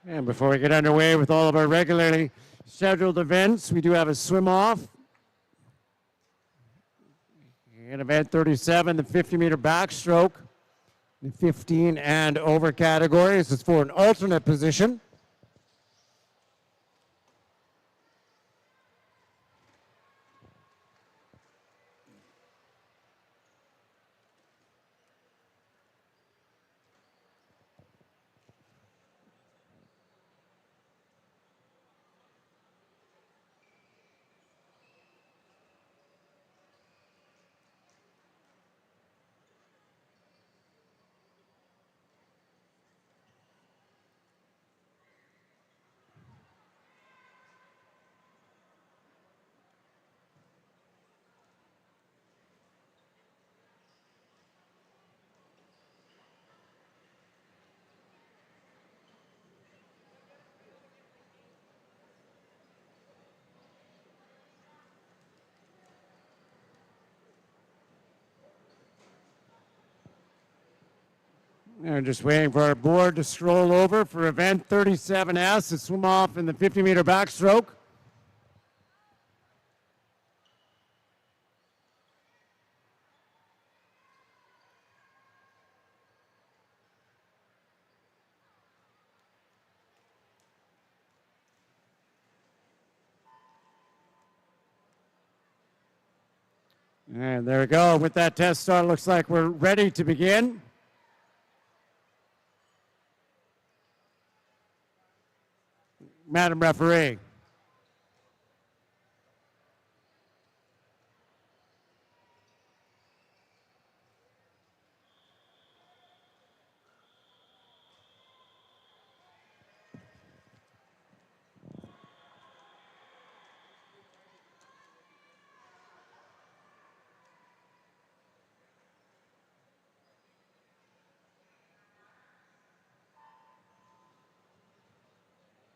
And before we get underway with all of our regularly scheduled events, we do have a swim-off. In event 37, the 50-meter backstroke, the 15 and over category. This is for an alternate position. We're just waiting for our board to scroll over for event 37S to swim off in the 50-meter backstroke. And there we go. With that test start, looks like we're ready to begin. Madam Referee.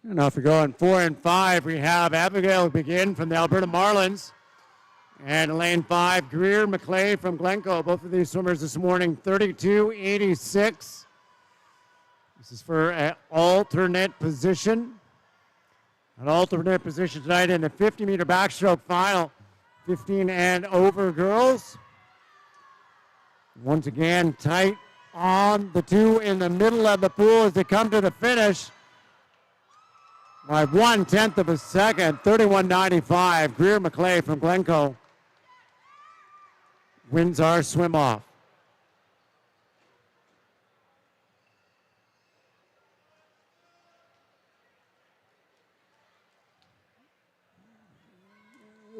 And off we go in 4 and 5. We have Abigail begin from the Alberta Marlins. And lane 5, Greer McClay from Glencoe. Both of these swimmers this morning, 32.86. This is for an alternate position. An alternate position tonight in the 50-meter backstroke final. 15 and over girls. Once again, tight on the two in the middle of the pool as they come to the finish. By 1/10 of a second, 31.95. Greer McClay from Glencoe wins our swim off.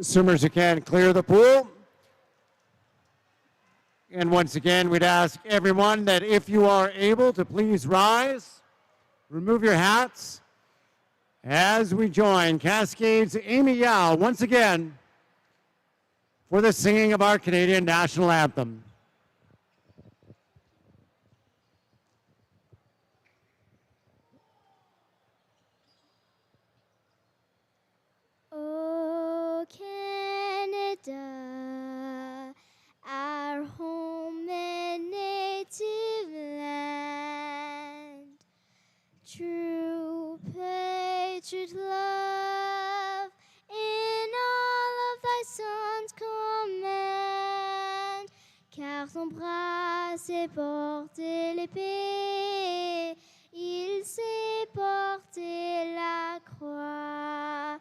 Swimmers who can clear the pool. And once again, we'd ask everyone that if you are able to please rise, remove your hats, as we join Cascade's Amy Yao once again for the singing of our Canadian national anthem. Oh, Canada, our home and native land, true patriot love in all of thy sons command, car son bras s'est porté l'épée, il s'est porté la croix.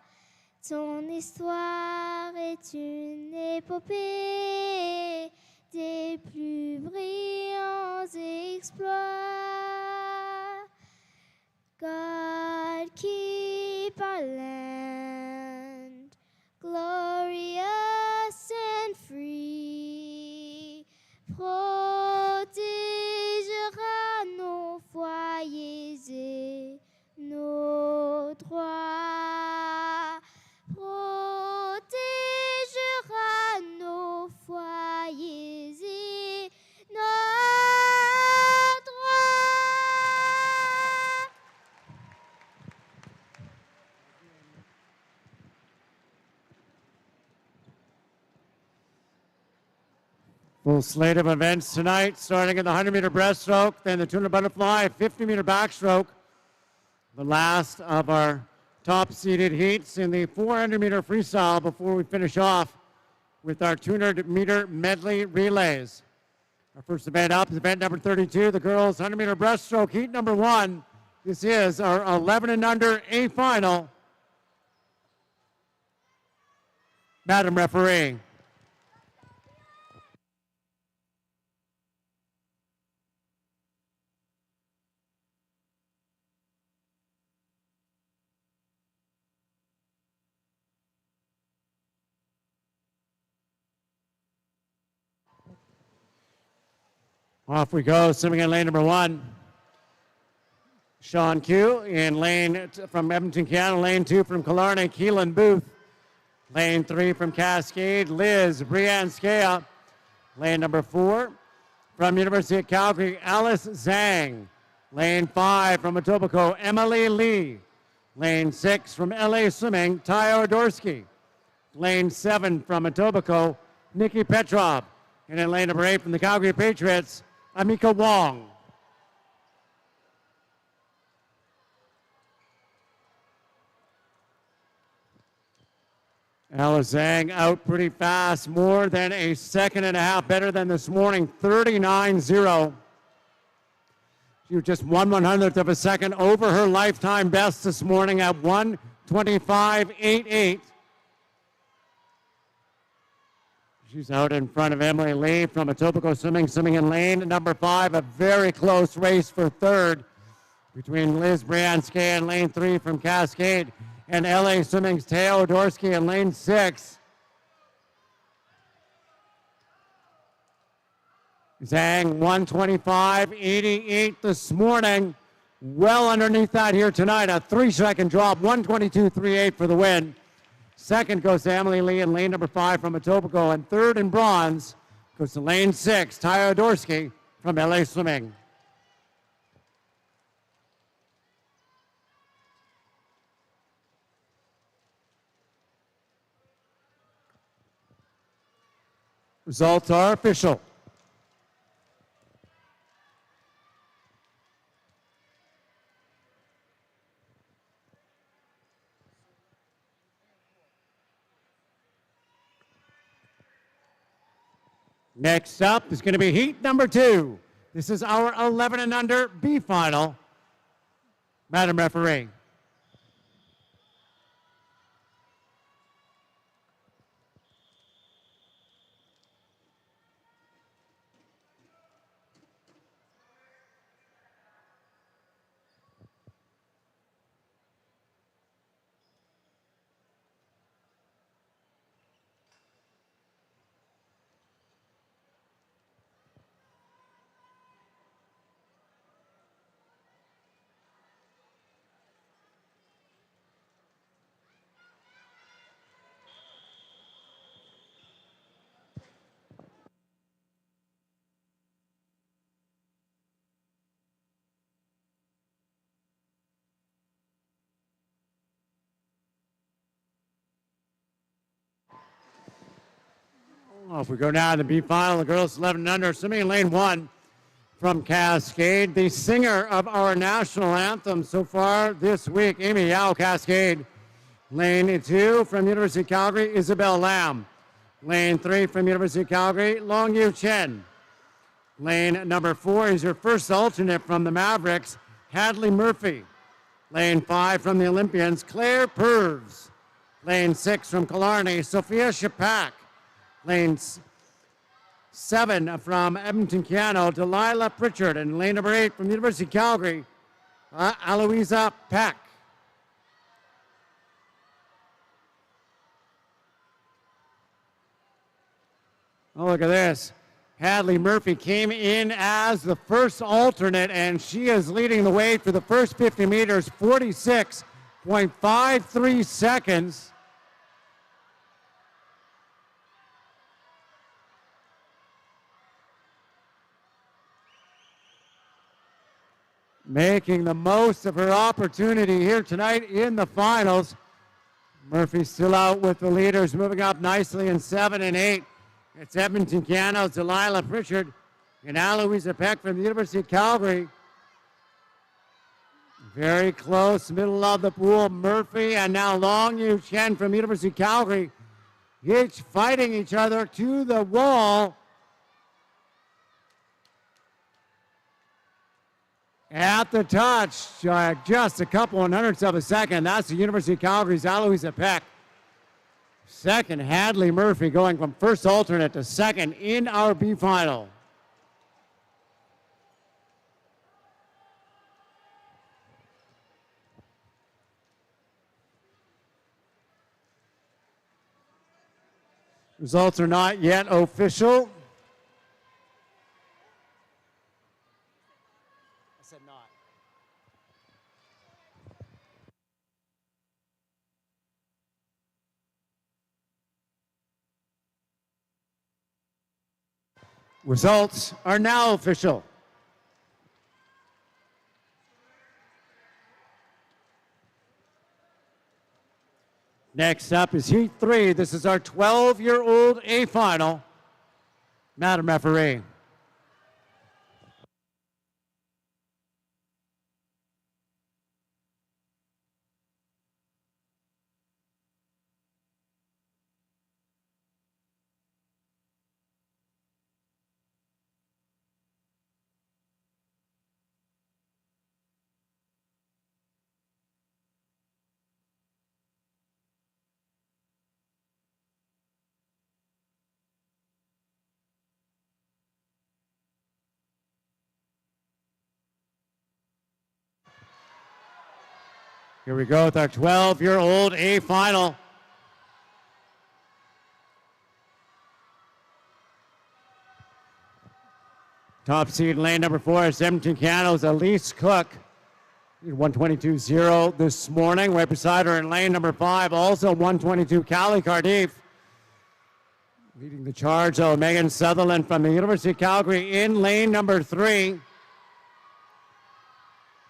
Ton histoire est une épopée des plus brillants exploits. God, keep our land glorious and free. Protégera nos foyers et nos droits. Protégera nos foyers et nos droits. Full slate of events tonight, starting in the 100-meter breaststroke, then the 200 butterfly, 50-meter backstroke, The last of our top-seeded heats in the 400-meter freestyle before we finish off with our 200-meter medley relays. Our first event up is event number 32, the girls 100-meter breaststroke heat number 1. This is our 11 and under A final. Madam Referee. Off we go, swimming in lane number 1. Sean Q in lane from Edmonton, Canada. Lane 2 from Killarney, Keelan Booth. Lane 3 from Cascade, Liz Brianskaya. Lane number 4 from University of Calgary, Alice Zhang. Lane 5 from Etobicoke, Emily Lee. Lane 6 from LA Swimming, Ty Odorsky. Lane 7 from Etobicoke, Nikki Petrov. And in lane number 8 from the Calgary Patriots, Amika Wong. Alice Zhang out pretty fast, more than a second and a half better than this morning, 39-0. She was just 1/100th of a second over her lifetime best this morning at 1:25.88. She's out in front of Emily Lee from Etobicoke swimming in lane number 5. A very close race for third between Liz Brianskaya and lane 3 from Cascade and LA Swimming's Teo Odorsky in lane 6. Zhang 1:25.88 this morning. Well underneath that here tonight. A 3-second drop, 1:22.38 for the win. Second goes to Emily Lee in lane number 5 from Etobicoke, and third in bronze goes to lane 6, Ty Odorsky from LA Swimming. Results are official. Next up is going to be heat number 2. This is our 11 and under B final. Madam Referee. Off we go now to the B final. The girls 11 and under, swimming in lane 1 from Cascade. The singer of our national anthem so far this week, Amy Yao, Cascade. Lane 2 from University of Calgary, Isabel Lam. Lane 3 from University of Calgary, Long Yu Chen. Lane number 4 is your first alternate from the Mavericks, Hadley Murphy. Lane 5 from the Olympians, Claire Purves. Lane 6 from Killarney, Sophia Shapak. Lane 7 from Edmonton, Canada, Delilah Pritchard. And lane number 8 from the University of Calgary, Aloisa Peck. Oh, look at this. Hadley Murphy came in as the first alternate, and she is leading the way for the first 50 meters, 46.53 seconds. Making the most of her opportunity here tonight in the finals. Murphy still out with the leaders, moving up nicely in 7 and 8. It's Edmonton, Canada's Delilah Pritchard and Aloisa Peck from the University of Calgary. Very close, middle of the pool, Murphy, and now Long Yu Chen from University of Calgary, each fighting each other to the wall. At the touch, just a couple and hundredths of a second. That's the University of Calgary's Aloisa Peck. Second, Hadley Murphy going from first alternate to second in our B final. Results are not yet official. I said not. Results are now official. Next up is Heat 3. This is our 12-year-old A final. Madam Referee. Here we go with our 12-year-old A final. Top seed lane number 4 is Edmonton Cano's Elise Cook. 122.0 this morning. Right beside her in lane number 5, also 122, Callie Cardiff. Leading the charge, though, Megan Sutherland from the University of Calgary in lane number 3.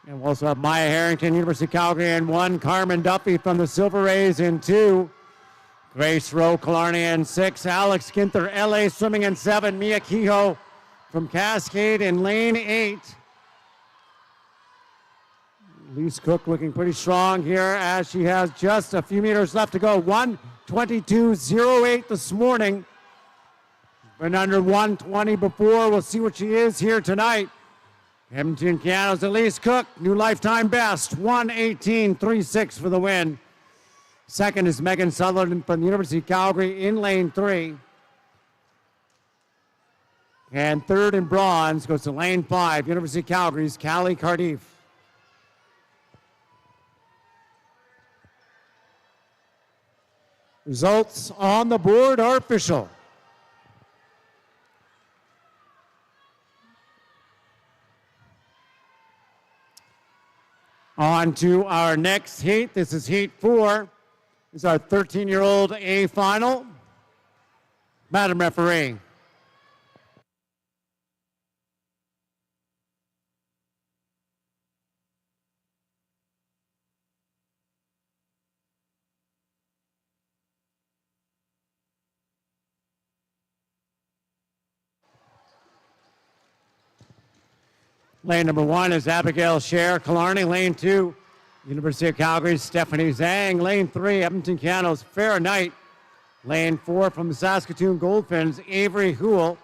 And we'll also have Maya Harrington, University of Calgary in 1. Carmen Duffy from the Silver Rays in 2. Grace Rowe, Killarney in 6. Alex Ginther, LA Swimming in 7. Mia Kehoe from Cascade in lane 8. Elise Cook looking pretty strong here as she has just a few meters left to go. 1:22.08 this morning. Been under 120 before. We'll see what she is here tonight. Edmonton Cano's Elise Cook, new lifetime best, 1:18.36 for the win. Second is Megan Sutherland from the University of Calgary in lane 3. And third in bronze goes to lane 5, University of Calgary's Callie Cardiff. Results on the board are official. On to our next heat. This is Heat 4. This is our 13-year-old A final. Madam Referee. Lane number 1 is Abigail Scher, Killarney. Lane 2, University of Calgary's Stephanie Zhang. Lane 3, Edmonton Cano's Farrah Knight. Lane 4 from the Saskatoon Goldfinns, Avery Houle.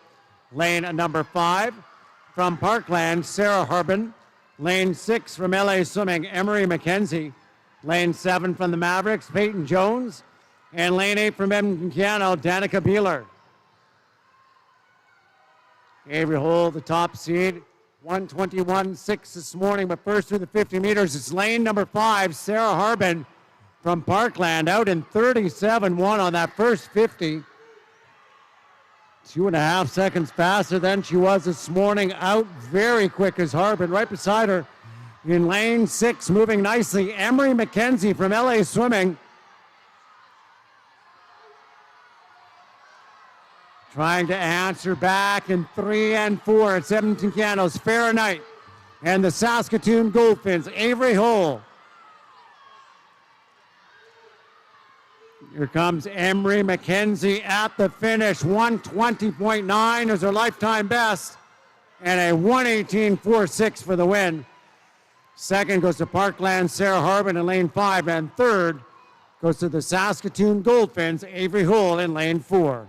Lane number 5 from Parkland, Sarah Harbin. Lane 6 from LA Swimming, Emery McKenzie. Lane 7 from the Mavericks, Peyton Jones. And lane 8 from Edmonton Cano, Danica Beeler. Avery Houle, the top seed. 1:21.6 this morning, but first through the 50 meters, it's lane number 5, Sarah Harbin from Parkland, out in 37.1 on that first 50. 2.5 seconds faster than she was this morning, out very quick as Harbin. Right beside her in lane 6, moving nicely, Emery McKenzie from LA Swimming. Trying to answer back in 3 and 4. It's Edmonton Cano's Farrah Knight and the Saskatoon Goldfinns, Avery Houle. Here comes Emery McKenzie at the finish. 1:20.9 is her lifetime best and a 1:18.46 for the win. Second goes to Parkland, Sarah Harbin in lane 5. And third goes to the Saskatoon Goldfinns, Avery Hull in lane 4.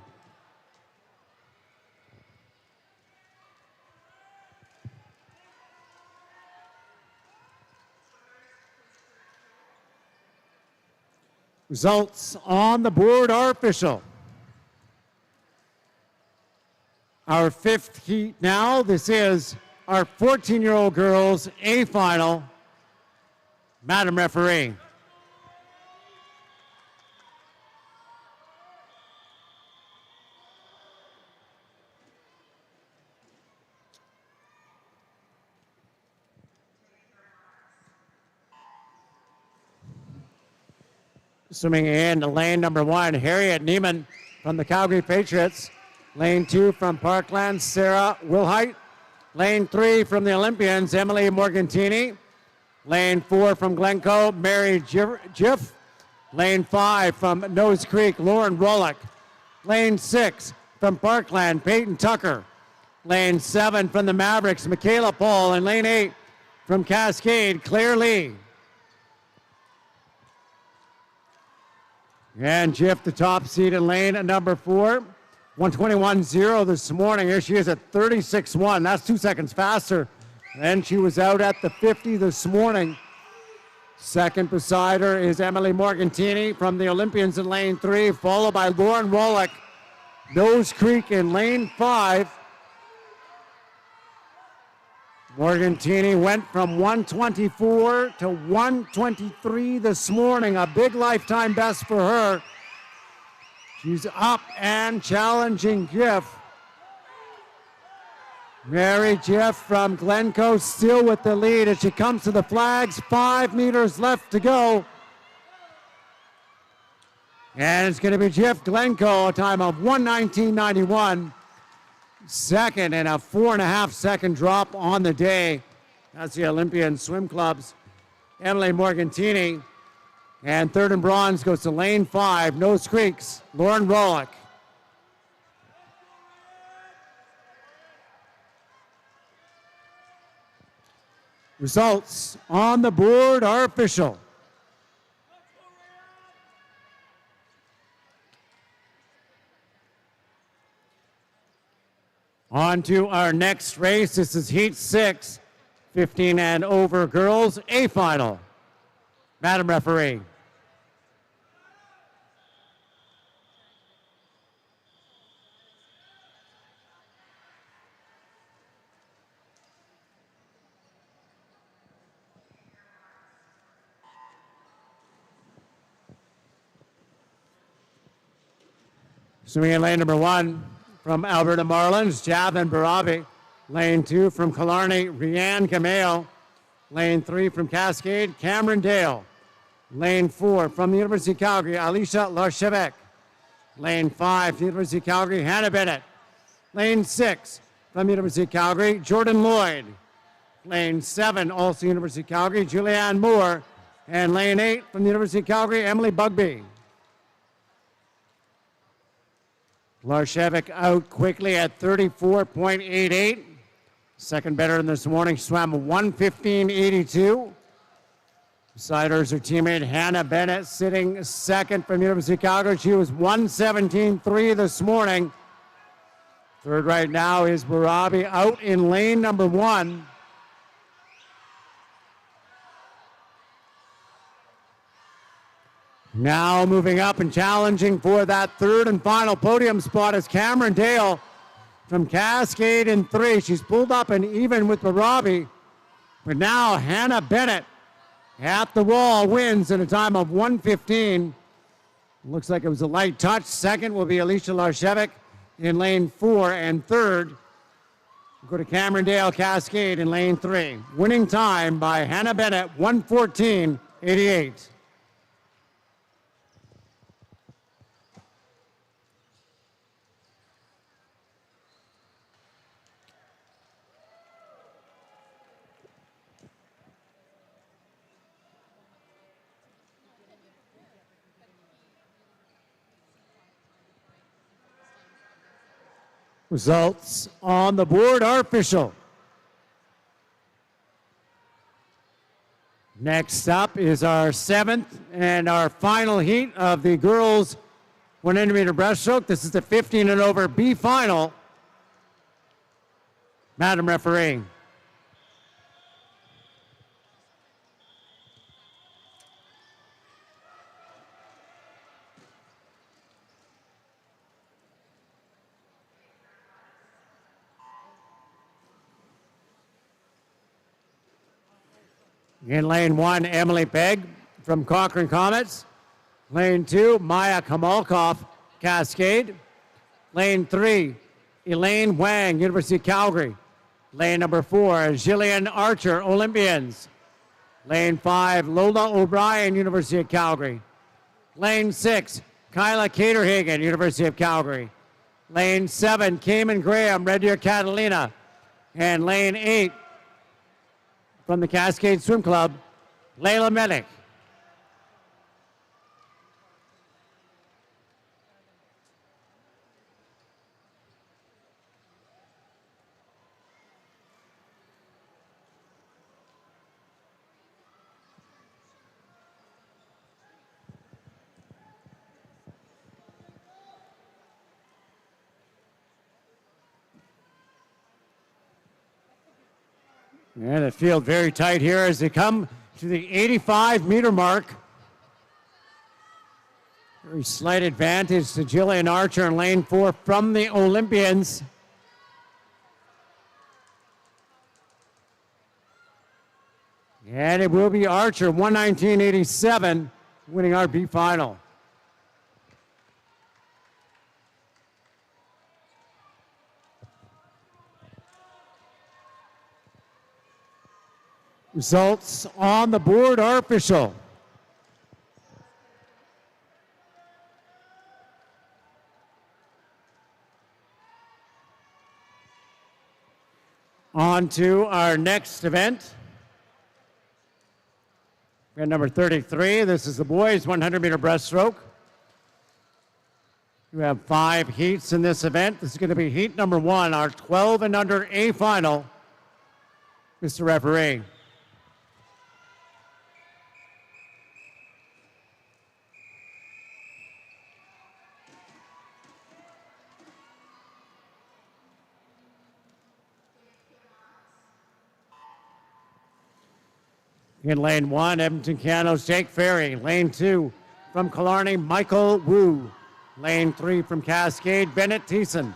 Results on the board are official. Our fifth heat now. This is our 14-year-old girls A final. Madam Referee. Swimming in lane number 1, Harriet Neiman from the Calgary Patriots. Lane 2 from Parkland, Sarah Wilhite. Lane 3 from the Olympians, Emily Morgantini. Lane 4 from Glencoe, Mary Jiff. Lane 5 from Nose Creek, Lauren Rollick. Lane 6 from Parkland, Peyton Tucker. Lane 7 from the Mavericks, Michaela Paul. And lane 8 from Cascade, Claire Lee. And Jiff, the top seed in lane number 4. 121.0 this morning. Here she is at 36.1. That's 2 seconds faster than she was out at the 50 this morning. Second beside her is Emily Morgantini from the Olympians in lane 3, followed by Lauren Rollick, Nose Creek in lane 5. Morgantini went from 124 to 123 this morning, a big lifetime best for her. She's up and challenging Jiff. Mary Jiff from Glencoe still with the lead as she comes to the flags. 5 meters left to go. And it's going to be Jiff Glencoe, a time of 1:19.91. Second and a 4.5 second drop on the day. That's the Olympian Swim Club's Emily Morgantini. And third and bronze goes to lane 5, Nose Creek's Lauren Rollick. Results on the board are official. On to our next race. This is Heat 6, 15 and over girls, A final. Madam Referee. Swimming in lane number 1 from Alberta Marlins, Javin Barabi. Lane 2 from Killarney, Rianne Cameo. Lane 3 from Cascade, Cameron Dale. Lane 4 from the University of Calgary, Alicia Larchevek. Lane 5 from the University of Calgary, Hannah Bennett. Lane 6 from the University of Calgary, Jordan Lloyd. Lane 7, also University of Calgary, Julianne Moore. And lane 8 from the University of Calgary, Emily Bugby. Larchevek out quickly at 34.88. Second better than this morning, swam 1:15.82. Beside her is her teammate Hannah Bennett, sitting second from University of Calgary. She was 1:17.3 this morning. Third right now is Barabi out in lane number 1. Now moving up and challenging for that third and final podium spot is Cameron Dale from Cascade in 3. She's pulled up and even with Barabi. But now Hannah Bennett at the wall wins in a time of 1:15. Looks like it was a light touch. Second will be Alicia Larchevek in lane 4. And third, we'll go to Cameron Dale Cascade in lane 3. Winning time by Hannah Bennett, 1:14.88. Results on the board are official. Next up is our 7th and our final heat of the girls 100-meter breaststroke. This is the 15 and over B final. Madam Referee. In lane 1, Emily Pegg from Cochrane Comets. Lane 2, Maya Kamalkov, Cascade. Lane 3, Elaine Wang, University of Calgary. Lane number 4, Jillian Archer, Olympians. Lane 5, Lola O'Brien, University of Calgary. Lane 6, Kyla Caterhagen, University of Calgary. Lane 7, Cayman Graham, Red Deer Catalina. And lane 8, from the Cascade Swim Club, Layla Medic. And the field very tight here as they come to the 85-meter mark. Very slight advantage to Jillian Archer in lane 4 from the Olympians. And it will be Archer, 119.87, winning our B final. Results on the board are official. On to our next event. Event number 33. This is the boys 100-meter breaststroke. We have 5 heats in this event. This is going to be heat number 1, our 12 and under A final. Mr. Referee. In lane 1, Edmonton Cano's Jake Ferry. Lane 2, from Killarney, Michael Wu. Lane 3, from Cascade, Bennett Thiessen.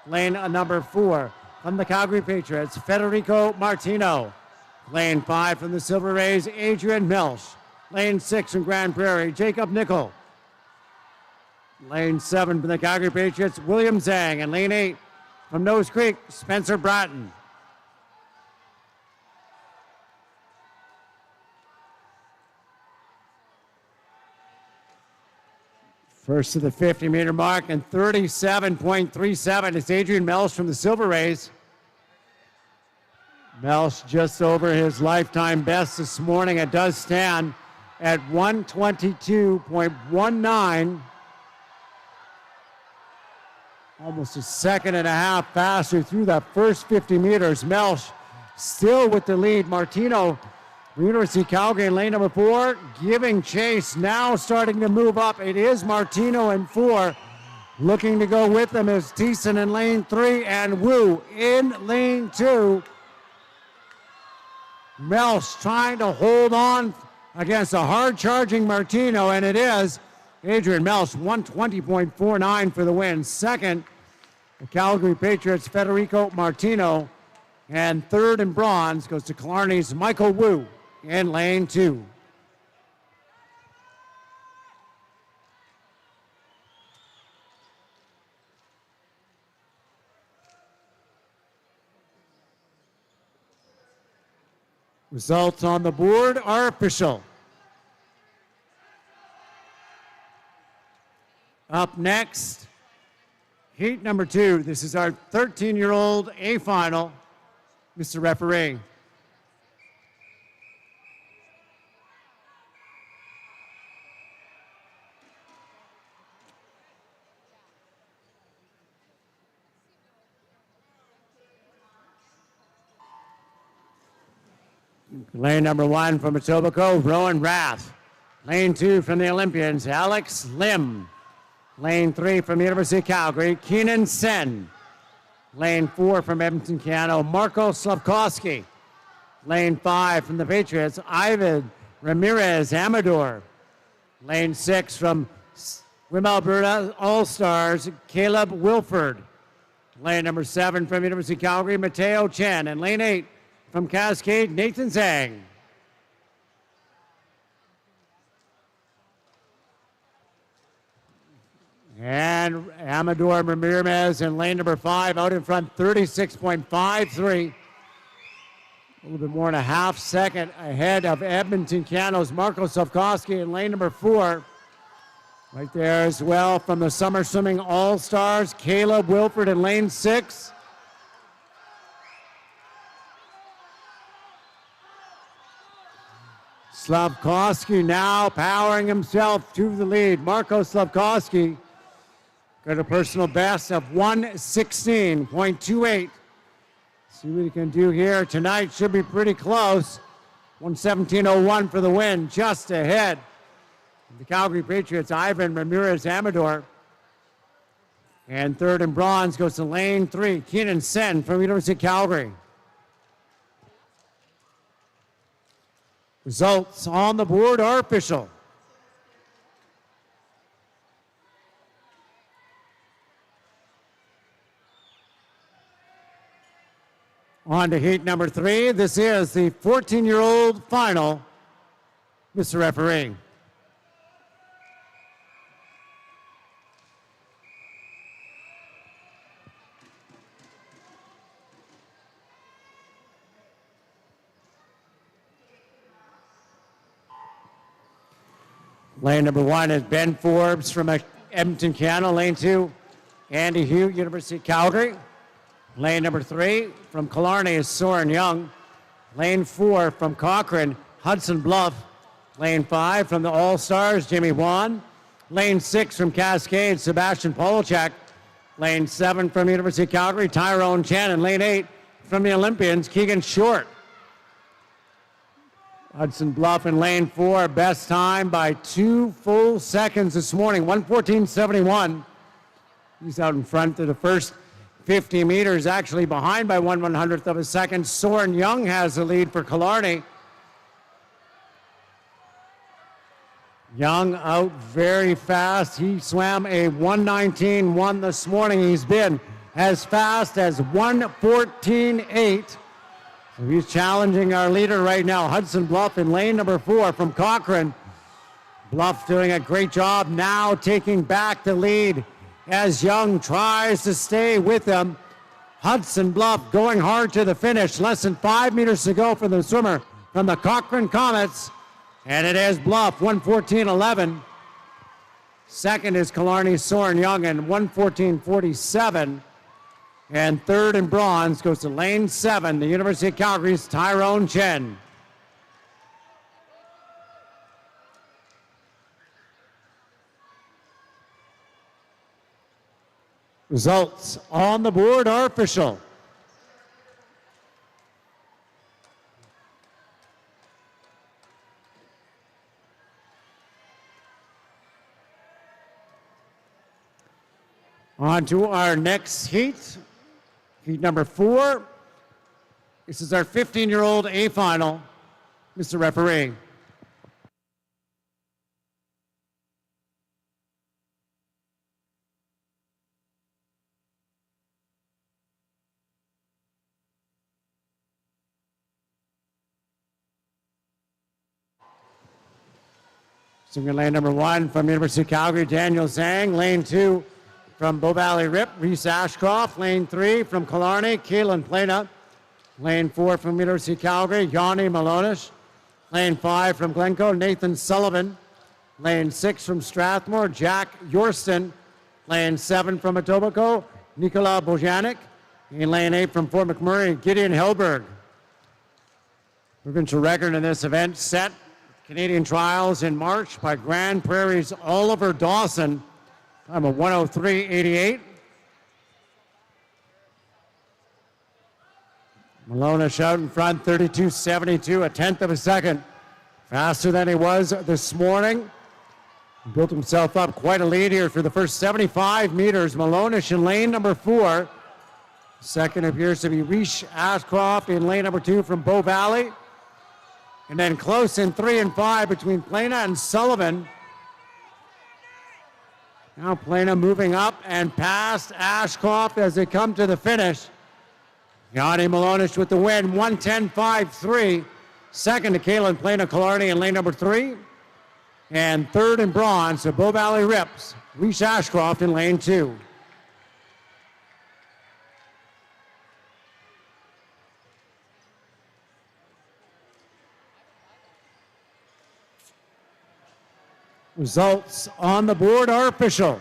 Lane number 4, from the Calgary Patriots, Federico Martino. Lane 5, from the Silver Rays, Adrian Milch. Lane 6, from Grand Prairie, Jacob Nickel. Lane 7, from the Calgary Patriots, William Zhang. And lane 8, from Nose Creek, Spencer Bratton. First to the 50-meter mark and 37.37 is Adrian Melch from the Silver Rays. Melch just over his lifetime best this morning. It does stand at 122.19. Almost a second and a half faster through that first 50 meters. Melch still with the lead. Martino, University of Calgary in lane number 4, giving chase, now starting to move up. It is Martino in 4. Looking to go with them is Thiessen in lane 3 and Wu in lane 2. Melch trying to hold on against a hard-charging Martino, and it is Adrian Melch, 120.49 for the win. Second, the Calgary Patriots' Federico Martino. And third in bronze goes to Killarney's Michael Wu in lane 2. Results on the board are official. Up next, heat number 2. This is our 13-year-old A final. Mr. Referee. Lane number 1 from Etobicoke, Rowan Rath. Lane 2 from the Olympians, Alex Lim. Lane 3 from the University of Calgary, Keenan Sen. Lane 4 from Edmonton Canada, Marco Slavkovsky. Lane 5 from the Patriots, Ivan Ramirez Amador. Lane 6 from Swim Alberta All-Stars, Caleb Wilford. Lane number 7 from University of Calgary, Mateo Chen. And lane 8 from Cascade, Nathan Zhang. And Amador Ramirez in lane number 5 out in front, 36.53. A little bit more than a half second ahead of Edmonton Cano's Marco Slavkovsky in lane number 4. Right there as well from the Summer Swimming All-Stars, Caleb Wilford in lane 6. Slavkovsky now powering himself to the lead. Marco Slavkovsky got a personal best of 1:16.28. See what he can do here tonight. Should be pretty close. 1:17.01 for the win, just ahead. The Calgary Patriots, Ivan Ramirez Amador. And third in bronze goes to lane 3, Keenan Sen from University of Calgary. Results on the board are official. On to heat number 3. This is the 14-year-old final. Mr. Referee. Lane number 1 is Ben Forbes from Edmonton, Canada. Lane 2, Andy Hugh, University of Calgary. Lane number 3 from Killarney is Soren Young. Lane 4 from Cochrane, Hudson Bluff. Lane 5 from the All-Stars, Jimmy Wan. Lane 6 from Cascade, Sebastian Polachek. Lane 7 from University of Calgary, Tyrone Chen. And lane 8 from the Olympians, Keegan Short. Hudson Bluff in lane 4, best time by 2 full seconds this morning, 1:14.71. He's out in front of the first 50 meters, actually behind by 1/100th of a second. Soren Young has the lead for Killarney. Young out very fast. He swam a 1:19.1 this morning. He's been as fast as 1:14.8. So he's challenging our leader right now, Hudson Bluff in lane number 4 from Cochrane. Bluff doing a great job now taking back the lead as Young tries to stay with him. Hudson Bluff going hard to the finish. Less than 5 meters to go for the swimmer from the Cochrane Comets. And it is Bluff, 1:14.11. Second is Killarney's Soren Young in 1:14.47. And third in bronze goes to lane 7, the University of Calgary's Tyrone Chen. Results on the board are official. On to our next heat. Heat number 4. This is our 15-year-old A final. Mr. Referee. Swimming lane number 1 from University of Calgary, Daniel Zhang. Lane 2 from Bow Valley Rip, Reese Ashcroft. Lane 3 from Killarney, Keelan Plana. Lane 4 from University of Calgary, Yanni Malonish. Lane 5 from Glencoe, Nathan Sullivan. Lane 6 from Strathmore, Jack Yorston. Lane 7 from Etobicoke, Nikola Bojanik. In lane 8 from Fort McMurray, Gideon Hillberg. Provincial record in this event set Canadian trials in March by Grand Prairie's Oliver Dawson. Time of 1:03.88. Malonish out in front, 32.72, a tenth of a second. Faster than he was this morning. Built himself up quite a lead here for the first 75 meters. Malonish in lane number 4. Second appears to be Reese Ashcroft in lane number 2 from Bow Valley. And then close in 3 and 5 between Plana and Sullivan. Now Plana moving up and past Ashcroft as they come to the finish. Yanni Malonish with the win, 1:10.53. Second to Kaylin Plana Killarney in lane number 3. And third in bronze to Bow Valley Rips, Reese Ashcroft in lane 2. Results on the board are official.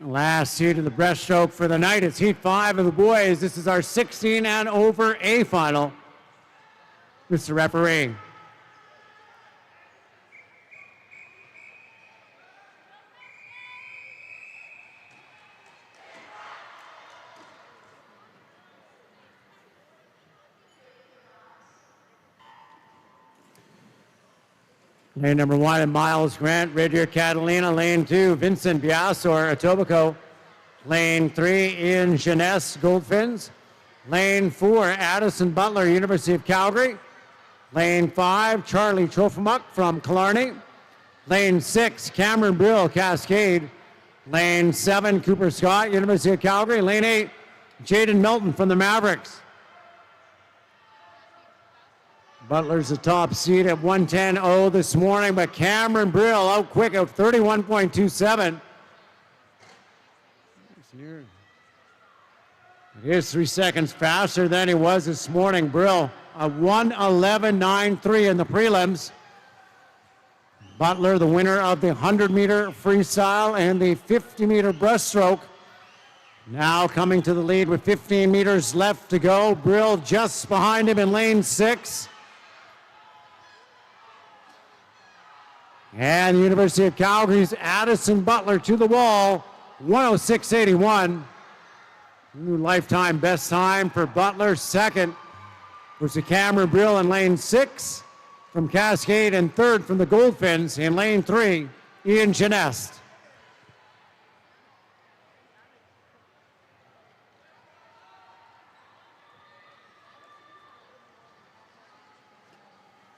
Last heat of the breaststroke for the night. It's heat 5 of the boys. This is our 16 and over A final. Mr. Referee. Lane number 1 in Miles Grant, Red Deer Catalina. Lane 2, Vincent Biasor, Etobicoke. Lane 3 in Jeunesse, Goldfinns. Lane 4, Addison Butler, University of Calgary. Lane 5, Charlie Trofimuk from Killarney. Lane 6, Cameron Brill, Cascade. Lane 7, Cooper Scott, University of Calgary. Lane 8, Jaden Milton from the Mavericks. Butler's the top seed at 1:10.0 this morning, but Cameron Brill out quick out 31.27. It is 3 seconds faster than he was this morning. Brill a 1:11.93 in the prelims. Butler, the winner of the 100-meter freestyle and the 50-meter breaststroke. Now coming to the lead with 15 meters left to go. Brill just behind him in lane 6. And the University of Calgary's Addison Butler to the wall, 1:06.81. New lifetime best time for Butler. Second was the Cameron Brill in lane 6 from Cascade, and third from the Goldfinns in lane 3, Ian Genest.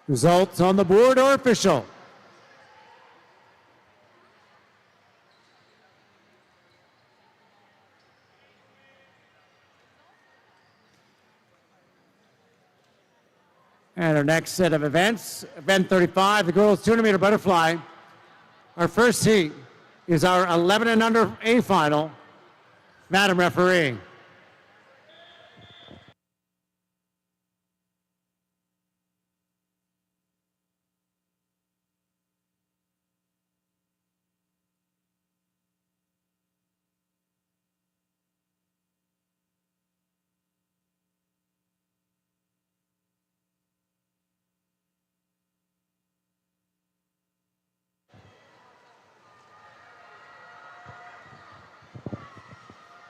Results on the board are official. And our next set of events, event 35, the girls 200-meter butterfly. Our first heat is our 11 and under A final. Madam Referee.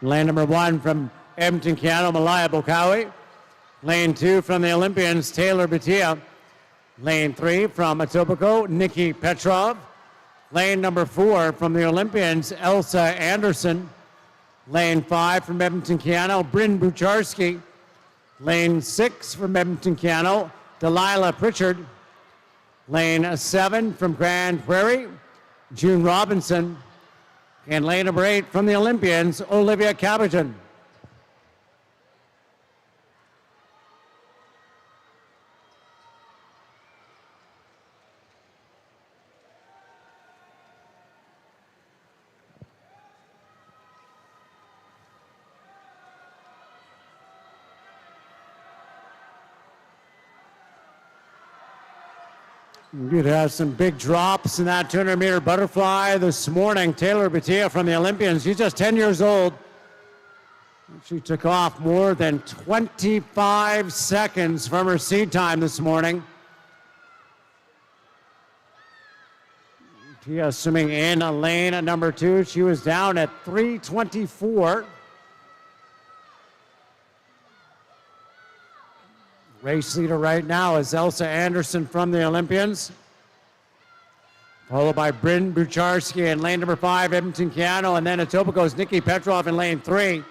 Lane number 1 from Edmonton, Canada, Malaya Bokawi. Lane 2 from the Olympians, Taylor Batia. Lane 3 from Etobicoke, Nikki Petrov. Lane number 4 from the Olympians, Elsa Anderson. Lane 5 from Edmonton, Canada, Bryn Bucharski. Lane 6 from Edmonton, Canada, Delilah Pritchard. Lane 7 from Grand Prairie, June Robinson. And lane number 8 from the Olympians, Olivia Caboton. You'd have some big drops in that 200-meter butterfly this morning. Taylor Batia from the Olympians, she's just 10 years old. She took off more than 25 seconds from her seed time this morning. Tia swimming in lane number 2. She was down at 3:24. Race leader right now is Elsa Anderson from the Olympians, followed by Bryn Bucharski in lane number 5, Edmonton Keano, and then Etobicoke's Nikki Petrov in lane 3.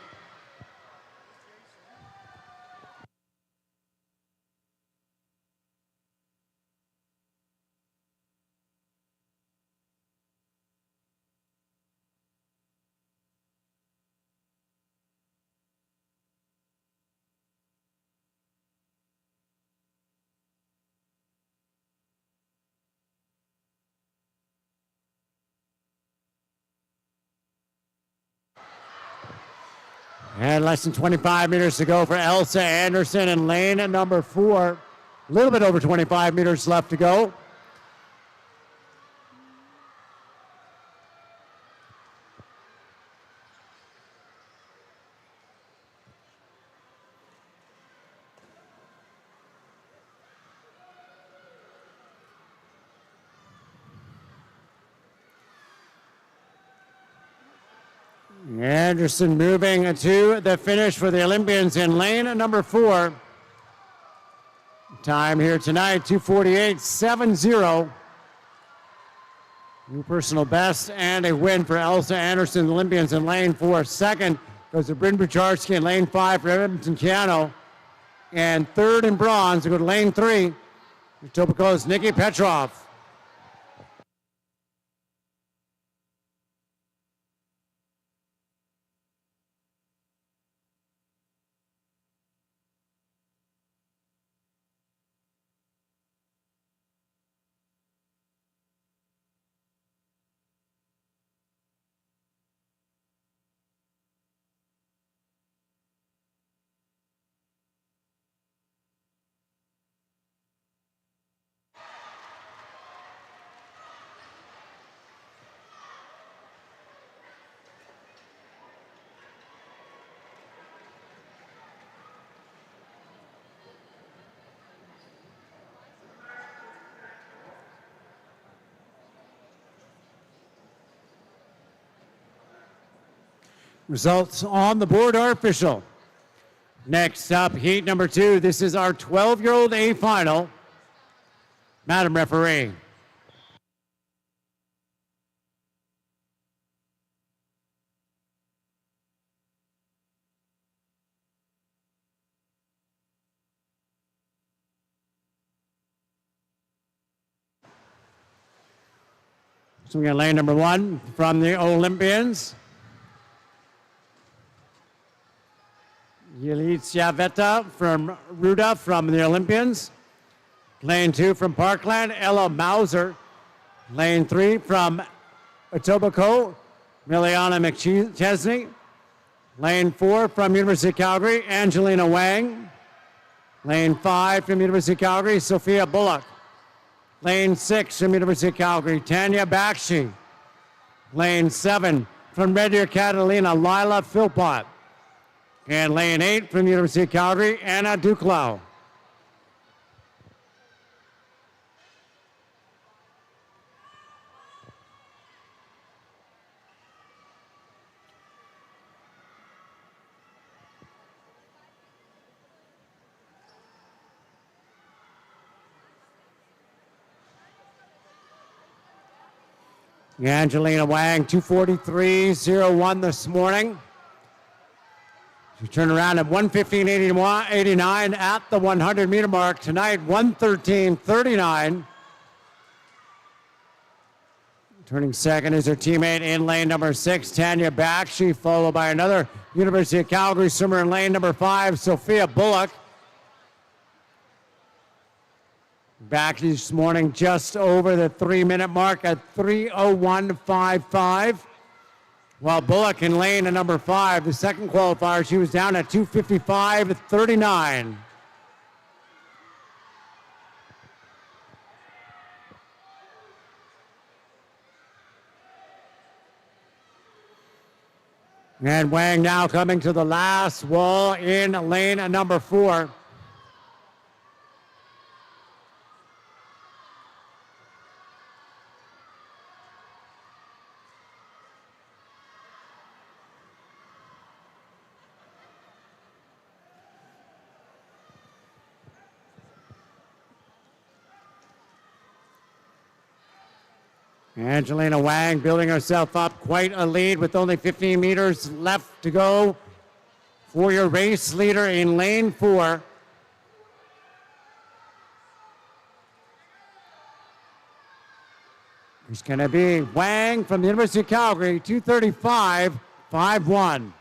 And less than 25 meters to go for Elsa Anderson in lane number 4. A little bit over 25 meters left to go. Anderson moving to the finish for the Olympians in lane number 4. Time here tonight, 2:48.70. New personal best and a win for Elsa Anderson, Olympians in lane 4. Second goes to Bryn Bucharski in lane 5 for Edmonton Keano. And third in bronze to go to lane 3, Etobicoke's Nikki Petrov. Results on the board are official. Next up, heat number 2. This is our 12-year-old A final. Madam Referee. So we got lane number 1 from the Olympians. Yelizaveta from Ruda from the Olympians. Lane 2 from Parkland, Ella Mauser. Lane 3 from Etobicoke, Miliana McChesney. Lane 4 from University of Calgary, Angelina Wang. Lane 5 from University of Calgary, Sophia Bullock. Lane 6 from University of Calgary, Tanya Bakshi. Lane 7 from Red Deer Catalina, Lila Philpott. And lane 8 from University of Calgary, Anna Duclau. Angelina Wang, 2:43.01 this morning. She turned around at 1:15.89 at the 100-meter mark. Tonight, 1:13.39. Turning second is her teammate in lane number 6, Tanya Bakshi, followed by another University of Calgary swimmer in lane number 5, Sophia Bullock. Bakshi this morning just over the 3-minute mark at 3:01.55. While Bullock in lane number 5, the second qualifier, she was down at 2:55.39. And Wang now coming to the last wall in lane number 4. Angelina Wang building herself up quite a lead with only 15 meters left to go for your race leader in lane 4. It's going to be Wang from the University of Calgary, 2:35.51.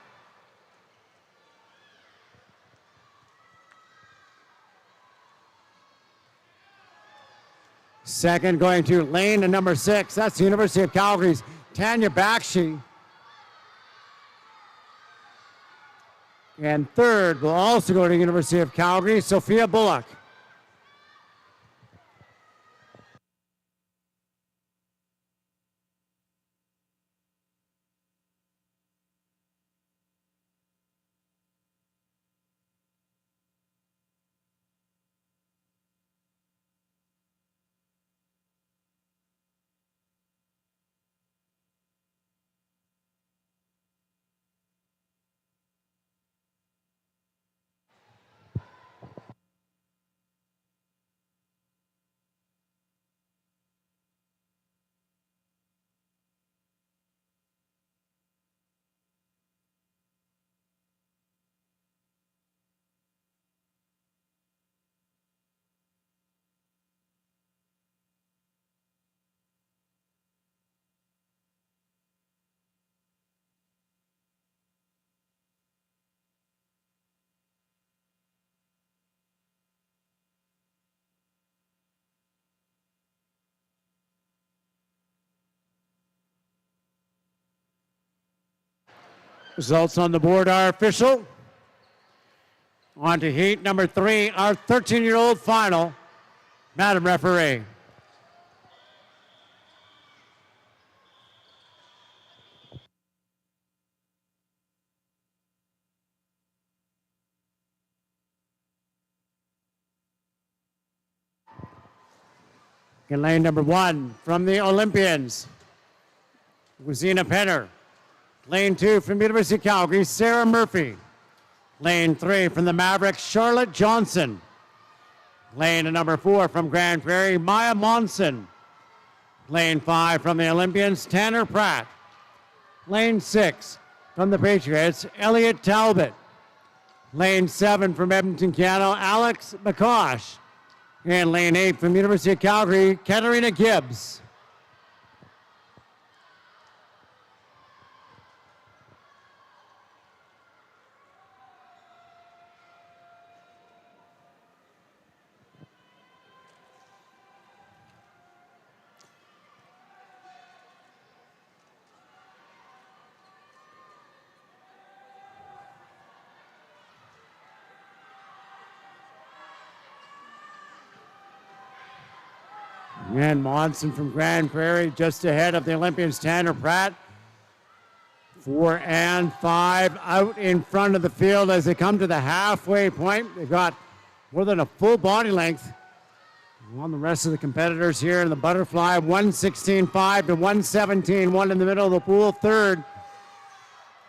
Second going to lane number 6. That's the University of Calgary's Tanya Bakshi. And third will also go to the University of Calgary, Sophia Bullock. Results on the board are official. On to heat number 3, our 13-year-old final. Madam Referee. In lane number 1 from the Olympians, Wazina Penner. Lane 2 from University of Calgary, Sarah Murphy. Lane 3 from the Mavericks, Charlotte Johnson. Lane number 4 from Grand Prairie, Maya Monson. Lane 5 from the Olympians, Tanner Pratt. Lane 6 from the Patriots, Elliot Talbot. Lane 7 from Edmonton Canada, Alex McCosh. And lane 8 from University of Calgary, Katarina Gibbs. And Monson from Grand Prairie just ahead of the Olympians, Tanner Pratt. 4 and 5 out in front of the field as they come to the halfway point. They've got more than a full body length on the rest of the competitors here in the butterfly. 116.5 to 117.1 in the middle of the pool. Third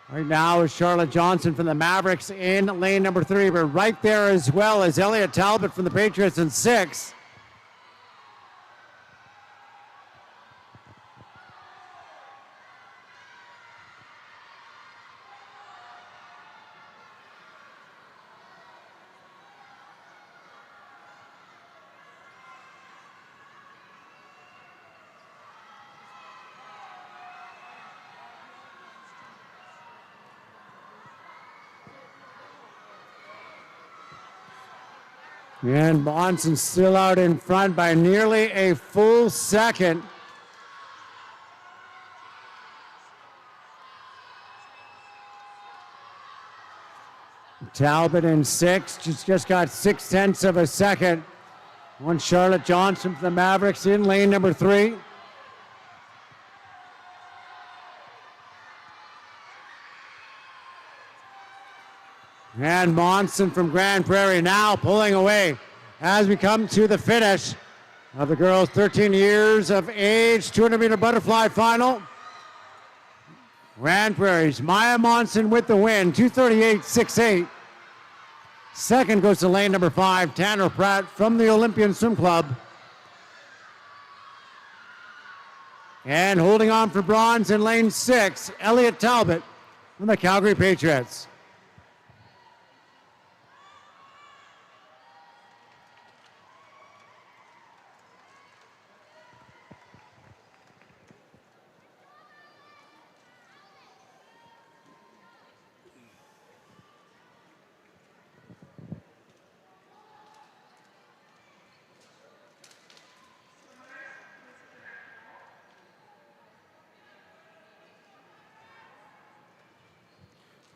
right now is Charlotte Johnson from the Mavericks in lane number 3. But right there as well as Elliot Talbot from the Patriots in 6. And Monson still out in front by nearly a full second. Talbot in 6, just got 0.6 of a second on Charlotte Johnson from the Mavericks in lane number 3. And Monson from Grand Prairie now pulling away as we come to the finish of the girls' 13 years of age 200-meter butterfly final. Grand Prairie's Maya Monson with the win, 238.68. Second goes to lane number 5, Tanner Pratt from the Olympian Swim Club. And holding on for bronze in lane 6, Elliott Talbot from the Calgary Patriots.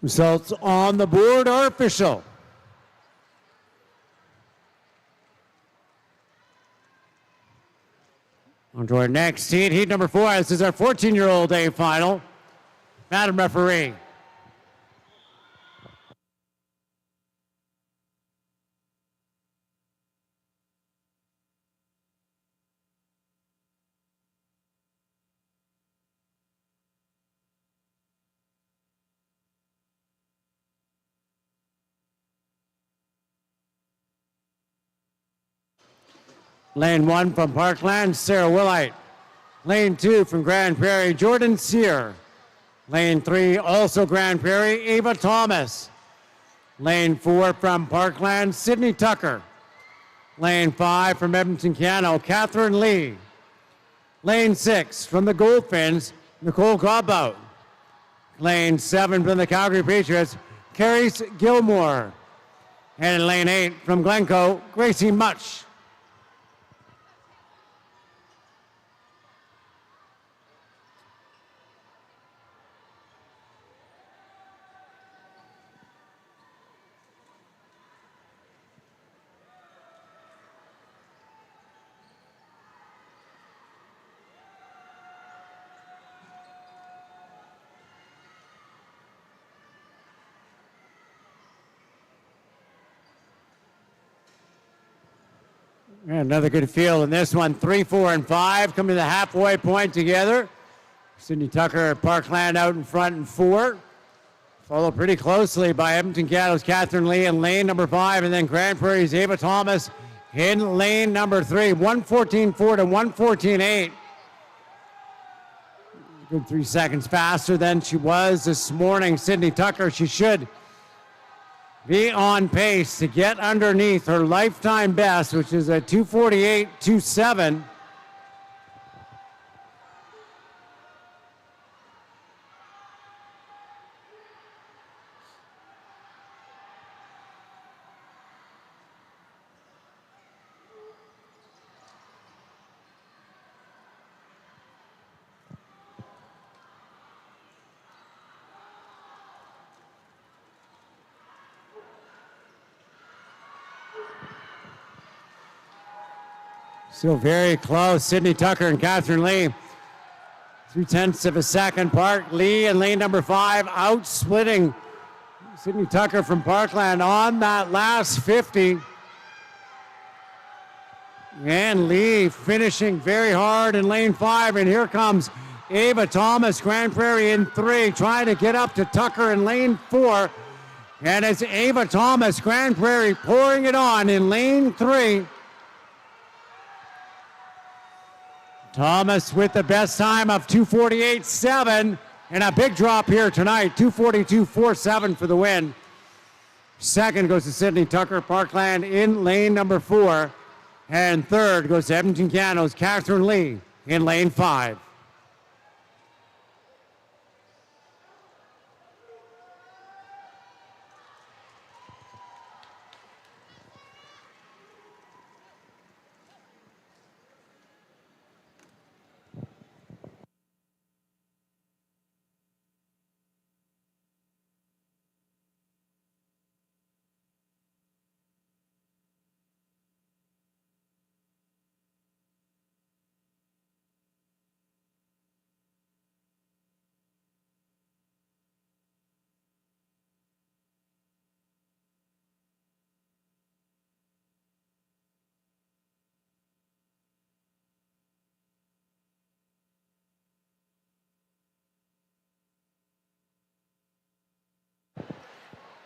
Results on the board are official. On to our next heat, heat number 4. This is our 14-year-old A final. Madam Referee. Lane 1 from Parkland, Sarah Willite. Lane 2 from Grand Prairie, Jordan Sear. Lane 3, also Grand Prairie, Ava Thomas. Lane 4 from Parkland, Sydney Tucker. Lane 5 from Edmonton Cano, Catherine Lee. Lane 6 from the Goldfinns, Nicole Godbout. Lane 7 from the Calgary Patriots, Carice Gilmore. And in lane 8 from Glencoe, Gracie Much. And another good field in this one. 3, 4, and 5 coming to the halfway point together. Sydney Tucker, Parkland out in front in 4. Followed pretty closely by Edmonton Cano's Catherine Lee in lane number 5, and then Grand Prairie's Ava Thomas in lane number 3. 1:14.4 to 1:14.8. Good 3 seconds faster than she was this morning. Sydney Tucker, she should be on pace to get underneath her lifetime best, which is a 2:48.27. Still very close. Sydney Tucker and Catherine Lee, 0.3 of a second apart. Lee in lane number 5 out splitting Sydney Tucker from Parkland on that last 50. And Lee finishing very hard in lane 5. And here comes Ava Thomas, Grand Prairie in 3, trying to get up to Tucker in lane 4. And it's Ava Thomas, Grand Prairie, pouring it on in lane 3. Thomas with the best time of 2:48.7, and a big drop here tonight, 2:42.47 for the win. Second goes to Sydney Tucker, Parkland in lane number 4, and third goes to Edmonton Cano's Catherine Lee in lane 5.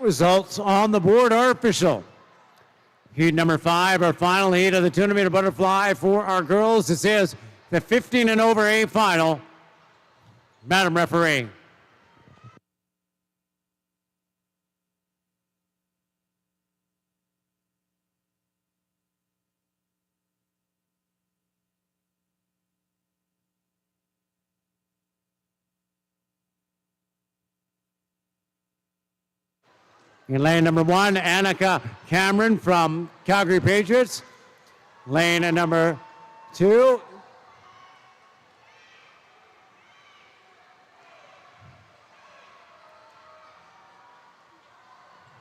Results on the board are official. Heat number 5, our final heat of the 200-meter butterfly for our girls. This is the 15 and over A final. Madam Referee. In lane number 1, Annika Cameron from Calgary Patriots. Lane number 2,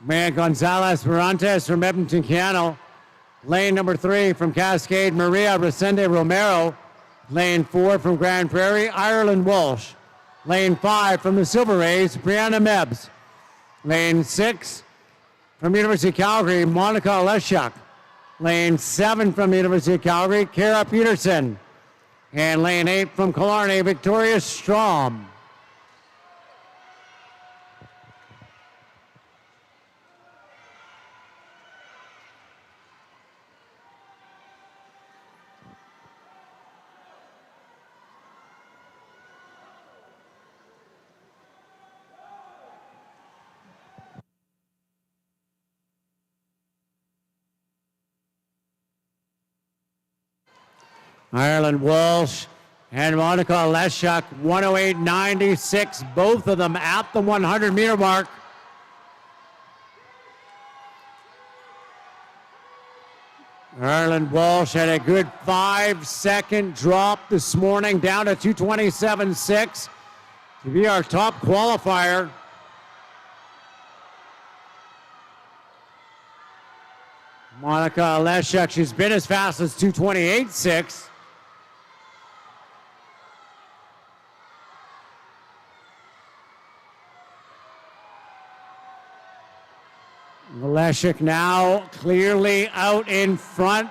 Maria Gonzalez Barantes from Edmonton Cano. Lane number 3 from Cascade, Maria Resende Romero. Lane 4 from Grand Prairie, Ireland Walsh. Lane 5 from the Silver Rays, Brianna Mebbs. Lane 6 from University of Calgary, Monica Leshuk. Lane 7 from University of Calgary, Kara Peterson. And lane 8 from Killarney, Victoria Strom. Ireland Walsh and Monica Leshuk, 108.96, both of them at the 100-meter mark. Ireland Walsh had a good 5-second drop this morning, down to 227.6 to be our top qualifier. Monica Leshuk, she's been as fast as 228.6. Leshuk now clearly out in front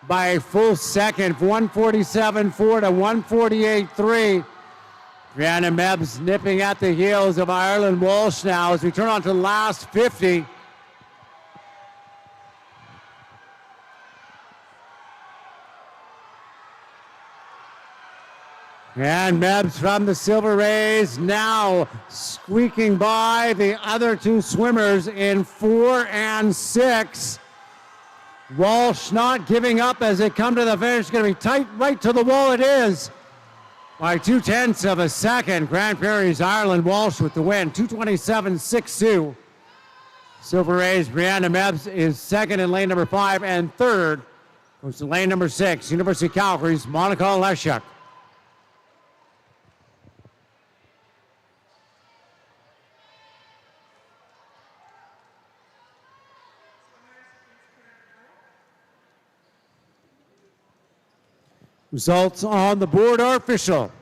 by a full second, 147.4 to 148.3. Brianna Mebbs nipping at the heels of Ireland Walsh now as we turn on to the last 50. And Mebbs from the Silver Rays now squeaking by the other two swimmers in 4 and 6. Walsh not giving up as they come to the finish. Going to be tight right to the wall. It is by 0.2 of a second. Grand Prairie's Ireland Walsh with the win, 227.62. Silver Rays Brianna Mebbs is second in lane number 5, and third goes to lane number 6, University of Calgary's Monica Leshuk. Results on the board are official.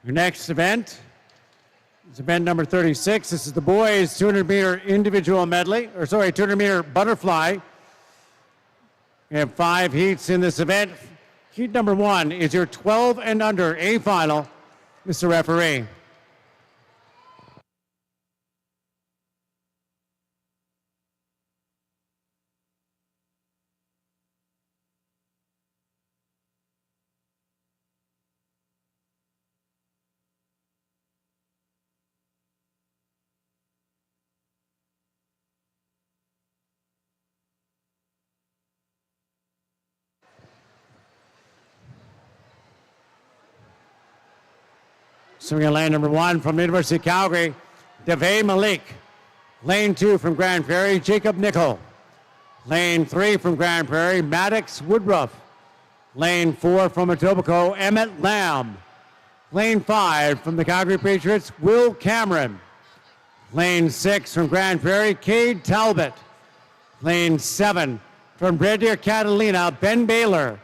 Your next event is event number 36. This is the boys 200-meter individual medley, 200-meter butterfly. We have 5 heats in this event. Heat number 1 is your 12 and under A final. Mr. Referee. Swimming in lane number 1 from the University of Calgary, Devay Malik. Lane 2 from Grand Prairie, Jacob Nickel. Lane 3 from Grand Prairie, Maddox Woodruff. Lane 4 from Etobicoke, Emmett Lamb. Lane 5 from the Calgary Patriots, Will Cameron. Lane 6 from Grand Prairie, Cade Talbot. Lane 7 from Red Deer Catalina, Ben Baylor.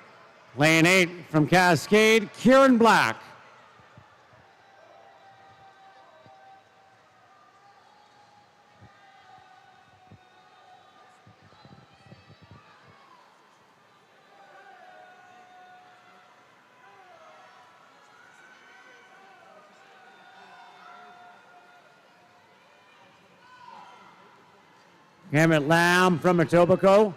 Lane 8 from Cascade, Kieran Black. Emmett Lamb from Etobicoke.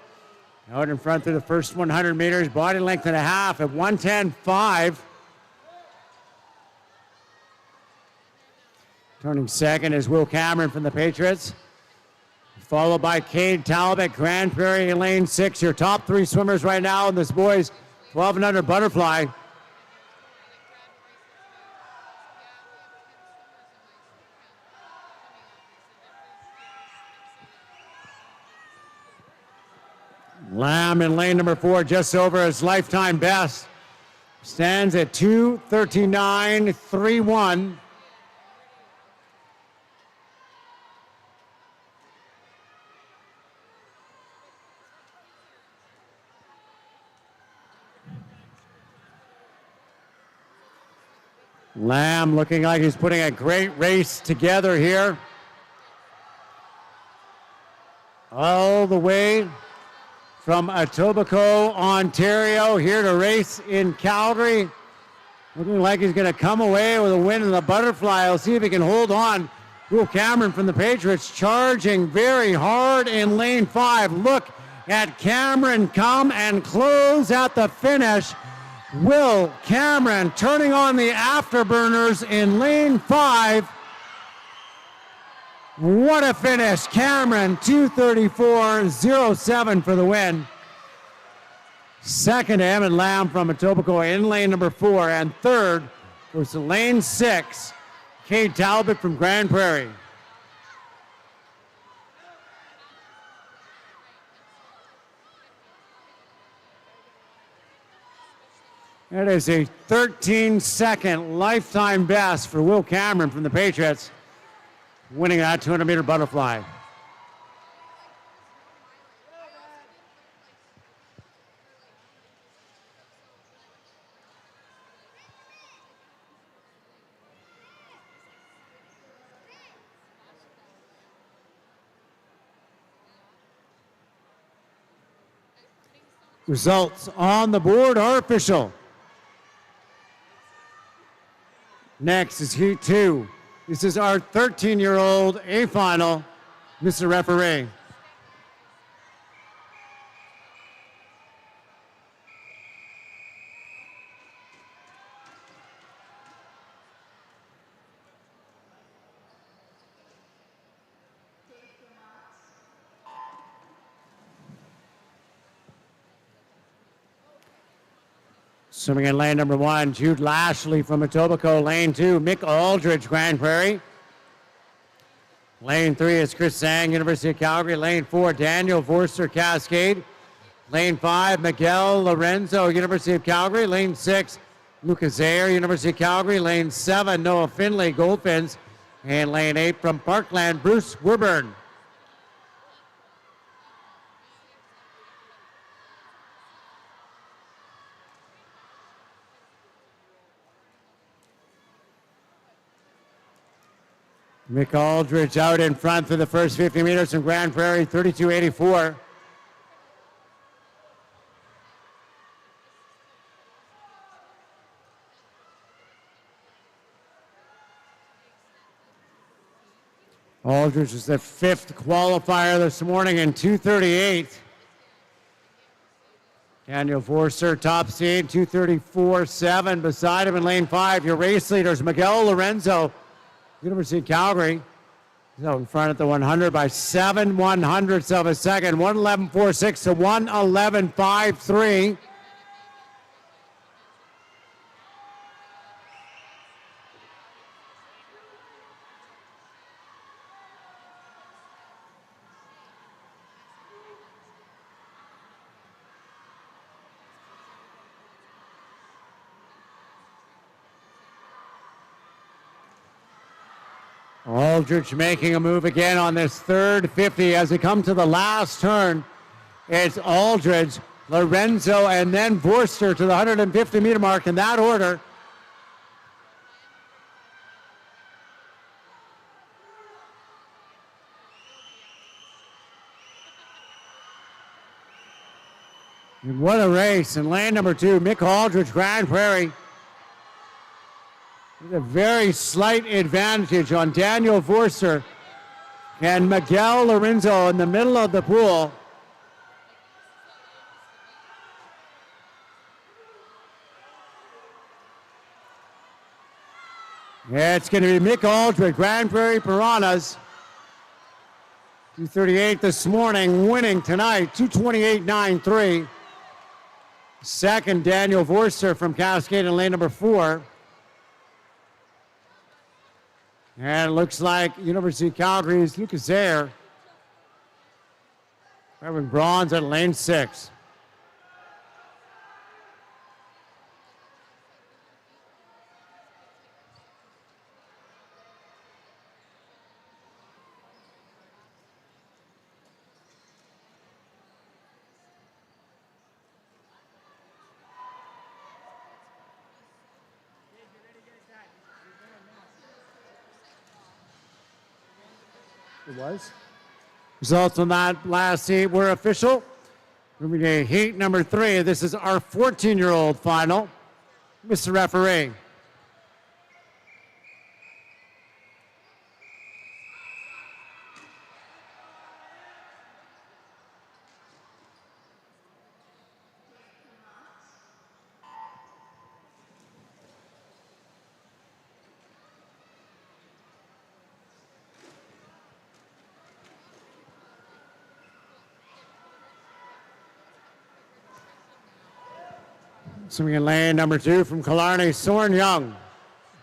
Out in front through the first 100 meters, body length and a half at 1:10.5. Turning second is Will Cameron from the Patriots. Followed by Cade Talbot, Grand Prairie, lane 6. Your top three swimmers right now in this boys 1200 butterfly. Lamb in lane number 4, just over his lifetime best. Stands at 2:39.31. Lamb looking like he's putting a great race together here. All the way from Etobicoke, Ontario, here to race in Calgary. Looking like he's going to come away with a win in the butterfly. We'll see if he can hold on. Will Cameron from the Patriots charging very hard in lane 5. Look at Cameron come and close at the finish. Will Cameron turning on the afterburners in lane 5. What a finish. Cameron, 2:34.07 for the win. Second, Emmett Lamb from Etobicoke in lane number 4. And third was lane 6, Cade Talbot from Grand Prairie. That is a 13-second lifetime best for Will Cameron from the Patriots, winning that 200-meter butterfly. Results on the board are official. Next is Heat 2. This is our 13-year-old A final, Mr. Referee. Swimming in lane number 1, Jude Lashley from Etobicoke. Lane 2, Mick Aldridge, Grand Prairie. Lane 3 is Chris Sang, University of Calgary. Lane 4, Daniel Forster, Cascade. Lane 5, Miguel Lorenzo, University of Calgary. Lane 6, Lucas Zaire, University of Calgary. Lane 7, Noah Finley, Goldfinns. And lane 8 from Parkland, Bruce Werburn. Mick Aldridge out in front for the first 50 meters from Grand Prairie, 32.84. Aldridge is the 5th qualifier this morning in 2:38. Daniel Forster, top seed, 2:34.7. Beside him in lane 5, your race leaders, Miguel Lorenzo, University of Calgary. He's out in front at the 100 by 7/100ths of a second, 1:11.46 to 1:11.53. Aldridge making a move again on this third 50 as we come to the last turn. It's Aldridge, Lorenzo, and then Forster to the 150-meter mark in that order. And what a race. In lane number 2, Mick Aldridge, Grand Prairie. With a very slight advantage on Daniel Forster. And Miguel Lorenzo in the middle of the pool. It's going to be Mick Aldred, Grand Prairie Piranhas. 238 this morning, winning tonight, 228.93. Second, Daniel Vorster from Cascade in lane number 4. And it looks like University of Calgary's Lucas Zaire having bronze at lane 6. It was. Results on that last heat were official. Moving to heat number 3. This is our 14-year-old final. Mr. Referee. Swimming in lane number 2 from Killarney, Soren Young.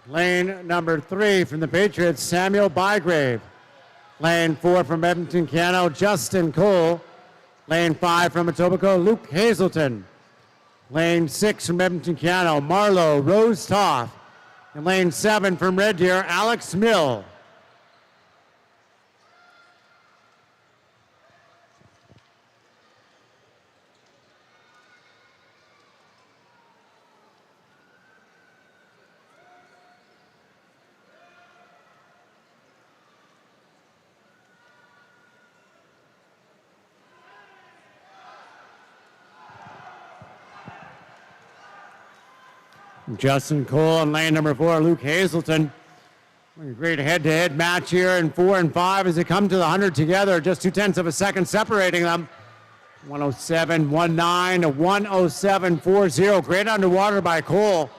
Lane number 3 from the Patriots, Samuel Bygrave. Lane 4 from Edmonton Cano, Justin Cole. Lane 5 from Etobicoke, Luke Hazelton. Lane 6 from Edmonton Cano, Marlowe Rose Toth. And lane 7 from Red Deer, Alex Mill. Justin Cole in lane number 4, Luke Hazelton. A great head-to-head match here in 4 and 5 as they come to the 100 together. Just 0.2 of a second separating them. 107.19 to 107.40. Great underwater by Cole.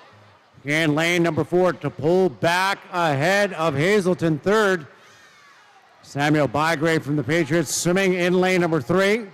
And lane number 4 to pull back ahead of Hazelton third. Samuel Bygrave from the Patriots swimming in lane number 3.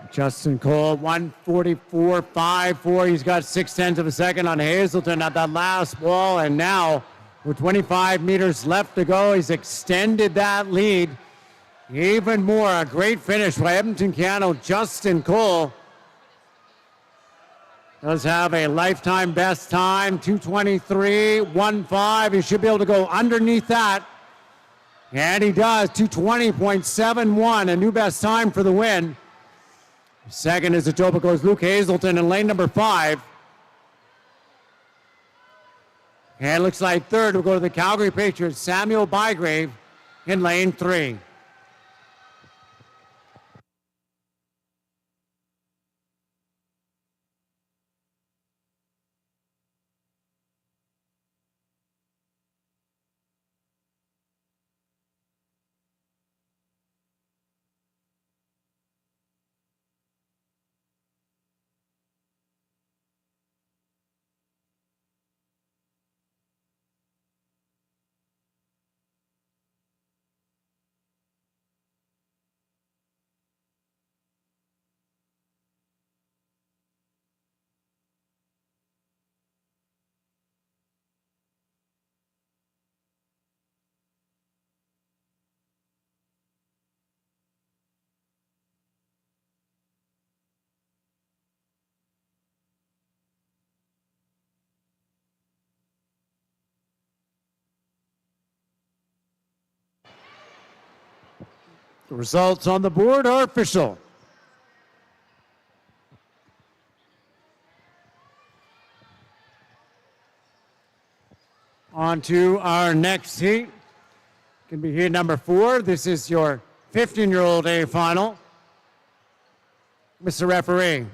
Justin Cole, 144.54. He's got 0.6 of a second on Hazelton at that last wall. And now, with 25 meters left to go, he's extended that lead even more. A great finish by Edmonton Cano, Justin Cole. Does have a lifetime best time, 2:23.15. He should be able to go underneath that. And he does, 2:20.71, a new best time for the win. Second is Etobicoke's Luke Hazelton in lane number 5. And looks like third will go to the Calgary Patriots, Samuel Bygrave in lane 3. The results on the board are official. On to our next heat. Can be heat number 4. This is your 15-year-old A final. Mr. Referee.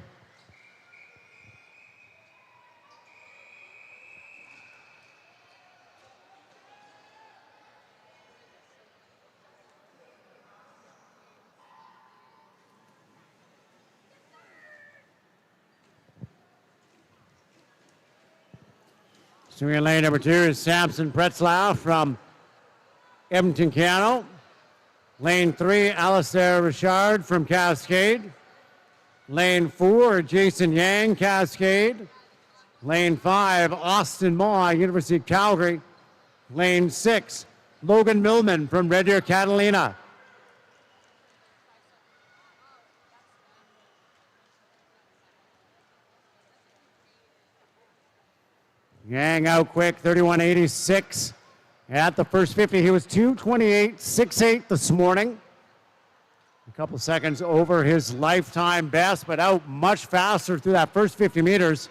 Swimming in lane number 2 is Samson Pretzlau from Edmonton Cano. Lane 3, Alistair Richard from Cascade. Lane 4, Jason Yang, Cascade. Lane 5, Austin Maw, University of Calgary. Lane 6, Logan Millman from Red Deer, Catalina. Yang out quick, 31.86. At the first 50, he was 2:28.68 this morning. A couple seconds over his lifetime best, but out much faster through that first 50 meters.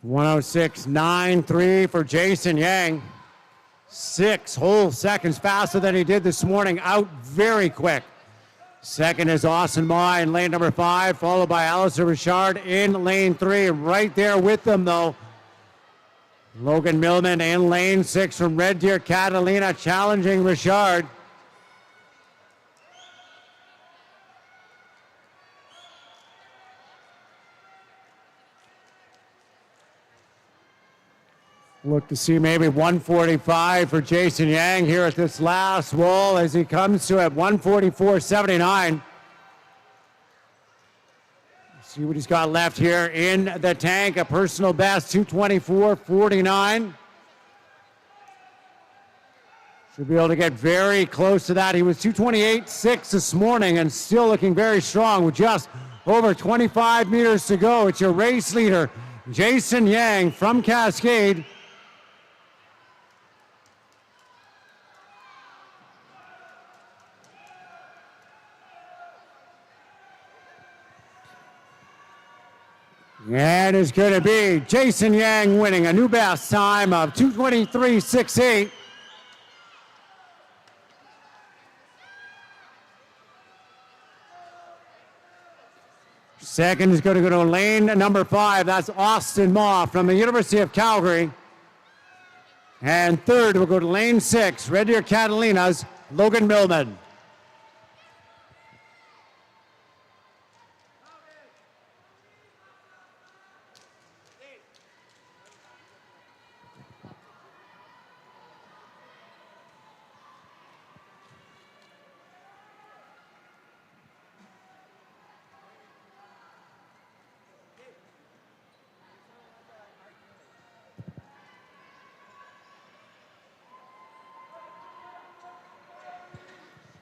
(106.93) for Jason Yang. 6 whole seconds faster than he did this morning, out very quick. Second is Austin Maw in lane number 5, followed by Alistair Richard in lane 3. Right there with them, though, Logan Millman in lane 6 from Red Deer, Catalina, challenging Richard. Look to see maybe 145 for Jason Yang here at this last wall as he comes to at 144.79. See what he's got left here in the tank. A personal best, 224.49. Should be able to get very close to that. He was 228.6 this morning and still looking very strong with just over 25 meters to go. It's your race leader, Jason Yang from Cascade. And it's going to be Jason Yang winning a new best time of 2:23.68. Second is going to go to lane number 5. That's Austin Maw from the University of Calgary. And third will go to lane 6, Red Deer, Catalina's Logan Millman.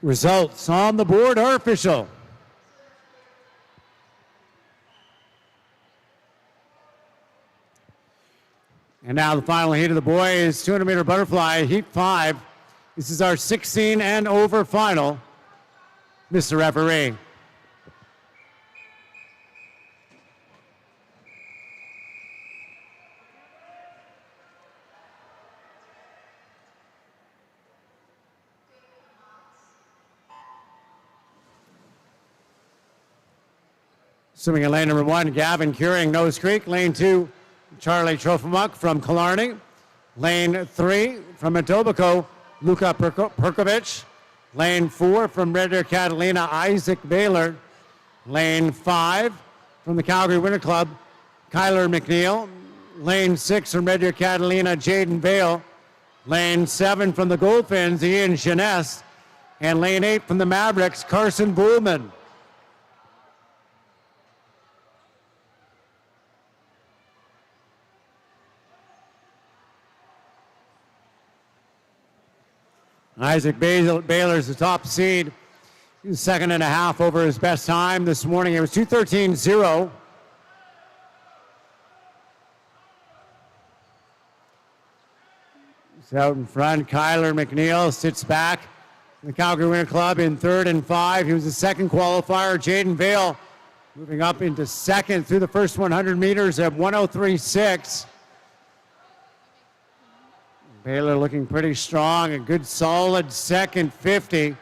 Results on the board are official. And now the final heat of the boys 200-meter butterfly, heat 5. This is our 16 and over final. Mr. Referee. Swimming in lane number 1, Gavin Curing, Nose Creek. Lane 2, Charlie Trofimuk from Killarney. Lane 3, from Etobicoke, Luka Perkovic. Lane 4, from Red Deer, Catalina, Isaac Baylor. Lane 5, from the Calgary Winter Club, Kyler McNeil. Lane 6, from Red Deer, Catalina, Jaden Vale. Lane 7, from the Goldfins, Ian Chenesse. And lane 8, from the Mavericks, Carson Bullman. All Isaac Baylor's the top seed. He's second and a half over his best time this morning. It was 2:13.0. He's out in front. Kyler McNeil sits back. The Calgary Winter Club in 3rd and 5. He was the second qualifier. Jaden Vale moving up into second through the first 100 meters at 1:03.6. Baylor looking pretty strong. A good solid second 50.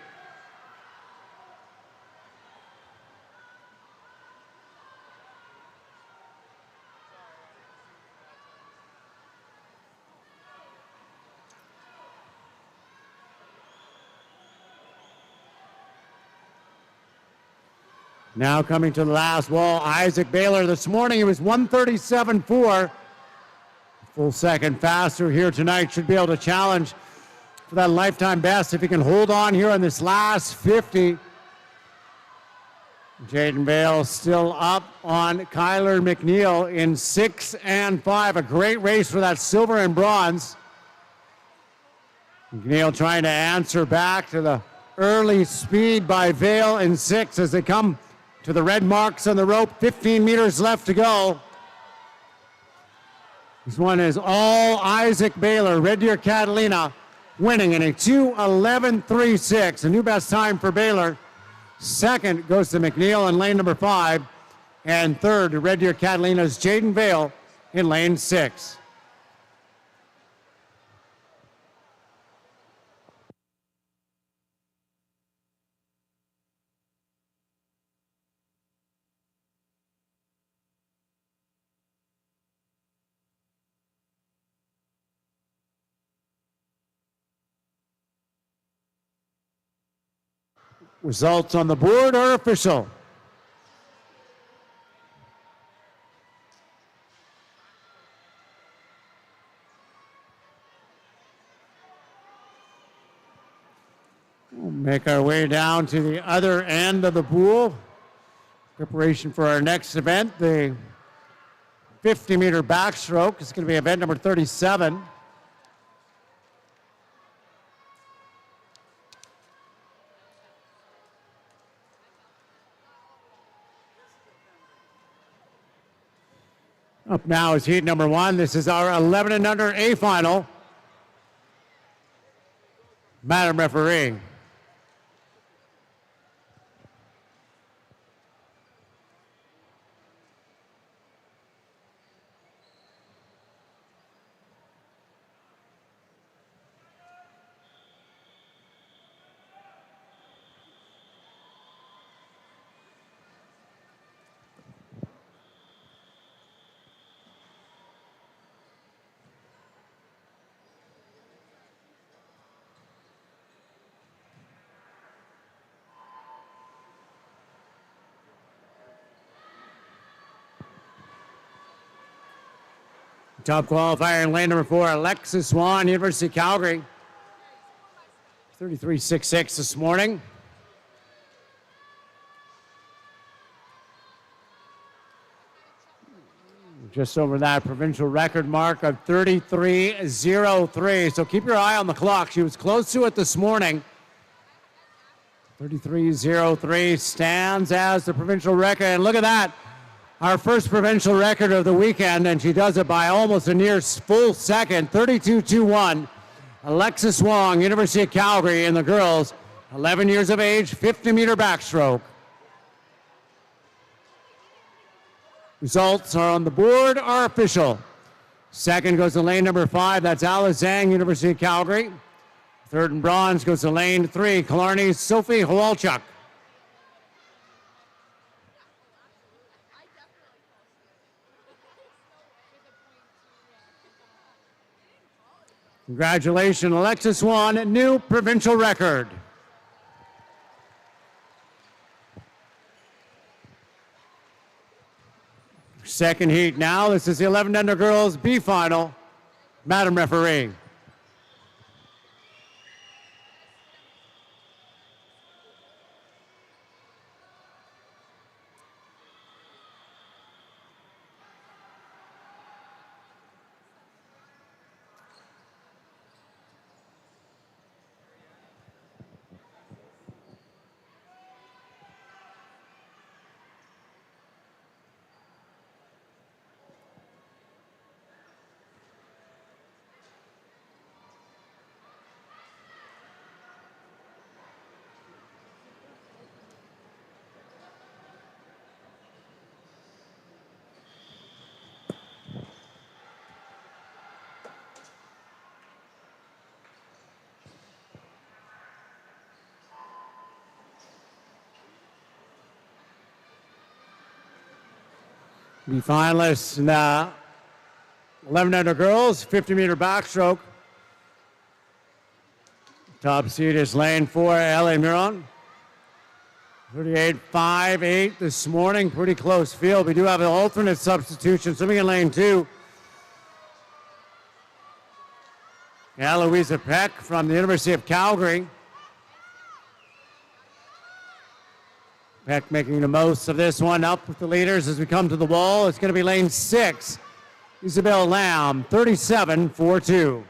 Now coming to the last wall, Isaac Baylor. This morning he was 1:37.4. Full second faster here tonight. Should be able to challenge for that lifetime best if he can hold on here on this last 50. Jaden Vale still up on Kyler McNeil in 6 and 5. A great race for that silver and bronze. McNeil trying to answer back to the early speed by Vale in 6 as they come to the red marks on the rope. 15 meters left to go. This one is all Isaac Baylor. Red Deer Catalina winning in a 2:11.36. A new best time for Baylor. Second goes to McNeil in lane number 5. And third, Red Deer Catalina's Jaden Vale in lane 6. Results on the board are official. We'll make our way down to the other end of the pool. Preparation for our next event, the 50-meter backstroke. It's going to be event number 37. Up now is heat number 1. This is our 11 and under A final. Madam Referee. Top qualifier in lane number 4, Alexis Swan, University of Calgary. 33.66 this morning. Just over that provincial record mark of 33.03. So keep your eye on the clock. She was close to it this morning. 33.03 stands as the provincial record. And look at that. Our first provincial record of the weekend, and she does it by almost a near full second, 32.21. Alexis Wong, University of Calgary, in the girls, 11 years of age, 50-meter backstroke. Results are on the board, are official. Second goes to lane number 5, that's Alice Zhang, University of Calgary. Third and bronze goes to lane 3, Killarney's Sophie Howalchuk. Congratulations, Alexis Swan, new provincial record. Second heat now. This is the 11 under girls B final. Madam Referee. Be finalists in the 1100 girls, 50-meter backstroke. Top seed is lane 4, Ellie Miron. 38.58 this morning, pretty close field. We do have an alternate substitution swimming in lane 2. Louisa Peck from the University of Calgary. Peck making the most of this one, up with the leaders as we come to the wall. It's going to be lane 6, Isabel Lamb, 37.42.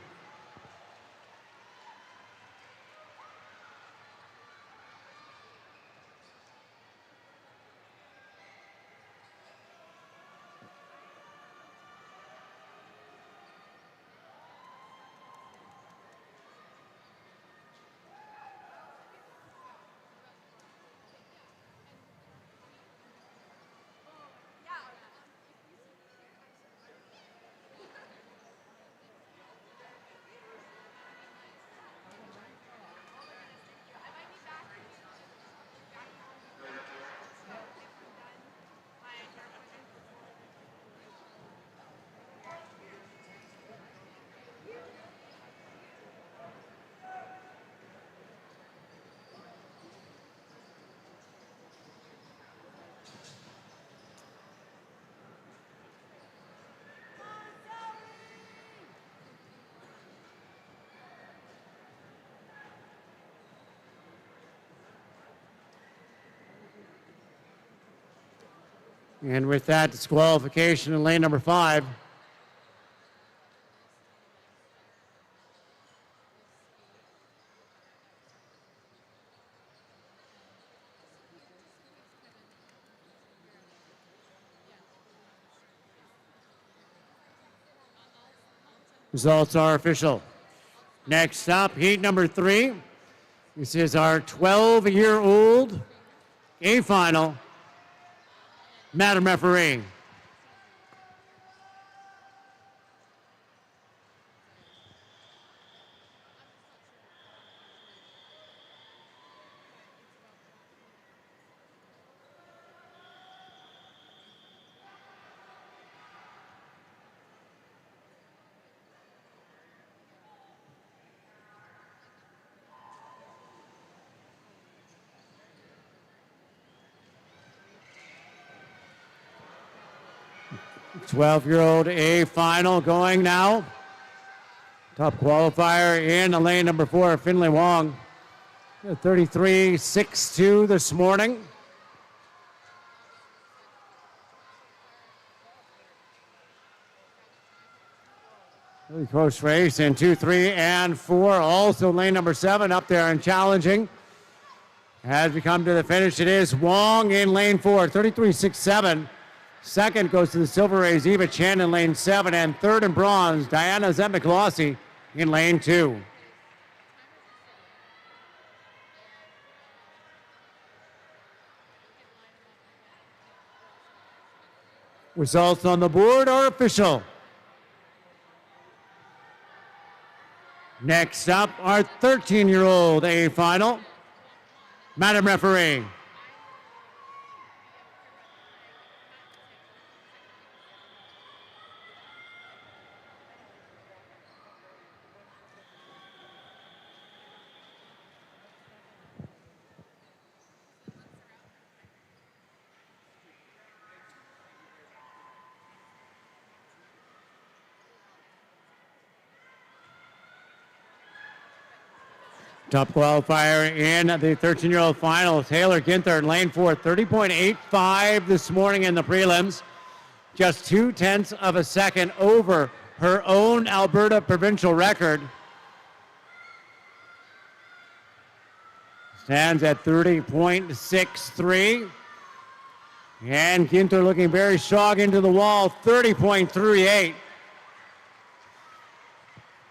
And with that, disqualification in lane number 5. Results are official. Next up, heat number 3. This is our 12-year-old A final. Madam Referee. Twelve-year-old A final going now. Top qualifier in lane number 4, Finley Wong. 33.62 this morning. Really close race in 2, 3, and 4. Also lane number 7 up there and challenging. As we come to the finish, it is Wong in lane 4, 33.67. Second goes to the Silver Rays, Eva Chen in lane 7. And third in bronze, Diana Zemmiklossi in lane 2. Results on the board are official. Next up, our 13-year-old A final. Madam Referee. Top qualifier in the 13-year-old final, Taylor Ginther in lane 4, 30.85 this morning in the prelims. Just 0.2 of a second over her own Alberta provincial record. Stands at 30.63. And Ginther looking very strong into the wall, 30.38.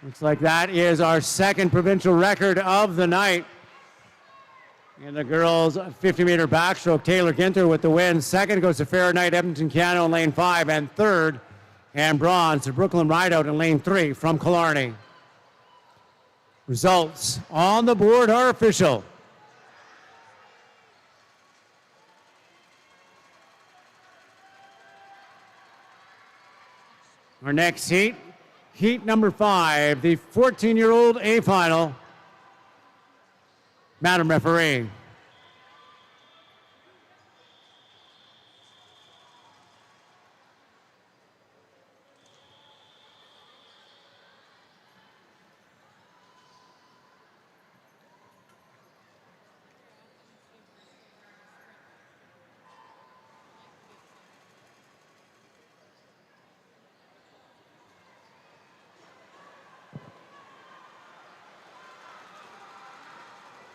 Looks like that is our second provincial record of the night. In the girls' 50-meter backstroke, Taylor Ginther with the win. Second goes to Fair Knight Edmonton Cano in lane 5. And third, and bronze to Brooklyn Rideout in lane 3 from Killarney. Results on the board are official. Our next heat, heat number 5, the 14-year-old A final. Madam Referee.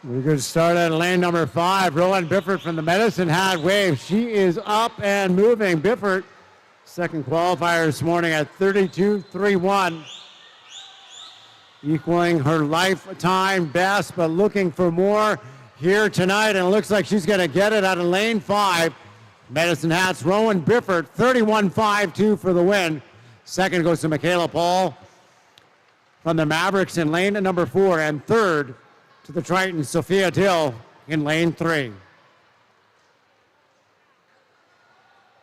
We're going to start at lane number 5. Rowan Bifford from the Medicine Hat Wave. She is up and moving. Bifford, second qualifier this morning at 32.31. Equaling her lifetime best, but looking for more here tonight. And it looks like she's going to get it out of lane 5. Medicine Hats, Rowan Bifford, 31.52 for the win. Second goes to Michaela Paul from the Mavericks in lane number 4. And third, to the Triton, Sophia Dill in lane 3.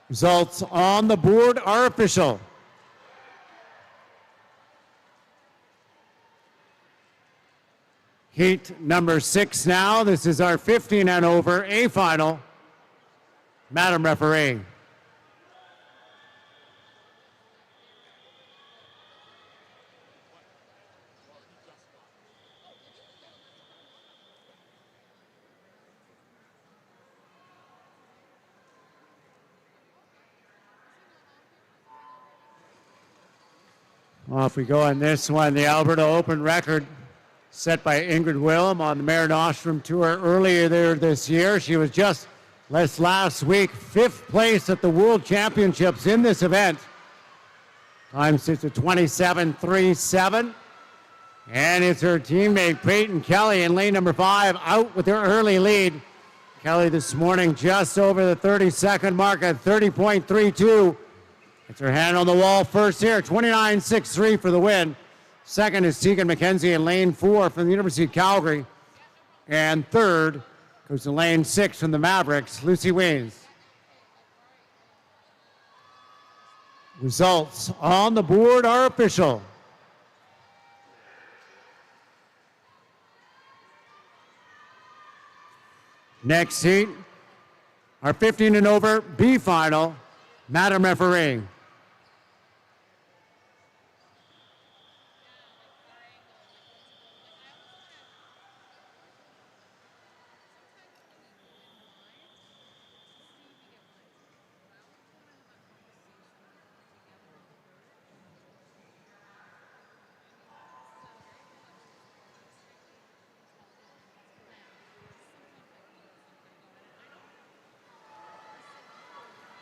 Results on the board are official. Heat number 6 now. This is our 15 and over A final. Madam Referee. Off we go on this one. The Alberta Open record set by Ingrid Willem on the Mare Nostrum Tour earlier there this year. She was just last week 5th place at the World Championships in this event. Time sits at 27.37. And it's her teammate Peyton Kelly in lane number 5 out with her early lead. Kelly this morning just over the 30-second mark at 30.32. It's her hand on the wall first here, 29.63 for the win. Second is Tegan McKenzie in lane 4 from the University of Calgary. And third goes to lane 6 from the Mavericks, Lucy Weens. Results on the board are official. Next heat, our 15 and over B final, Madam Referee.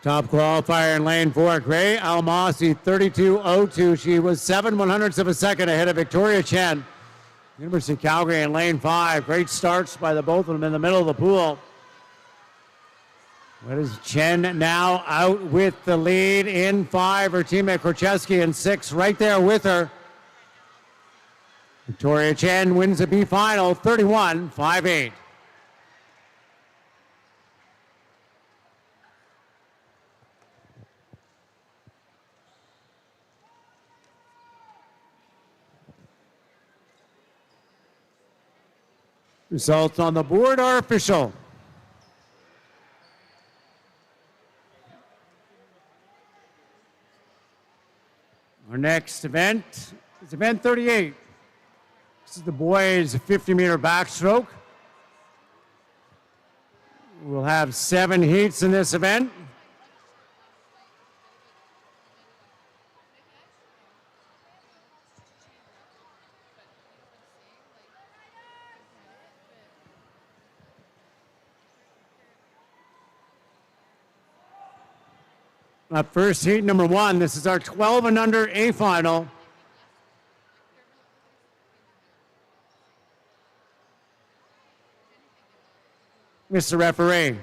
Top qualifier in lane 4, Gray Almasi, 32.02. She was 7/100ths of a second ahead of Victoria Chen. University of Calgary in lane 5. Great starts by the both of them in the middle of the pool. What is Chen now out with the lead in 5? Her teammate Korcheski in 6 right there with her. Victoria Chen wins the B final, 31.58. Results on the board are official. Our next event is event 38. This is the boys 50-meter backstroke. We'll have 7 heats in this event. First heat number 1. This is our 12 and under A final. Mr. Referee.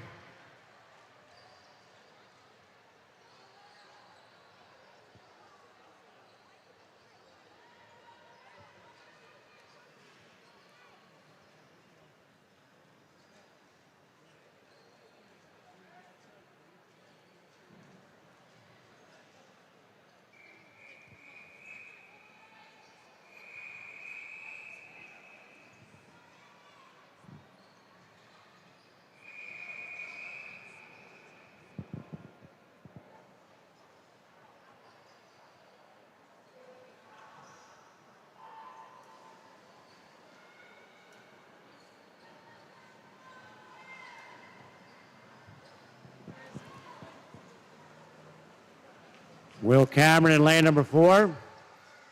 Will Cameron in lane number 4.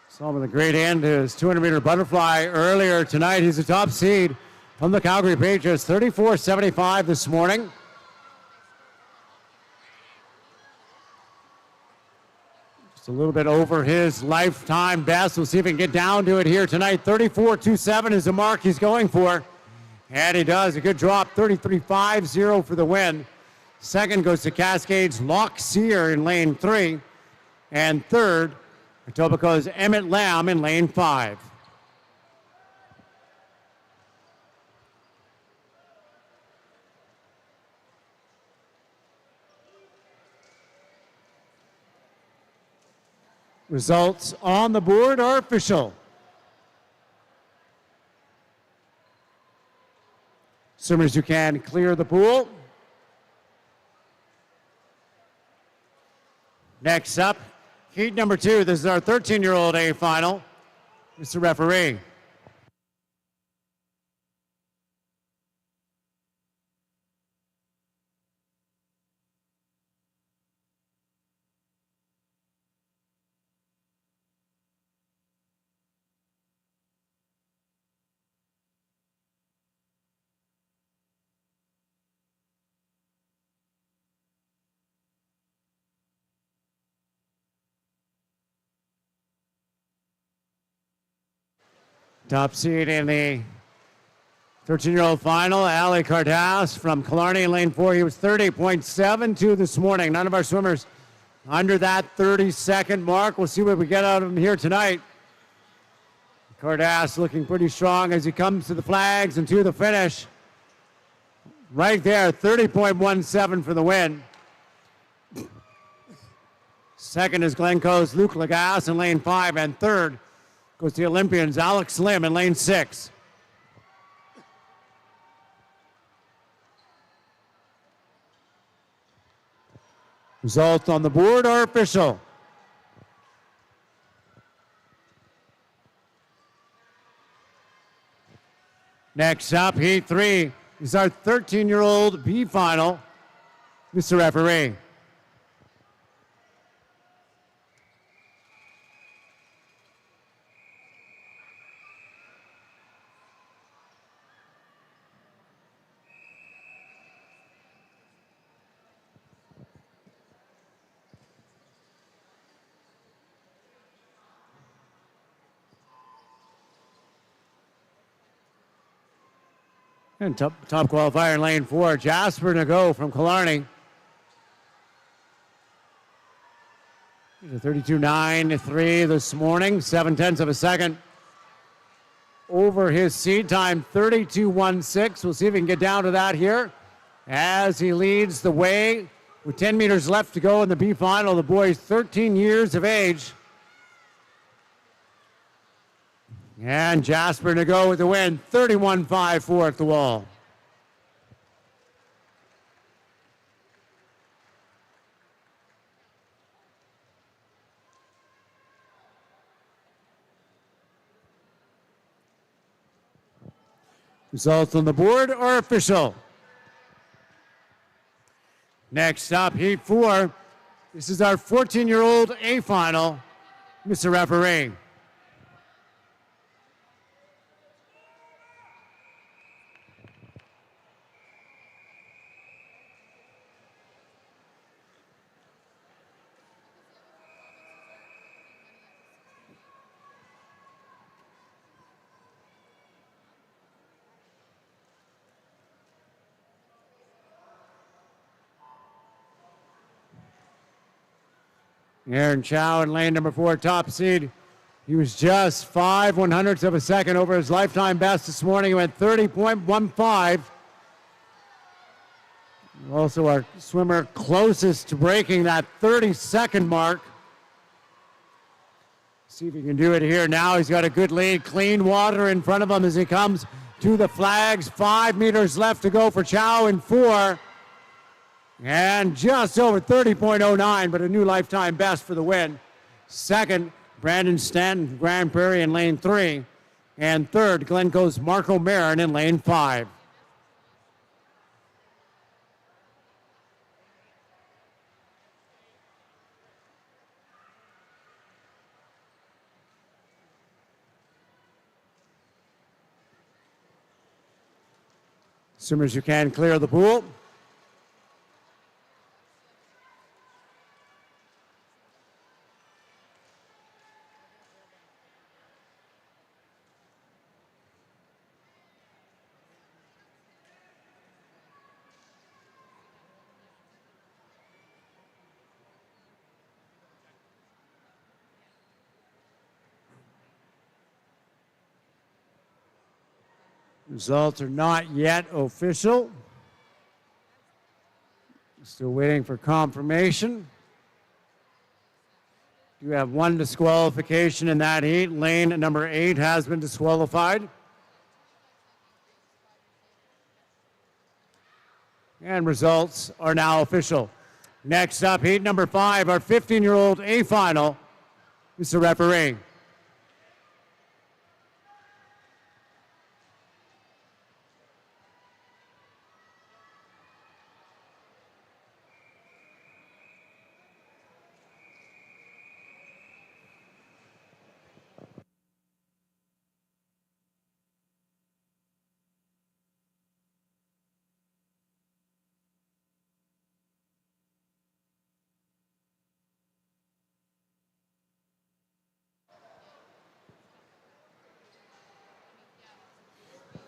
Saw him with a great end to his 200-meter butterfly earlier tonight. He's the top seed from the Calgary Patriots, 34.75 this morning. Just a little bit over his lifetime best. We'll see if he can get down to it here tonight. 34.27 is the mark he's going for. And he does. A good drop, 33.50 for the win. Second goes to Cascades Lockseer in lane 3. And third, Etobicoke's Emmett Lamb in lane 5. Results on the board are official. Swimmers, you can clear the pool. Next up, heat number 2. This is our 13-year-old A final. Mr. Referee. Top seed in the 13-year-old final, Ali Cardas from Killarney in lane 4. He was 30.72 this morning. None of our swimmers under that 30-second mark. We'll see what we get out of him here tonight. Cardas looking pretty strong as he comes to the flags and to the finish. Right there, 30.17 for the win. Second is Glencoe's Luke Lagasse in lane 5, and third goes the Olympians Alex Lim in lane 6. Results on the board are official. Next up, heat 3 is our 13-year-old B final. Mr. Referee. And top qualifier in lane 4, Jasper Nago from Killarney. He's a 32.93 this morning, 0.7 of a second. Over his seed time, 32.16. We'll see if he can get down to that here as he leads the way with 10 meters left to go in the B final. The boy's 13 years of age. And Jasper Nago with the win, 31.54 at the wall. Results on the board are official. Next up, heat 4. This is our 14-year-old A final. Mr. Referee. Aaron Chow in lane number 4, top seed. He was just 5/100ths of a second over his lifetime best this morning. He went 30.15. Also our swimmer closest to breaking that 30-second mark. See if he can do it here now. He's got a good lead. Clean water in front of him as he comes to the flags. 5 meters left to go for Chow in 4. And just over 30.09, but a new lifetime best for the win. Second, Brandon Stanton from Grand Prairie in lane 3. And third, Glencoe's Marco Marin in lane 5. Swimmers, you can clear the pool. Results are not yet official. Still waiting for confirmation. You have one disqualification in that heat. Lane number 8 has been disqualified. And results are now official. Next up, heat number 5, our 15-year-old A final. Mr. Referee.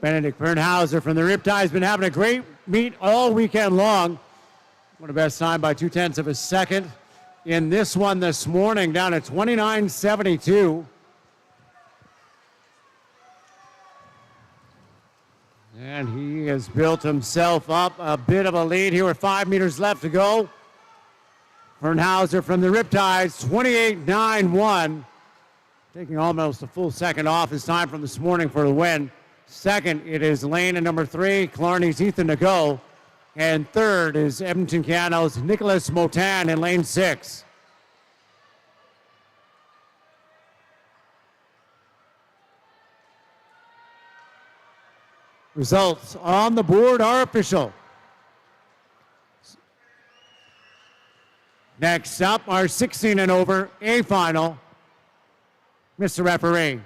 Benedict Bernhauser from the Riptide has been having a great meet all weekend long. One of the best time by 0.2 of a second in this one this morning, down at 29.72. And he has built himself up a bit of a lead here with 5 meters left to go. Bernhauser from the Riptides, 28.91. Taking almost a full second off his time from this morning for the win. Second, it is lane at number 3, Killarney's Ethan Nago. And third is Edmonton Cano's Nicholas Motan in lane 6. Results on the board are official. Next up, our 16 and over A final. Mr. Referee.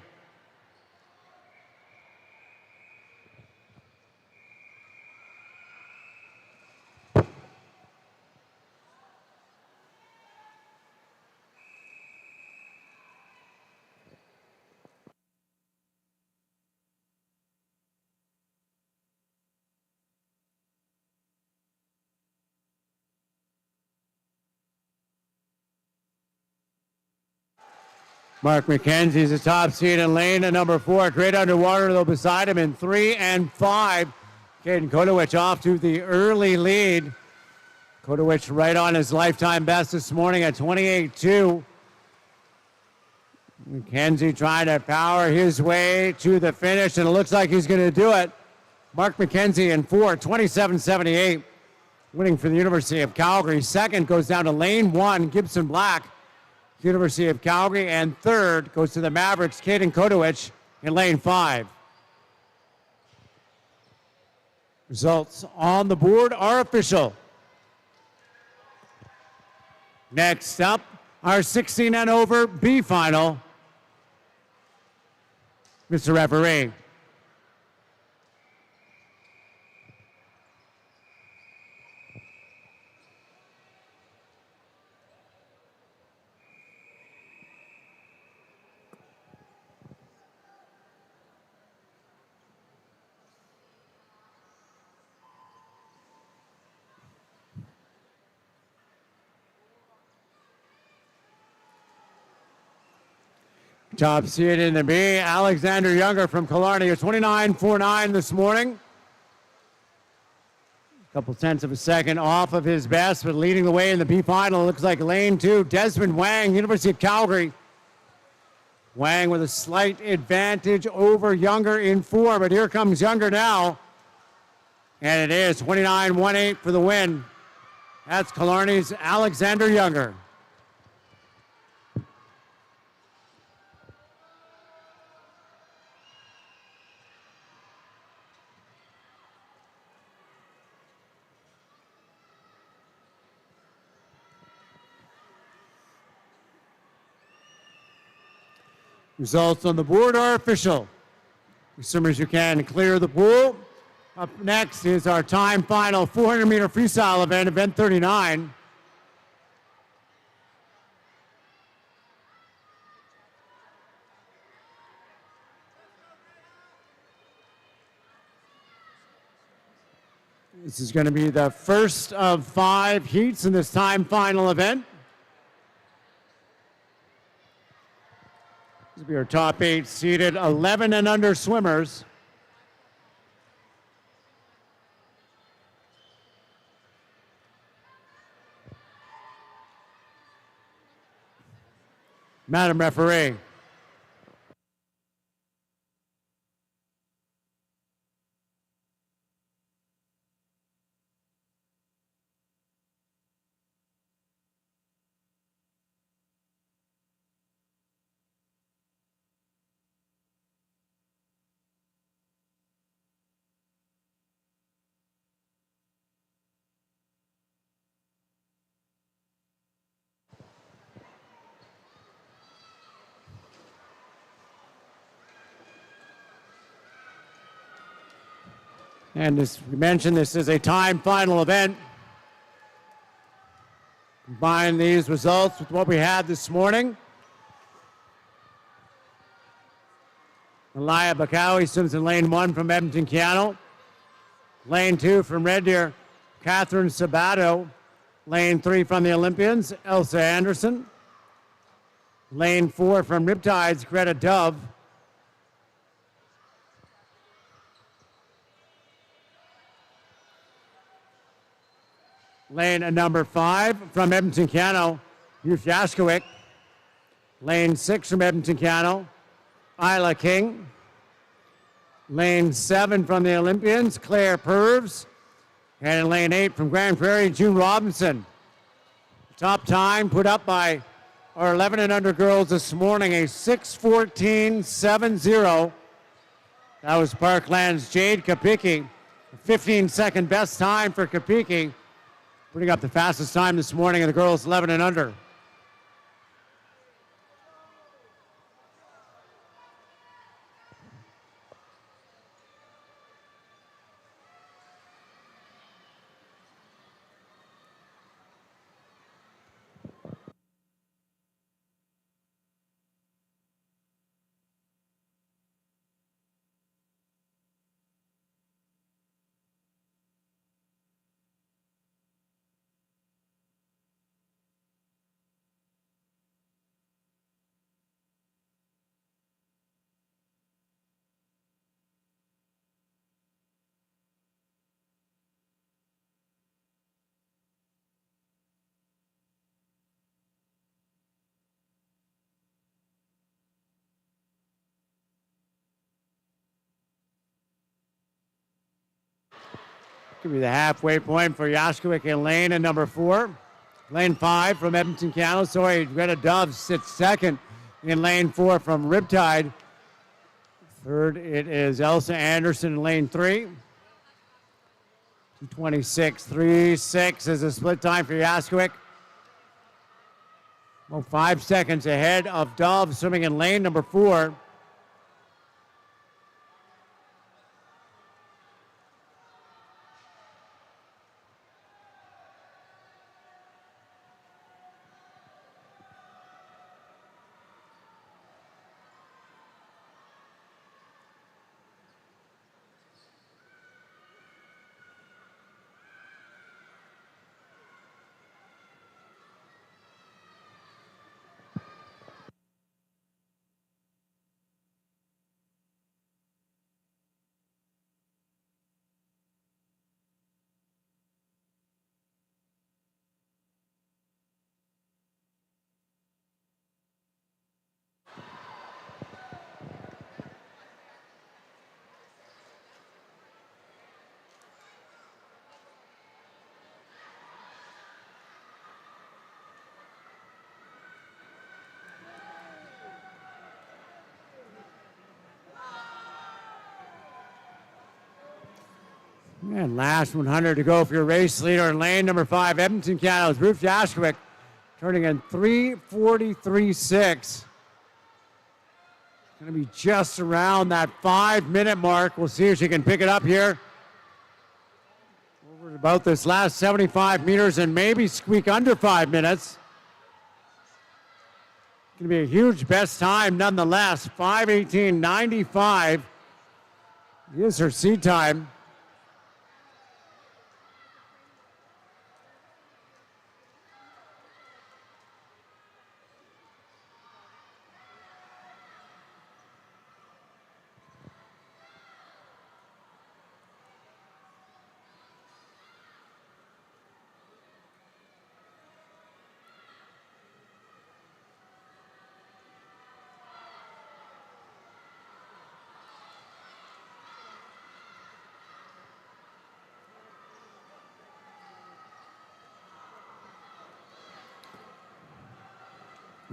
Mark McKenzie is the top seed in lane at number 4. Great underwater, though, beside him in 3 and 5. Caden Kodowich off to the early lead. Kodowich right on his lifetime best this morning at 28.2. McKenzie trying to power his way to the finish, and it looks like he's going to do it. Mark McKenzie in 4, 27.78, winning for the University of Calgary. Second goes down to lane 1, Gibson Black, University of Calgary, and third goes to the Mavericks, Caden Kodowich in lane 5. Results on the board are official. Next up, our 16 and over B final. Mr. Referee. Top seed in the B, Alexander Younger from Killarney, 29.49 this morning. A couple tenths of a second off of his best, but leading the way in the B final. Looks like lane 2, Desmond Wang, University of Calgary. Wang with a slight advantage over Younger in 4, but here comes Younger now. And it is 29.18 for the win. That's Killarney's Alexander Younger. Results on the board are official. Swimmers, you can clear the pool. Up next is our time final 400-meter freestyle event, event 39. This is going to be the first of 5 heats in this time final event. This will be our top 8 seeded 11 and under swimmers. Madam Referee. And as we mentioned, this is a time final event. Combine these results with what we had this morning. Elia Bakawi swims in lane 1 from Edmonton Canal. Lane 2 from Red Deer, Catherine Sabato. Lane 3 from the Olympians, Elsa Anderson. Lane 4 from Riptides, Greta Dove. Lane number 5 from Edmonton Canal, Ruth Yashkowick. Lane 6 from Edmonton Canal, Isla King. Lane 7 from the Olympians, Claire Purves. And in lane 8 from Grand Prairie, June Robinson. Top time put up by our 11 and under girls this morning, a 6:14.70. That was Parkland's Jade Kapicki. 15-second best time for Kapicki. Putting up the fastest time this morning in the girls 11 and under. Could be the halfway point for Yashkowick in lane and number 4. Lane 5 from Edmonton Canal. Sorry, Greta Dove sits second in lane 4 from Riptide. Third, it is Elsa Anderson in lane 3. 2:26.36 is a split time for Yashkowick. Well, 5 seconds ahead of Dove swimming in lane number 4. And last 100 to go for your race leader in lane number 5, Edmonton Canal's Ruth Yashkowick, turning in 3:43.6. Going to be just around that 5-minute mark. We'll see if she can pick it up here about this last 75 meters and maybe squeak under 5 minutes. Going to be a huge best time nonetheless. 5:18.95 is her seed time.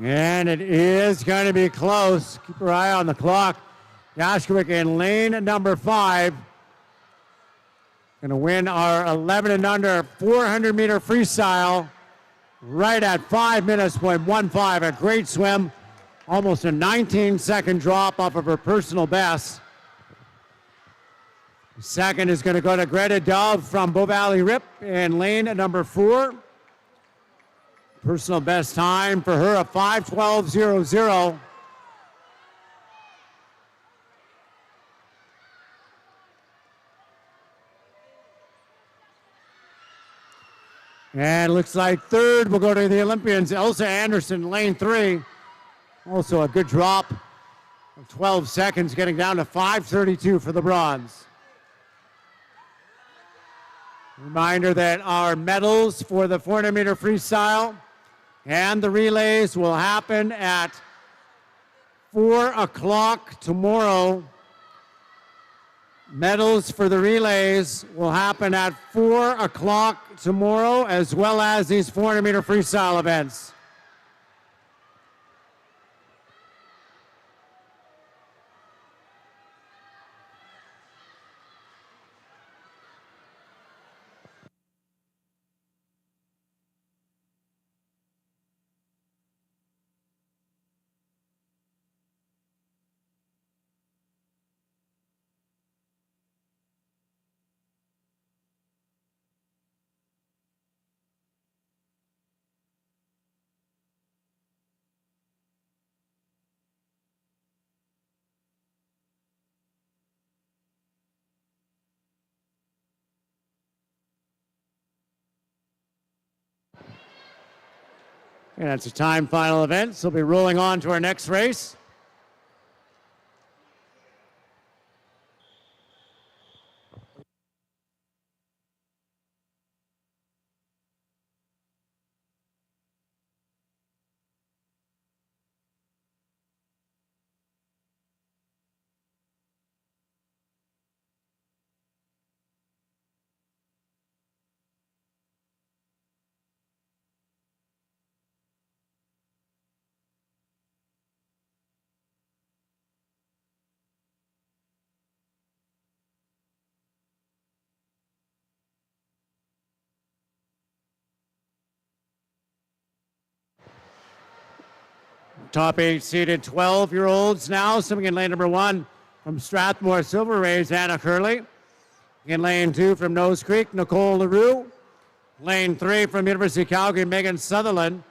And it is going to be close. Keep your eye on the clock. Yashkowick in lane number 5. Going to win our 11 and under 400 meter freestyle right at 5 minutes, 0.15. A great swim. Almost a 19-second drop off of her personal best. Second is going to go to Greta Dove from Bow Valley Rip in lane number 4. Personal best time for her of 5:12.00. And looks like third will go to the Olympians, Elsa Anderson, lane 3. Also a good drop of 12 seconds, getting down to 5:32 for the bronze. Reminder that our medals for the 400 meter freestyle and the relays will happen at 4 o'clock tomorrow. Medals for the relays will happen at 4 o'clock tomorrow, as well as these 400 meter freestyle events. And that's a time final event, so we'll be rolling on to our next race. Top 8 seeded 12-year-olds now. Swimming in lane number 1 from Strathmore Silver Rays, Anna Curley. In lane 2 from Nose Creek, Nicole LaRue. Lane 3 from University of Calgary, Megan Sutherland.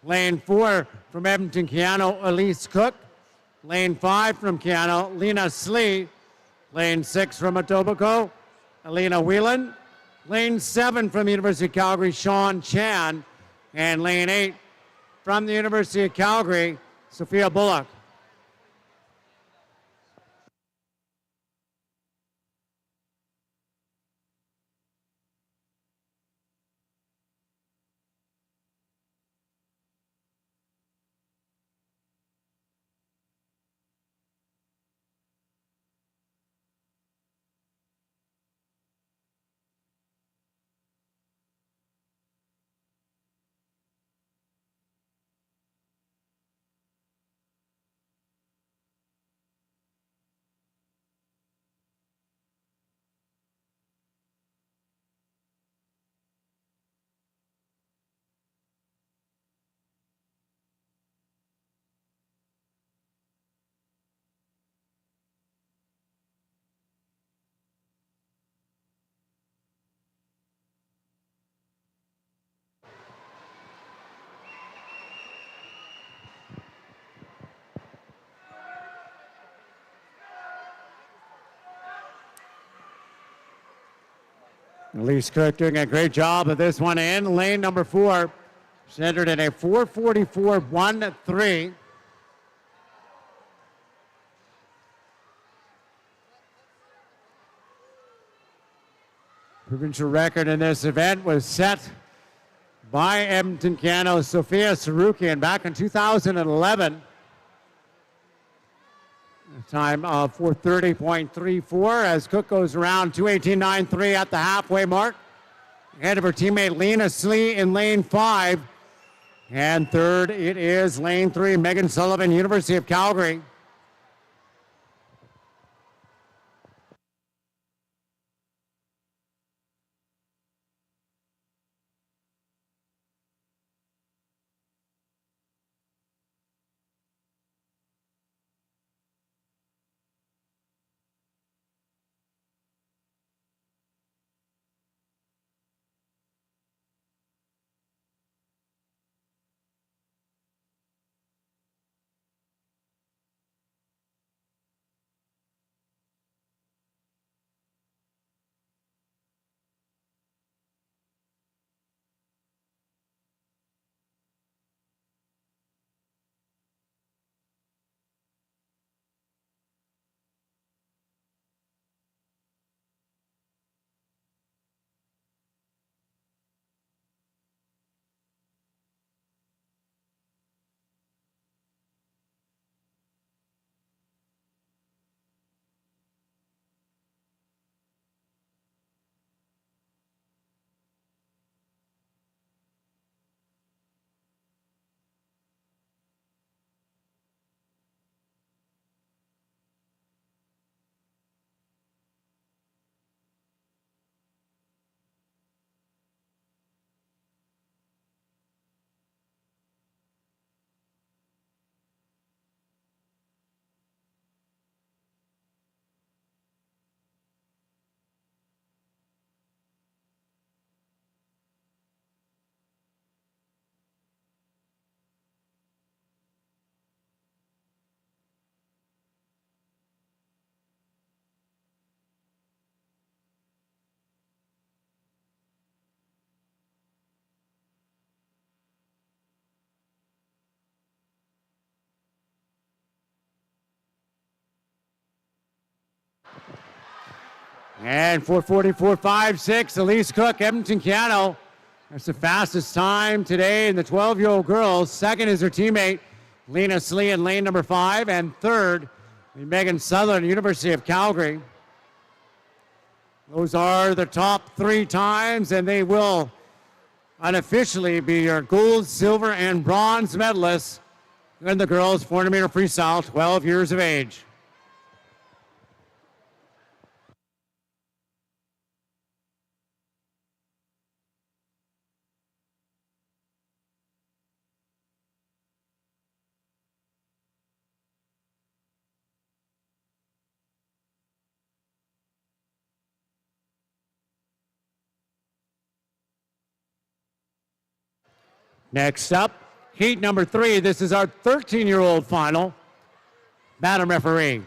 Lane 4 from Edmonton Keano, Elise Cook. Lane 5 from Keano, Lena Slee. Lane 6 from Etobicoke, Alina Whelan. Lane 7 from University of Calgary, Sean Chan. And lane 8 from the University of Calgary, Sophia Bullock. Elise Cook doing a great job of this one in lane number 4. She entered in a 4:44.13. Provincial record in this event was set by Edmonton Cano Sophia Sarukian back in 2011. A time of 4:30.34 as Cook goes around 2:18.93 at the halfway mark. Ahead of her teammate Lena Slee in lane 5. And third, it is lane 3, Megan Sullivan, University of Calgary. And 4:44.56, Elise Cook, Edmonton Cano. That's the fastest time today in the 12-year-old girls. Second is her teammate, Lena Slee in lane number 5. And third, Megan Sullivan, University of Calgary. Those are the top 3 times, and they will unofficially be your gold, silver, and bronze medalists in the girls 400-meter freestyle, 12 years of age. Next up, heat number 3. This is our 13-year-old final. Madam referee.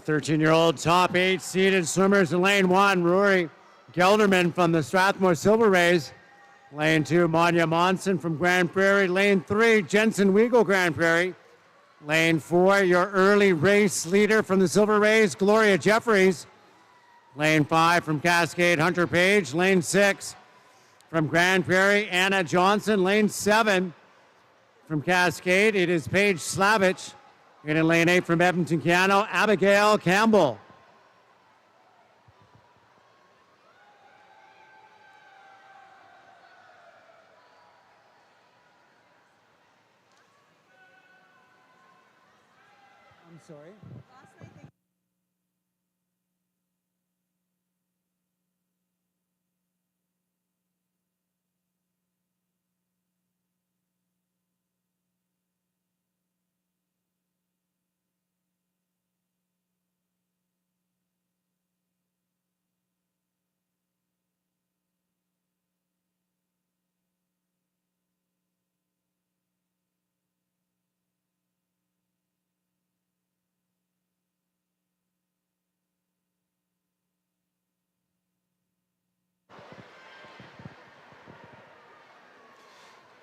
The 13-year-old top 8 seeded swimmers in lane 1, Rory Gelderman from the Strathmore Silver Rays. Lane 2, Manya Monson from Grand Prairie. Lane 3, Jensen Weagle, Grand Prairie. Lane 4, your early race leader from the Silver Rays, Gloria Jeffries. Lane 5 from Cascade, Hunter Page. Lane 6 from Grand Prairie, Anna Johnson. Lane 7 from Cascade, it is Paige Slavich. And in lane 8 from Edmonton Canal, Abigail Campbell. I'm sorry.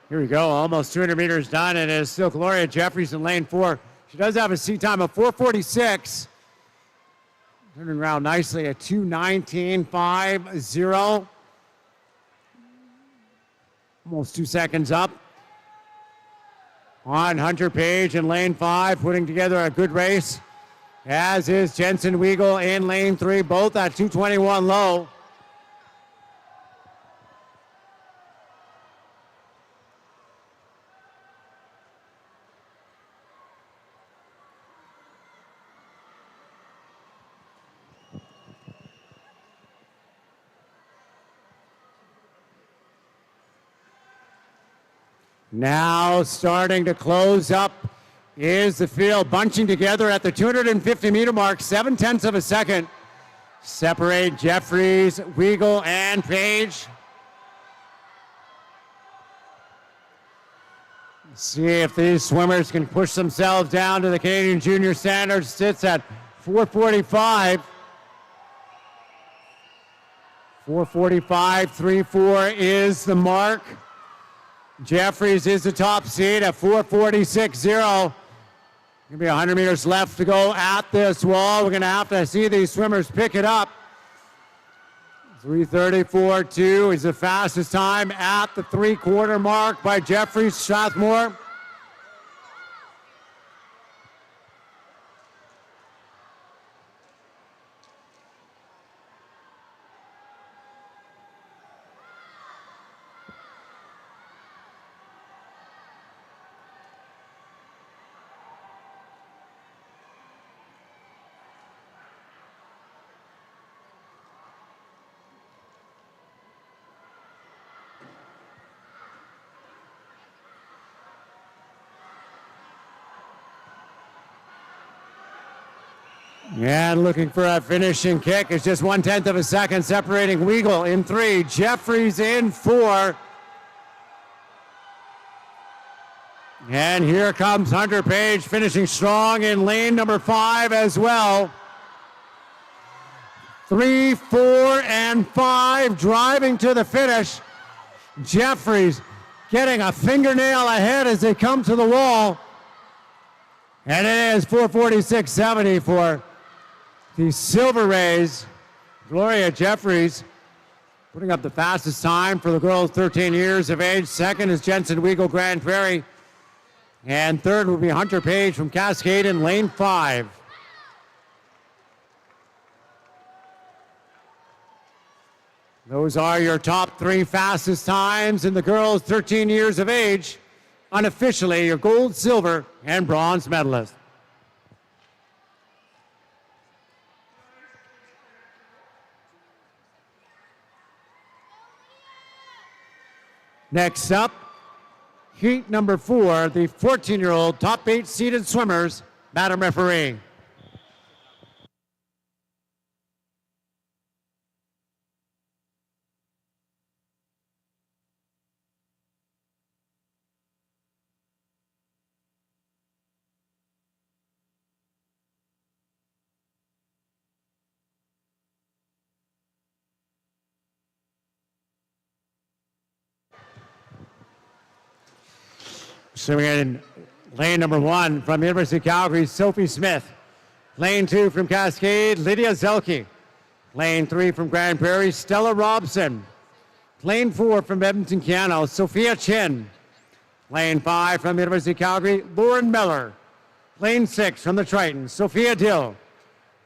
Here we go, almost 200 meters done, and it is still Gloria Jeffries in lane 4. She does have a seat time of 4:46. Turning around nicely at 2:19.50. Almost 2 seconds up. On Hunter Page in lane 5, putting together a good race, as is Jensen Weigel in lane 3, both at 2:21 low. Now starting to close up is the field, bunching together at the 250-meter mark, 0.7 of a second. Separate Jeffries, Weigel, and Page. See if these swimmers can push themselves down to the Canadian Junior Standard. Sits at 4:45. 4:45.34 is the mark. Jeffries is the top seed at 4:46.0. Gonna be 100 meters left to go at this wall. We're gonna have to see these swimmers pick it up. 3:34.2 is the fastest time at the three-quarter mark by Jeffries Strathmore. And looking for a finishing kick. It's just 1/10 of a second separating Weigel in 3, Jeffries in 4. And here comes Hunter Page finishing strong in lane number 5 as well. 3, 4, and 5 driving to the finish. Jeffries getting a fingernail ahead as they come to the wall. And it is 4:46.70 for the Silver Rays. Gloria Jeffries putting up the fastest time for the girls 13 years of age. Second is Jensen Weigel, Grand Prairie. And third will be Hunter Page from Cascade in lane 5. Those are your top 3 fastest times in the girls 13 years of age. Unofficially, your gold, silver, and bronze medalists. Next up, heat number 4, the 14-year-old top 8 seeded swimmers. Madam Referee. Swimming in lane number 1 from University of Calgary, Sophie Smith. Lane 2 from Cascade, Lydia Zelke. Lane 3 from Grand Prairie, Stella Robson. Lane 4 from Edmonton Canal, Sophia Chin. Lane 5 from the University of Calgary, Lauren Miller. Lane 6 from the Triton, Sophia Dill.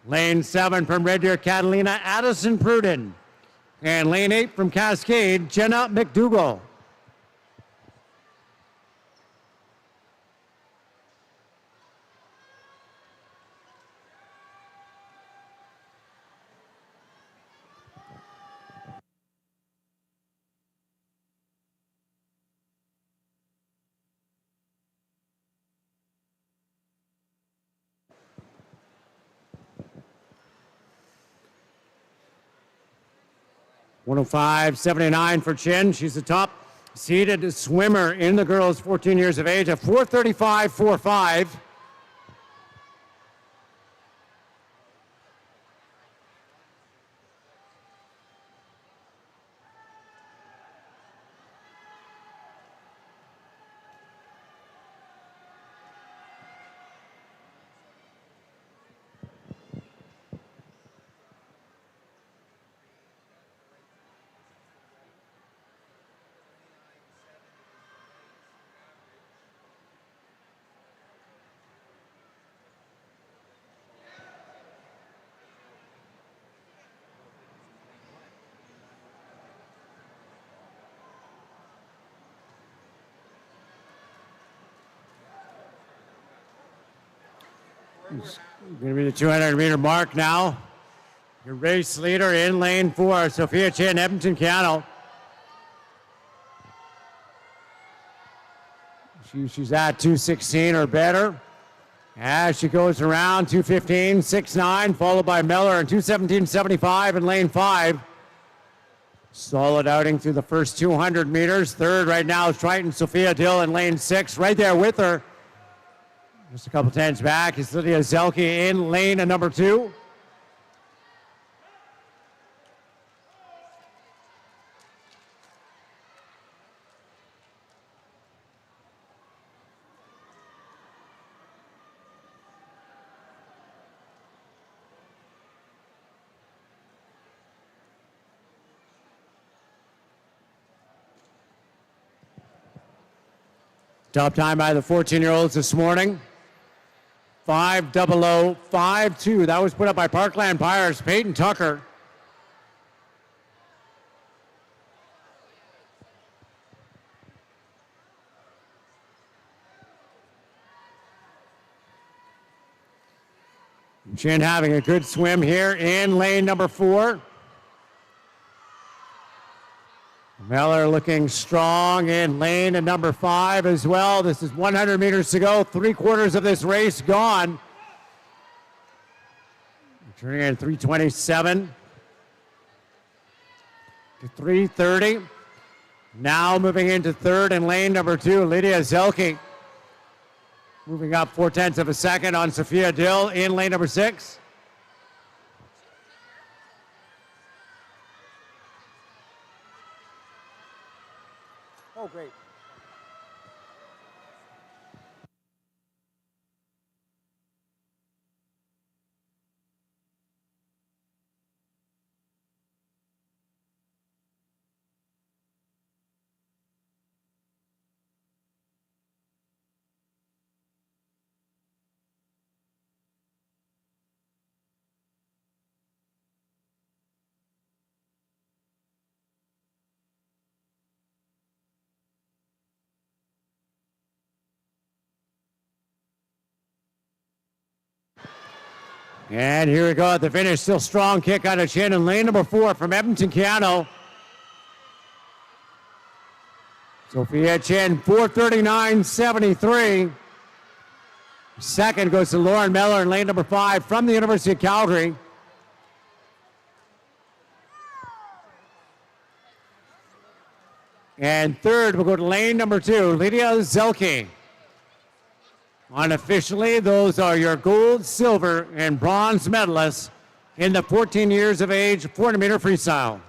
Lane 7 from Red Deer, Catalina, Addison Pruden. And lane 8 from Cascade, Jenna McDougall. $105.79 for Chin. She's the top seeded swimmer in the girls 14 years of age at 4:35.45. Going to be the 200-meter mark now. Your race leader in lane 4, Sophia Chin, Edmonton Canal. She's at 2:16 or better. As she goes around 2:15.69, followed by Miller and 2:17.75 in lane 5. Solid outing through the first 200 meters. Third right now is Triton, Sophia Dill in lane 6. Right there with her, just a couple tenths back, is Lydia Zelke in lane number 2. Top time by the 14-year-olds this morning. 5:00.52. That was put up by Parkland Pirates, Peyton Tucker. Chin having a good swim here in lane number 4. Miller looking strong in lane and number 5 as well. This is 100 meters to go. 3/4 of this race gone. Turning in 3:27 to 3:30. Now moving into third in lane number 2, Lydia Zelke. Moving up 0.4 of a second on Sophia Dill in lane number 6. Oh, great. And here we go at the finish. Still strong kick out of Chin in lane number 4 from Edmonton Cano. Sophia Chin, 4:39.73. Second goes to Lauren Miller in lane number 5 from the University of Calgary. And third will go to lane number 2, Lydia Zelke. Unofficially, those are your gold, silver, and bronze medalists in the 14 years of age 400-meter freestyle.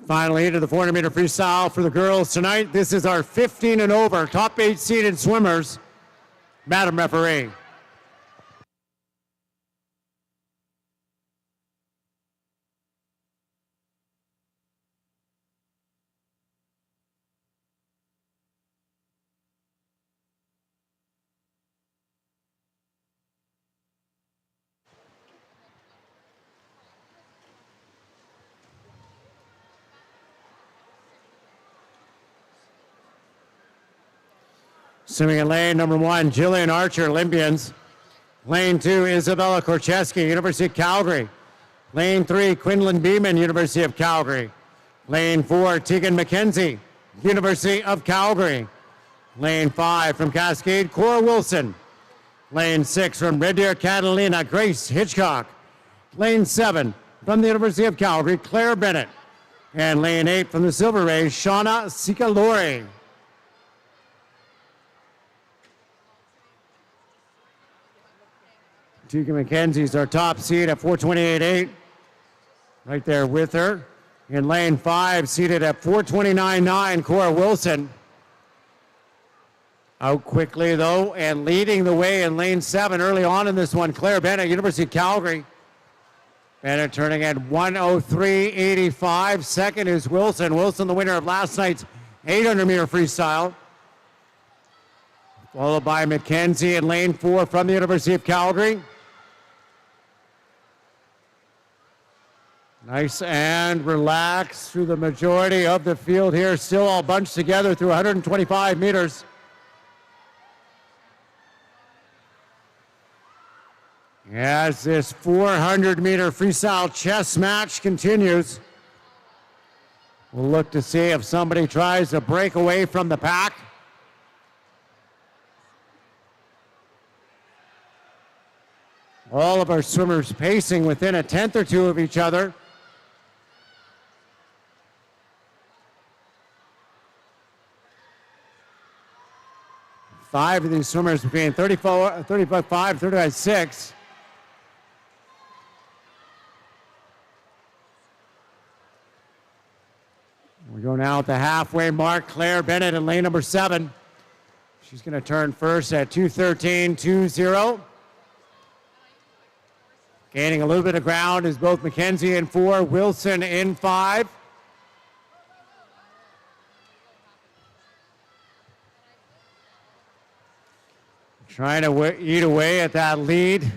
Finally, to the 400-meter freestyle for the girls tonight. This is our 15 and over, top 8 seeded swimmers. Madam Referee. Swimming in lane number 1, Jillian Archer, Olympians. Lane 2, Isabella Korcheski, University of Calgary. Lane 3, Quinlan Beeman, University of Calgary. Lane 4, Tegan McKenzie, University of Calgary. Lane 5 from Cascade, Cora Wilson. Lane 6 from Red Deer, Catalina, Grace Hitchcock. Lane 7 from the University of Calgary, Claire Bennett. And lane 8 from the Silver Rays, Shauna Sicalori. Tegan McKenzie's our top seed at 428.8. Right there with her. In lane 5, seated at 429.9, Cora Wilson. Out quickly, though, and leading the way in lane 7 early on in this one, Claire Bennett, University of Calgary. Bennett turning at 1:03.85. Second is Wilson. Wilson, the winner of last night's 800-meter freestyle. Followed by McKenzie in lane 4 from the University of Calgary. Nice and relaxed through the majority of the field here. Still all bunched together through 125 meters. As this 400-meter freestyle chess match continues, we'll look to see if somebody tries to break away from the pack. All of our swimmers pacing within a tenth or two of each other. Five of these swimmers between 35.5, 35.6. We go now at the halfway mark. Claire Bennett in lane number 7. She's going to turn first at 2:13.20. Gaining a little bit of ground is both McKenzie in 4, Wilson in 5. Trying to eat away at that lead.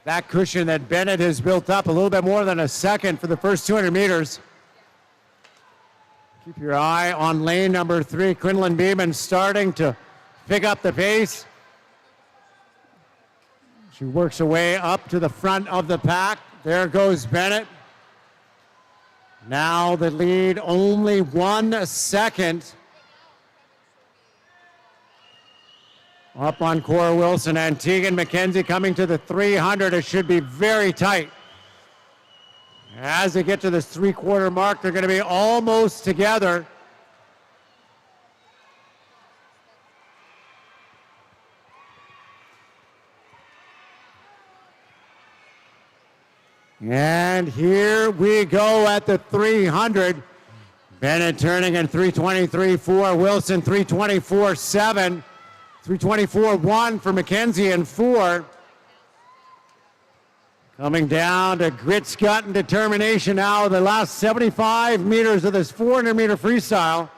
That cushion that Bennett has built up, a little bit more than a second for the first 200 meters. Keep your eye on lane number 3, Quinlan Beeman starting to pick up the pace. She works her way up to the front of the pack. There goes Bennett. Now the lead only 1 second. Up on Cora Wilson and Tegan McKenzie coming to the 300. It should be very tight. As they get to this 3/4 mark, they're going to be almost together. And here we go at the 300. Bennett turning in 3:23.4. Wilson 3:24.7. 3:24.1 for McKenzie in 4. Coming down to grit, gut, and determination now. The last 75 meters of this 400-meter freestyle.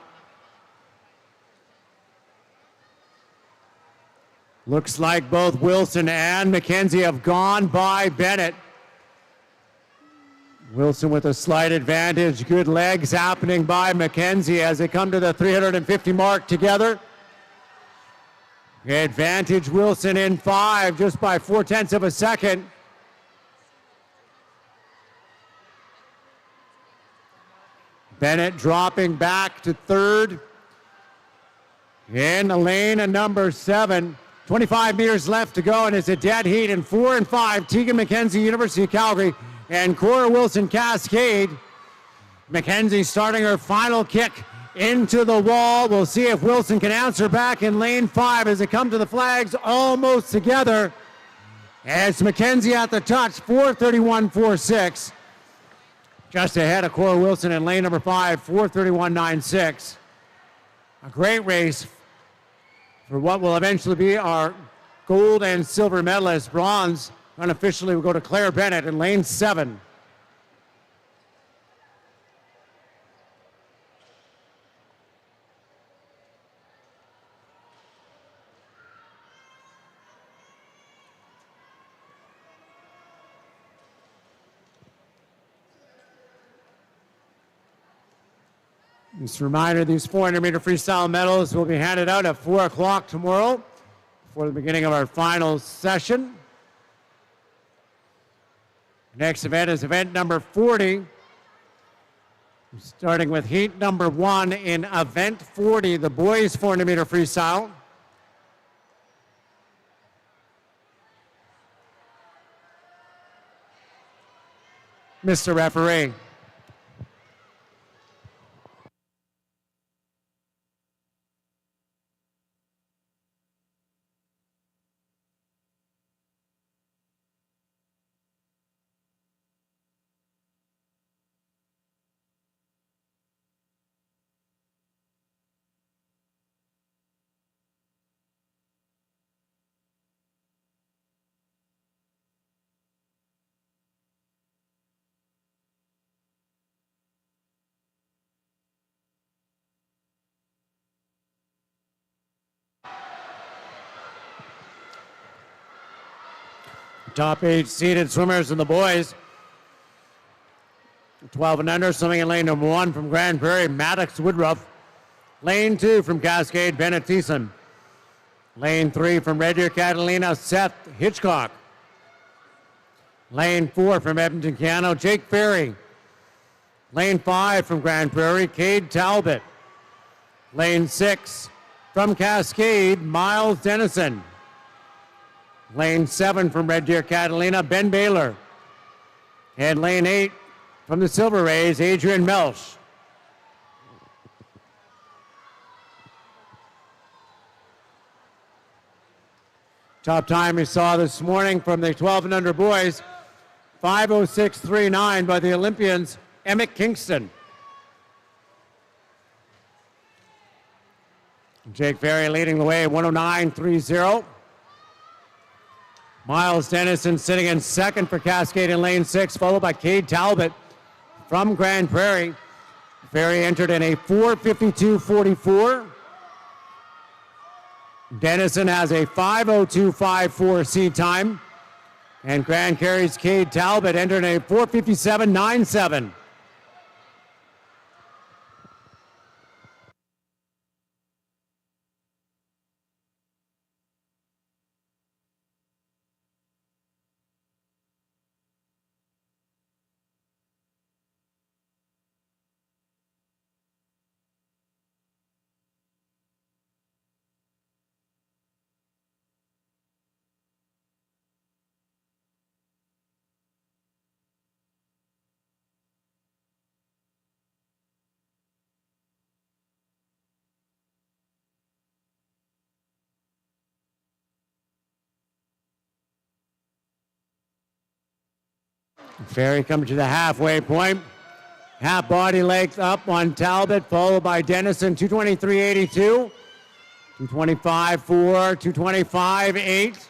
Looks like both Wilson and McKenzie have gone by Bennett. Wilson with a slight advantage. Good legs happening by McKenzie as they come to the 350 mark together. Advantage Wilson in 5 just by 0.4 of a second. Bennett dropping back to 3rd. In the lane at number 7. 25 meters left to go, and it's a dead heat in 4 and 5. Tegan McKenzie, University of Calgary, and Cora Wilson, Cascade. McKenzie starting her final kick into the wall. We'll see if Wilson can answer back in lane 5 as they come to the flags almost together. As McKenzie at the touch, 4:31.46. just ahead of Cora Wilson in lane number 5, 4:31.96. A great race for what will eventually be our gold and silver medalists. Bronze unofficially will go to Claire Bennett in lane 7. Just a reminder, these 400-meter freestyle medals will be handed out at 4 o'clock tomorrow before the beginning of our final session. Next event is event number 40. Starting with heat number 1 in event 40, the boys 400-meter freestyle. Mr. Referee. Top 8 seeded swimmers in the boys. 12 and under, swimming in lane number 1 from Grand Prairie, Maddox Woodruff. Lane 2 from Cascade, Bennett Thiessen. Lane 3 from Red Deer, Catalina, Seth Hitchcock. Lane 4 from Edmonton, Keano, Jake Ferry. Lane 5 from Grand Prairie, Cade Talbot. Lane 6 from Cascade, Miles Dennison. Lane 7 from Red Deer, Catalina, Ben Baylor. And lane 8 from the Silver Rays, Adrian Melch. Top time we saw this morning from the 12 and under boys, 5:06.39 by the Olympians, Emmett Kingston. Jake Ferry leading the way, 109.30. Miles Dennison sitting in second for Cascade in lane 6, followed by Cade Talbot from Grand Prairie. Ferry entered in a 4:52.44. Dennison has a 5:02.54 seed time. And Grand Prairie's Cade Talbot entered in a 4:57.97. Ferry coming to the halfway point. Half body length up on Talbot, followed by Dennison, 223.82. 225.4, 225.8.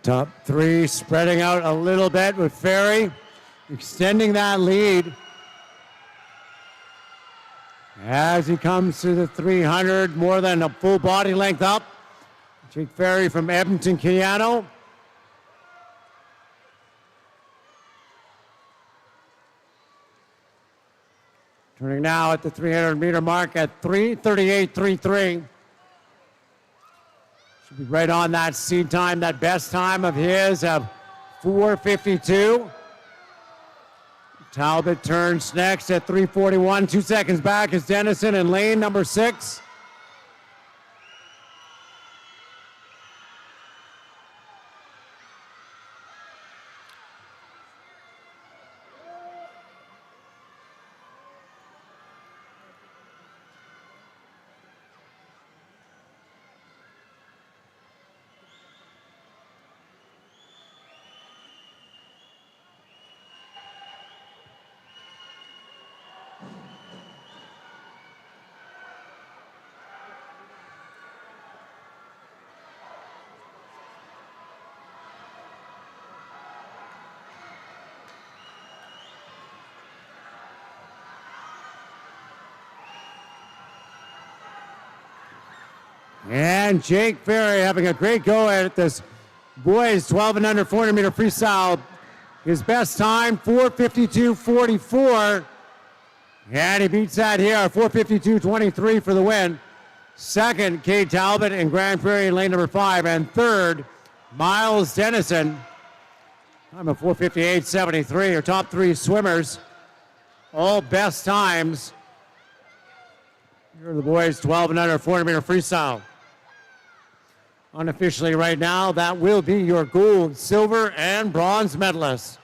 Top 3 spreading out a little bit with Ferry extending that lead as he comes to the 300, more than a full body length up. Jake Ferry from Edmonton, Keano. Turning now at the 300-meter mark at 3:38.33. Should be right on that seed time, that best time of his of 4:52. Talbot turns next at 3:41. 2 seconds back is Dennison in lane number 6. And Jake Ferry having a great go at this boys 12 and under 400-meter freestyle. His best time, 4:52.44. And he beats that here, 4:52.23 for the win. Second, Cade Talbot in Grand Prairie in lane number 5. And third, Miles Dennison. Time of 4:58.73. Our top 3 swimmers, all best times. Here are the boys 12 and under 400-meter freestyle. Unofficially right now, that will be your gold, silver, and bronze medalists.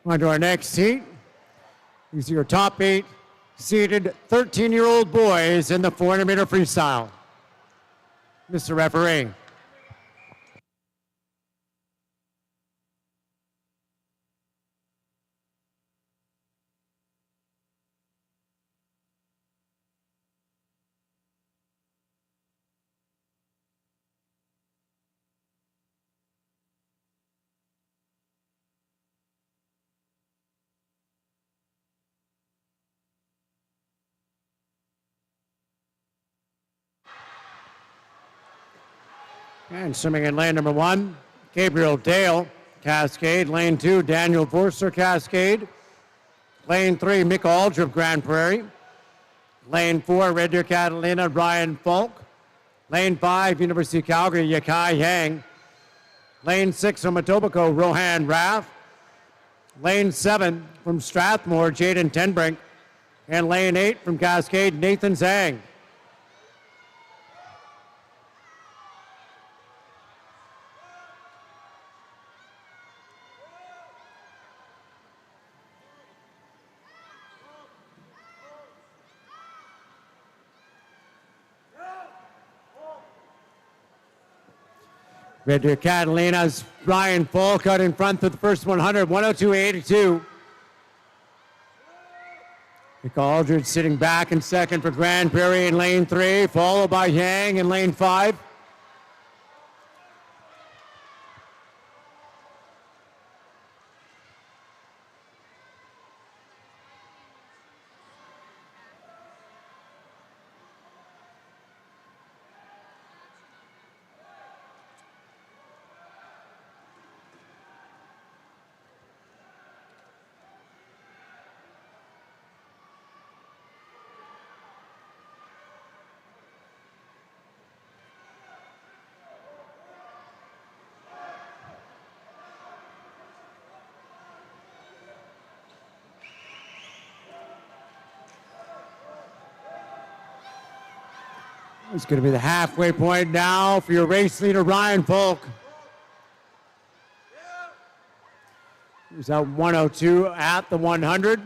On to our next heat. These are your top 8 seeded 13-year-old boys in the 400-meter freestyle. Mr. Referee. And swimming in lane number 1, Gabriel Dale, Cascade. Lane 2, Daniel Vorster, Cascade. Lane 3, Mick Aldrich, Grand Prairie. Lane 4, Red Deer Catalina, Brian Falk. Lane 5, University of Calgary, Yakai Yang. Lane 6 from Etobicoke, Rohan Raff. Lane 7 from Strathmore, Jaden Tenbrink. And lane 8 from Cascade, Nathan Zhang. Red Deer Catalina's Brian Falk out in front for the first 100, 102.82. Mick Aldridge sitting back in second for Grand Prairie in lane 3, followed by Yang in lane 5. It's going to be the halfway point now for your race leader, Ryan Falk. He's out 102 at the 100.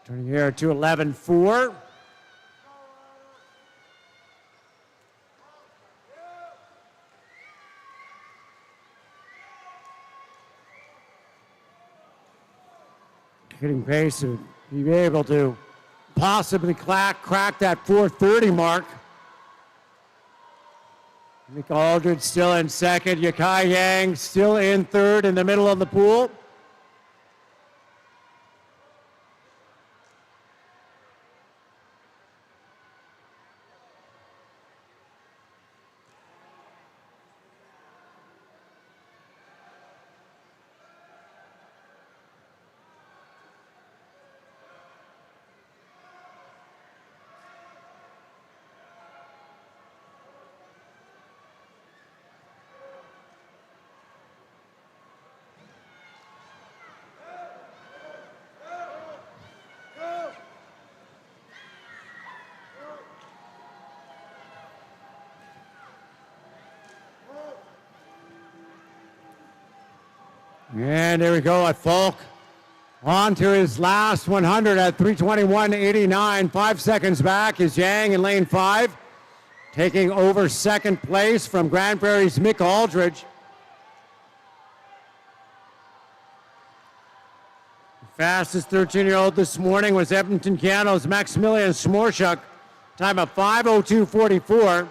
Turning here to 11.4. Hitting pace to be able to possibly crack that 4:30 mark. Mick Aldridge still in second. Yakai Yang still in third in the middle of the pool. And there we go at Falk. On to his last 100 at 3:21.89. 5 seconds back is Yang in lane 5. Taking over second place from Grand Prairie's Mick Aldridge. The fastest 13-year-old this morning was Edmonton Cano's Maximilian Smorshuk. Time of 5:02.44.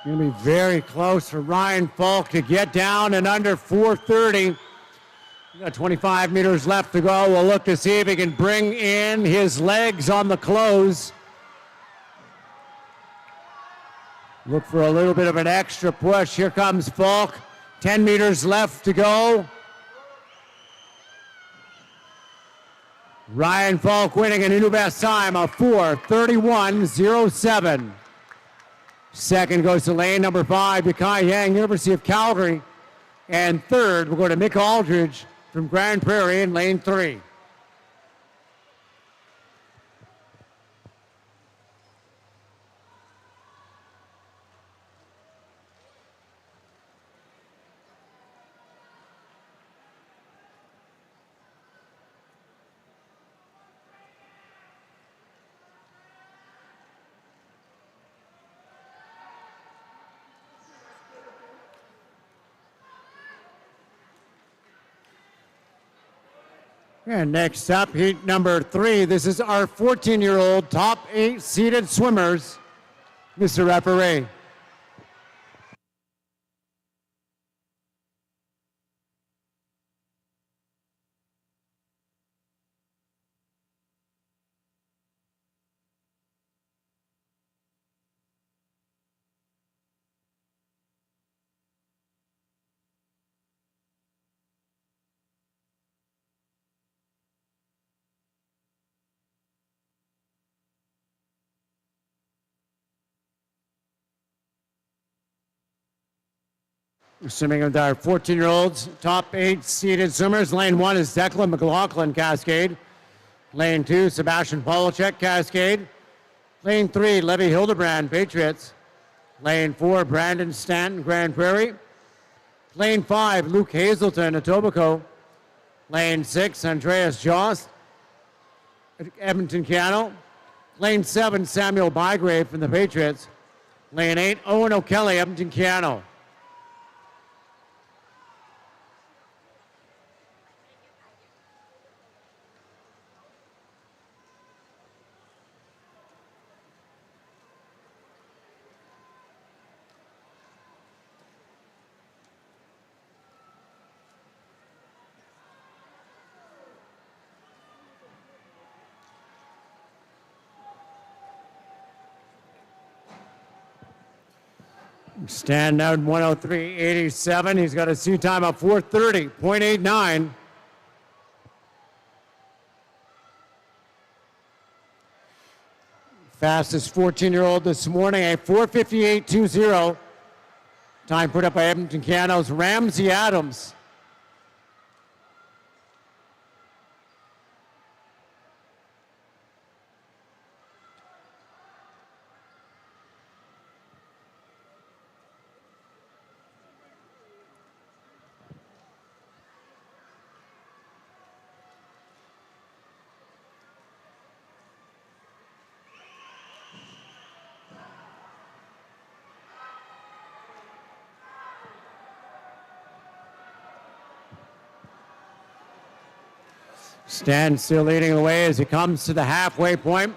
Going to be very close for Ryan Falk to get down and under 4:30. Got 25 meters left to go. We'll look to see if he can bring in his legs on the close. Look for a little bit of an extra push. Here comes Falk. 10 meters left to go. Ryan Falk winning a new best time of 4:31.07. Second goes to lane number 5, Yakai Yang, University of Calgary. And third, we'll go to Mick Aldridge from Grand Prairie in lane 3. And next up, heat number 3. This is our 14-year-old top 8 seeded swimmers. Mr. Referee. Swimming with our 14-year-olds, top 8 seeded swimmers. Lane 1 is Declan McLaughlin, Cascade. Lane 2, Sebastian Polachek, Cascade. Lane 3, Levi Hildebrand, Patriots. Lane 4, Brandon Stanton, Grand Prairie. Lane 5, Luke Hazelton, Etobicoke. Lane 6, Andreas Jost, Edmonton Cano. Lane 7, Samuel Bygrave from the Patriots. Lane 8, Owen O'Kelly, Edmonton Cano. Stand out 103.87. He's got a sea time of 4:30.89. Fastest 14-year-old this morning, a 4:58.20. Time put up by Edmonton Cano's Ramsey Adams. Stan still leading the way as he comes to the halfway point.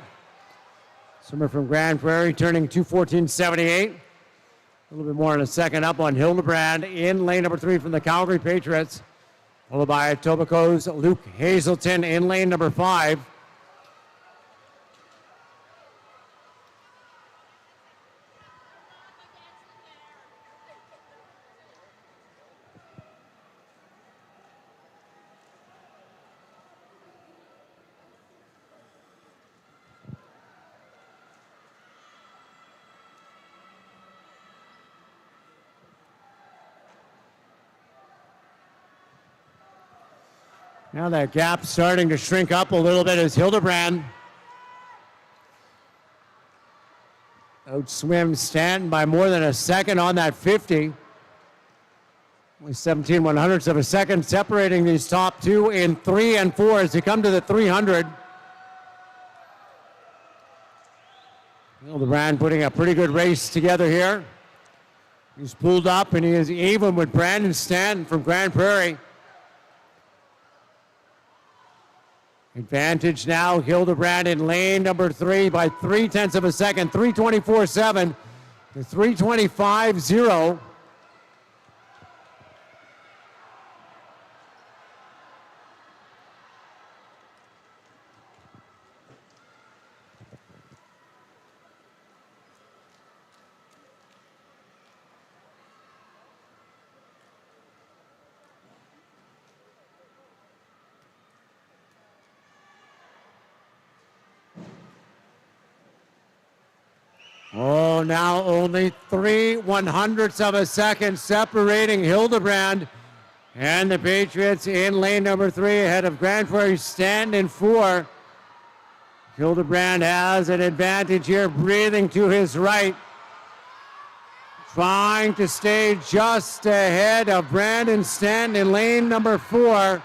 Swimmer from Grand Prairie turning 2:14.78. A little bit more in a second up on Hildebrand in lane number 3 from the Calgary Patriots. Followed by Etobicoke's Luke Hazelton in lane number 5. Now that gap starting to shrink up a little bit as Hildebrand outswims Stanton by more than a second on that 50. Only 17/100ths of a second separating these top two in 3 and 4 as they come to the 300. Hildebrand putting a pretty good race together here. He's pulled up and he is even with Brandon Stanton from Grand Prairie. Advantage now, Hildebrand in lane number 3 by 0.3 of a second, 3:24.7 to 3:25.0. Oh, now only 3/100ths of a second separating Hildebrand and the Patriots in lane number 3 ahead of Grand Prairie Stanton in 4. Hildebrand has an advantage here, breathing to his right, trying to stay just ahead of Brandon Stanton in lane number 4.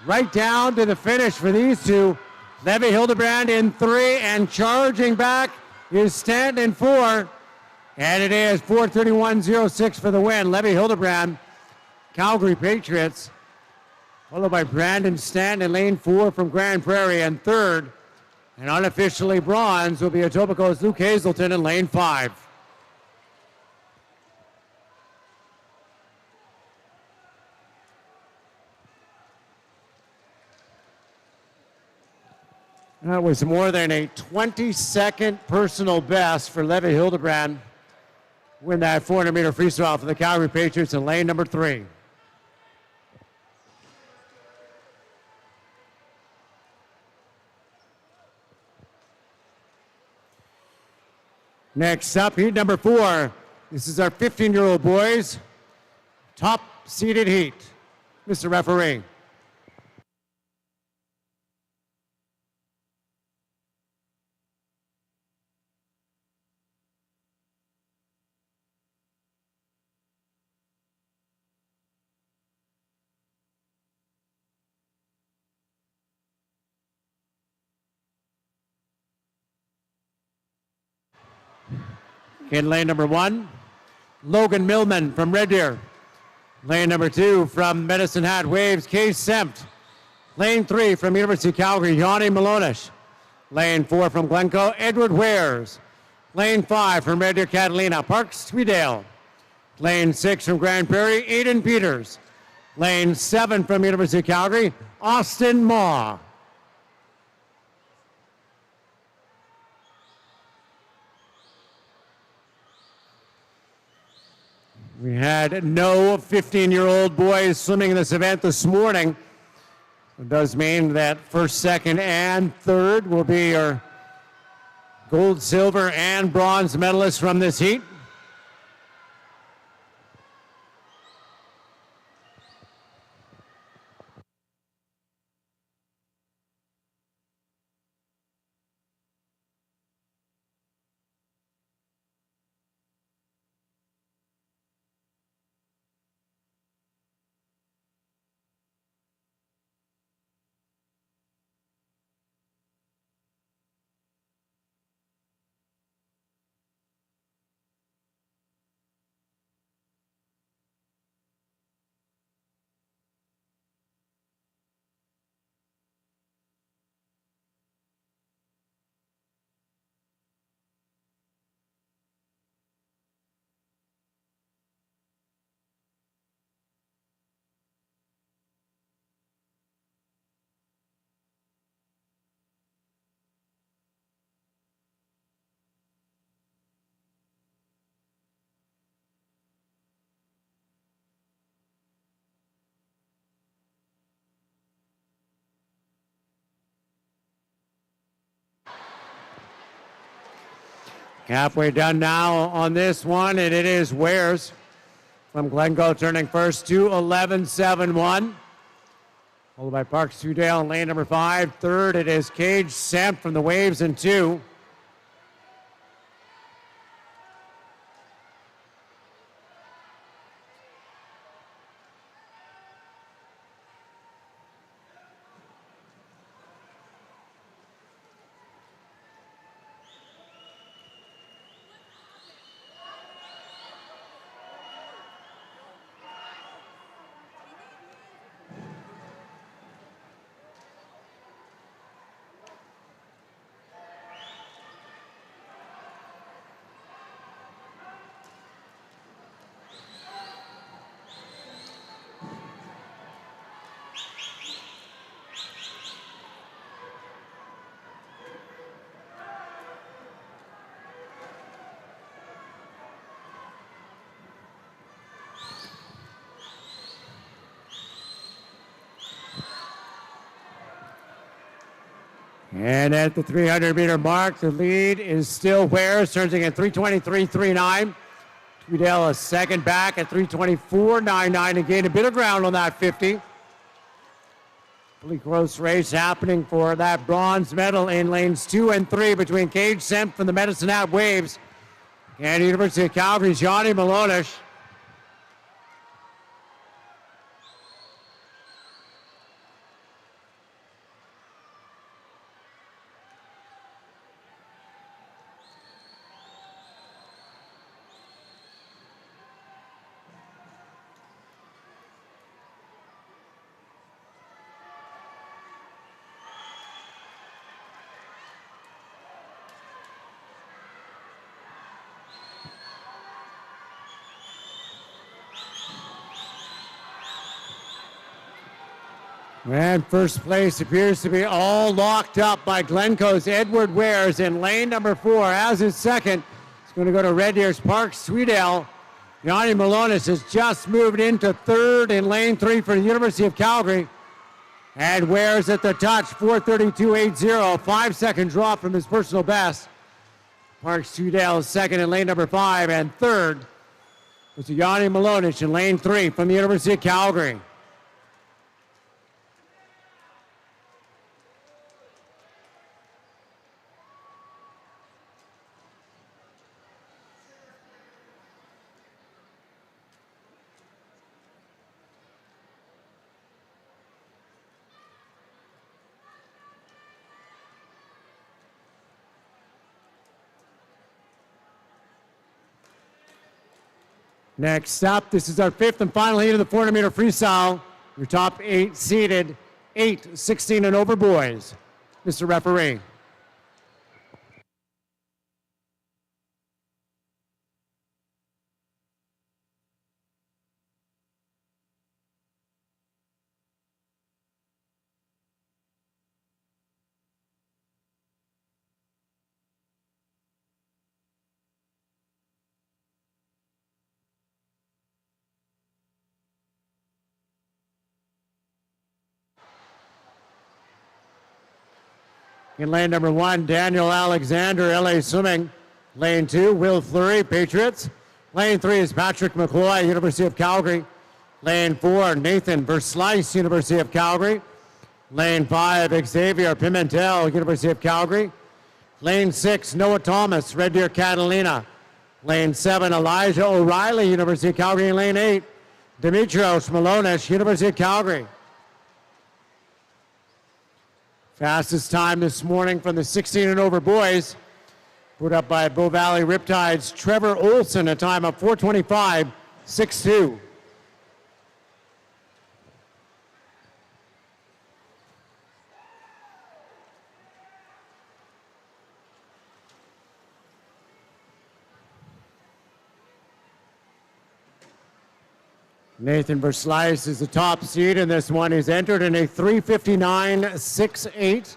Right down to the finish for these two. Levi Hildebrand in 3 and charging back is Stanton in 4, and it is 4:31.06 for the win. Levi Hildebrand, Calgary Patriots, followed by Brandon Stanton in lane 4 from Grand Prairie, and third, and unofficially bronze, will be Etobicoke's Luke Hazelton in lane 5. That was more than a 20-second personal best for Levi Hildebrand. Win that 400-meter freestyle for the Calgary Patriots in lane number 3. Next up, heat number 4. This is our 15-year-old boys. Top seeded heat. Mr. Referee. In lane number 1, Logan Millman from Red Deer. Lane number 2 from Medicine Hat Waves, Case Sempt. Lane 3 from University of Calgary, Yanni Malonish. Lane 4 from Glencoe, Edward Wares. Lane 5 from Red Deer, Catalina, Parks Tweedale. Lane 6 from Grand Prairie, Aiden Peters. Lane 7 from University of Calgary, Austin Maw. We had no 15-year-old boys swimming in this event this morning. It does mean that first, second, and third will be your gold, silver, and bronze medalists from this heat. Halfway done now on this one, and it is Wares from Glencoe turning first, 2:11.71. Followed by Parks Trudell in lane number 5. Third, it is Cage Semp from the Waves in 2. And at the 300-meter mark, the lead is still Ware, surging at 3:23.39. Trudell a second back at 3:24.99 to gain a bit of ground on that 50. Really close race happening for that bronze medal in lanes 2 and 3 between Cage Semp from the Medicine Hat Waves and University of Calgary's Johnny Malonish. And first place appears to be all locked up by Glencoe's Edward Wares in lane number 4. As is second, it's going to go to Red Deer's Parks Trudell. Johnny Malonis has just moved into third in lane 3 for the University of Calgary. And Wares at the touch, 4:32.80, a 5-second drop from his personal best. Parks Trudell is second in lane number 5, and third was Johnny Malonis in lane 3 from the University of Calgary. Next up, this is our 5th and final heat of the 400-meter freestyle. Your top 8 seeded, 8, 16 and over boys. Mr. Referee. In lane number 1, Daniel Alexander, LA Swimming. Lane 2, Will Fleury, Patriots. Lane 3 is Patrick McCloy, University of Calgary. Lane 4, Nathan Verslice, University of Calgary. Lane 5, Xavier Pimentel, University of Calgary. Lane 6, Noah Thomas, Red Deer Catalina. Lane 7, Elijah O'Reilly, University of Calgary. And lane 8, Dimitrios Malonis, University of Calgary. Fastest time this morning from the 16 and over boys, put up by Bow Valley Riptide's Trevor Olson, a time of 4:25.62. Nathan Verslice is the top seed in this one. He's entered in a 3:59.68.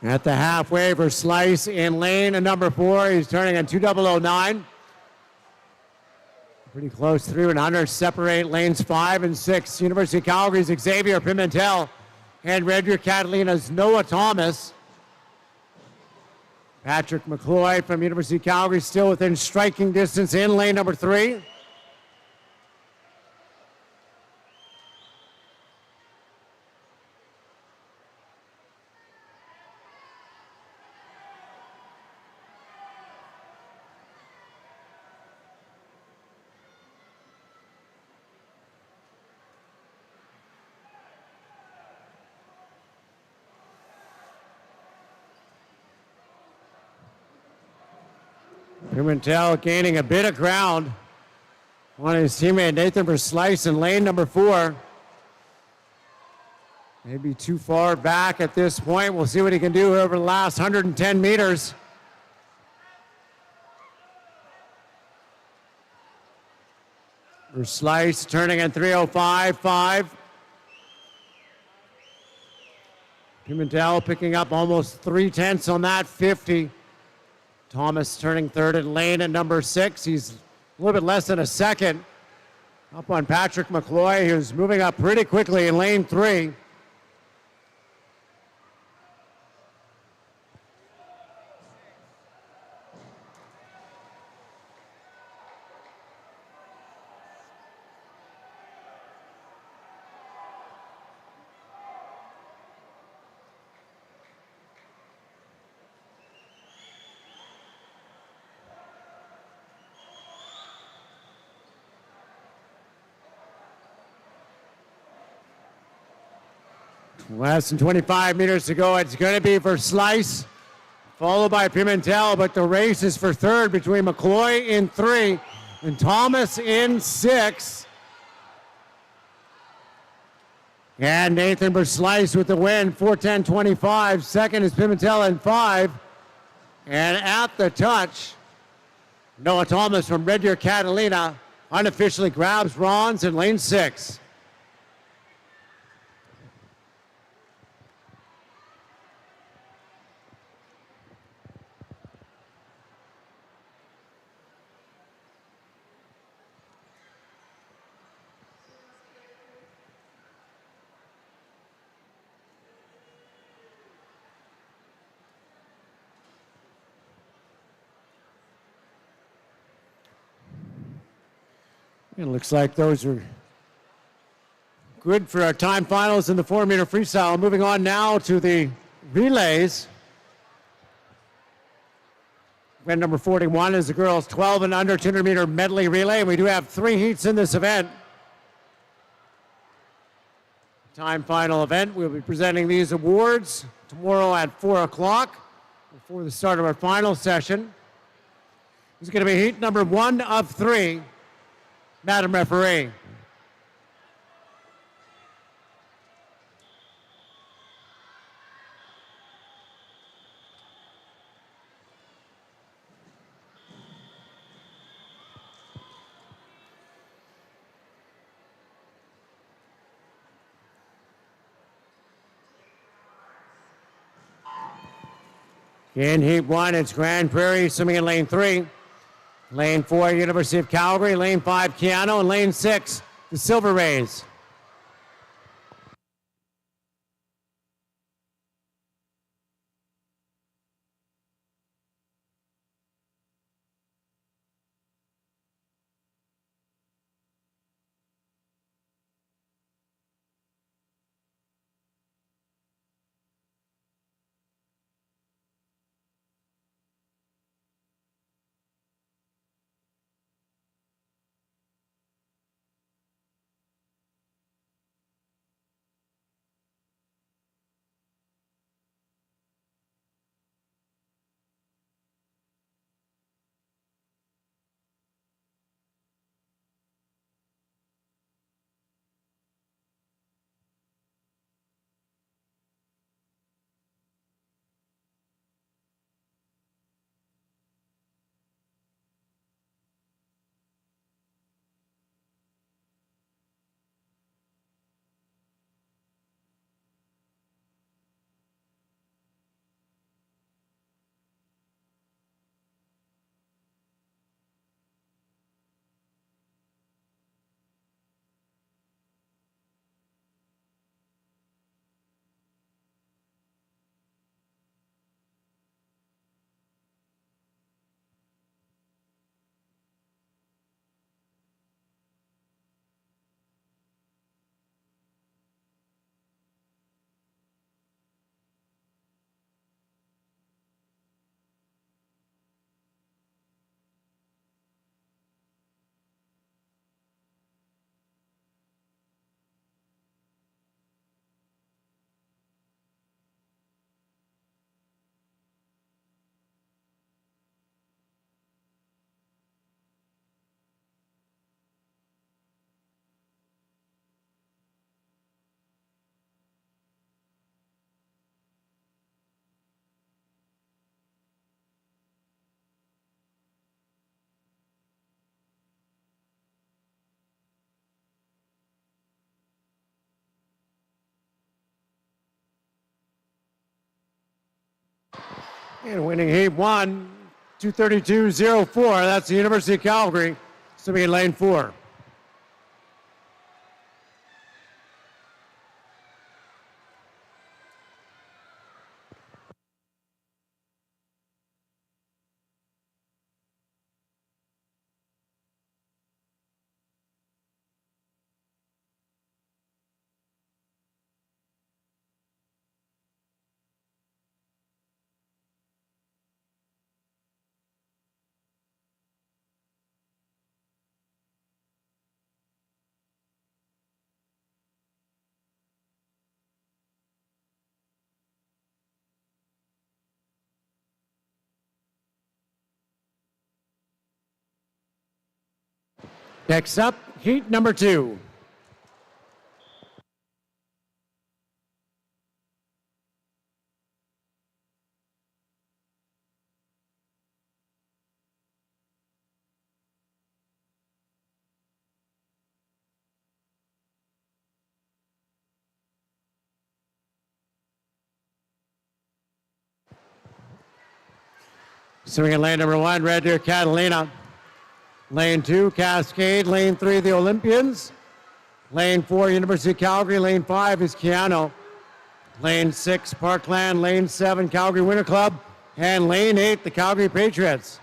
At the halfway for Slice in lane number 4. He's turning on 2009. Pretty close, 300 separate lanes 5 and 6. University of Calgary's Xavier Pimentel and Red Deer Catalina's Noah Thomas. Patrick McCloy from University of Calgary still within striking distance in lane number 3. Pimentel gaining a bit of ground on his teammate Nathan Verslice in lane number 4. Maybe too far back at this point. We'll see what he can do over the last 110 meters. Verslice turning in 3:05.5. Pimentel picking up almost 3/10 on that 50. Thomas turning third in lane at number 6. He's a little bit less than a second up on Patrick McCloy, who's moving up pretty quickly in lane 3. Less than 25 meters to go. It's going to be for Slice, followed by Pimentel, but the race is for third between McCloy in 3 and Thomas in 6. And Nathan Verslice with the win, 4:10.25. Second is Pimentel in 5. And at the touch, Noah Thomas from Red Deer Catalina unofficially grabs bronze in lane 6. It looks like those are good for our time finals in the 4-meter freestyle. Moving on now to the relays. Event number 41 is the girls 12 and under 200-meter medley relay. And we do have 3 heats in this event. Time final event. We'll be presenting these awards tomorrow at 4 o'clock before the start of our final session. This is going to be heat number 1 of 3. Madam Referee. In heat 1, it's Grand Prairie swimming in lane 3. Lane 4, University of Calgary. Lane 5, Keanu. And lane 6, the Silver Rays. And winning heat one, 232.04. That's the University of Calgary. So in lane 4. Next up, heat number 2. Swinging lane number 1, Red Deer Catalina. Lane 2, Cascade. Lane 3, the Olympians. Lane 4, University of Calgary. Lane 5 is Keanu. Lane 6, Parkland. Lane 7, Calgary Winter Club. And lane 8, the Calgary Patriots.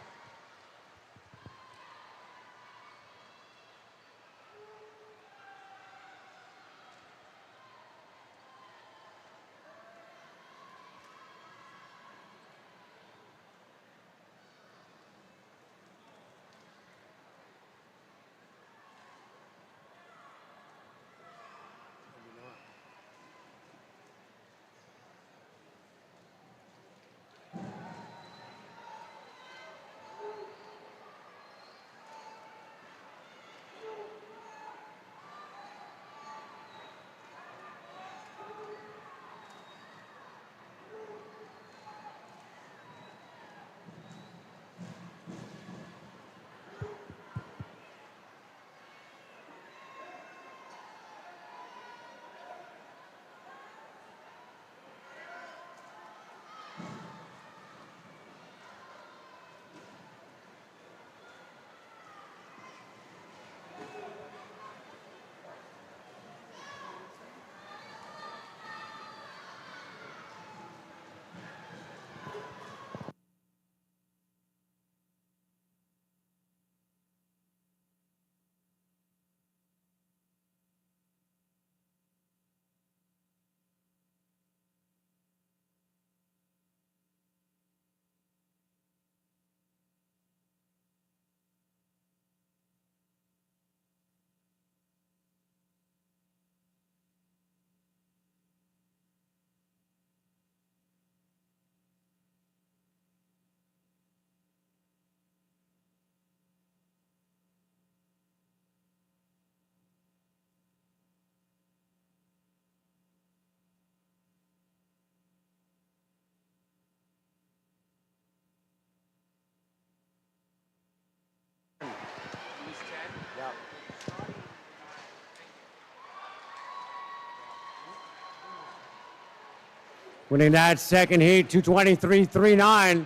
Winning that second heat, 223.39.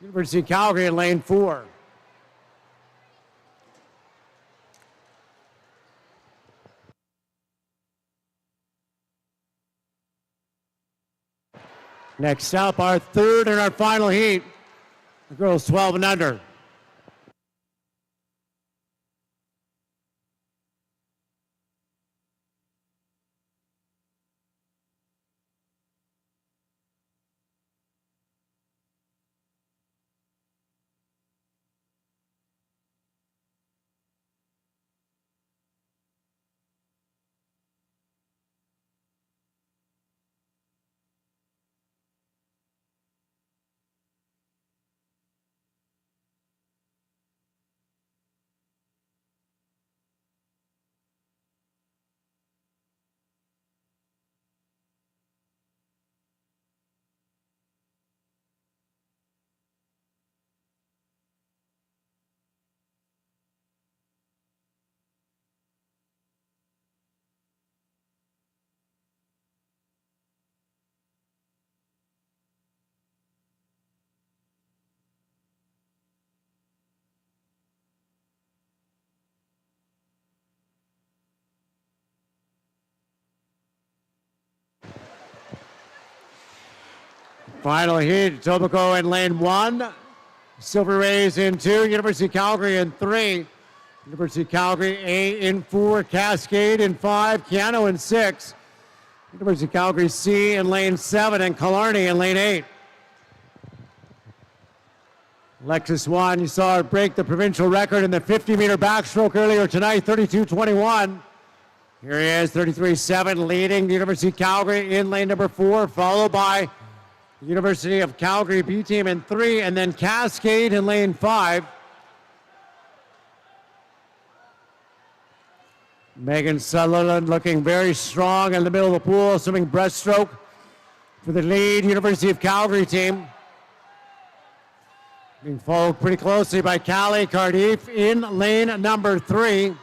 University of Calgary in lane 4. Next up, our third and our final heat, the girls 12 and under. Final heat, Etobicoke in lane 1, Silver Rays in 2, University of Calgary in 3, University of Calgary A in 4, Cascade in 5, Keanu in 6, University of Calgary C in lane 7, and Killarney in lane 8. Alexis Swan, you saw her break the provincial record in the 50-meter backstroke earlier tonight, 32:21. Here he is, 33.7, leading the University of Calgary in lane number 4, followed by the University of Calgary B team in 3, and then Cascade in lane 5. Megan Sutherland looking very strong in the middle of the pool, swimming breaststroke for the lead University of Calgary team. Being followed pretty closely by Callie Cardiff in lane number 3.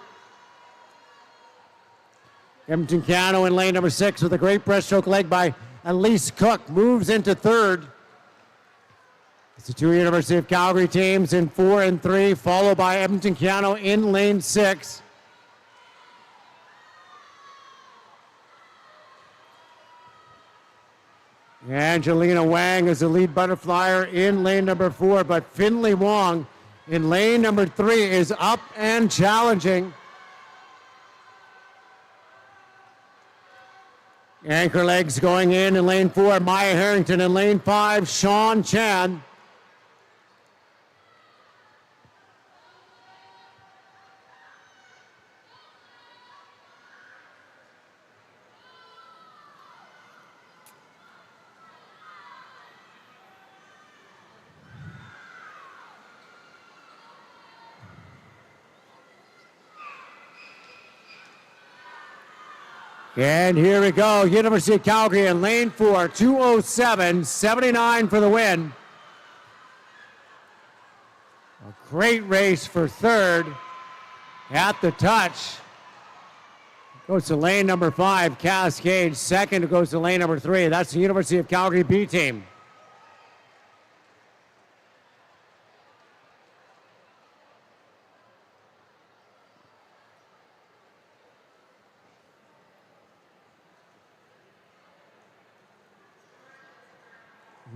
Edmonton Cano in lane number 6 with a great breaststroke leg by Elise Cook, moves into 3rd. It's the 2 University of Calgary teams in 4 and 3, followed by Edmonton Cano in lane 6. Angelina Wang is the lead butterflyer in lane number 4, but Finley Wong in lane number 3 is up and challenging. Anchor legs going in lane 4, Maya Harrington in lane 5, Sean Chan. And here we go, University of Calgary in lane 4, 2:07.79 for the win. A great race for 3rd. At the touch, goes to lane number 5, Cascade. 2nd goes to lane number 3. That's the University of Calgary B team.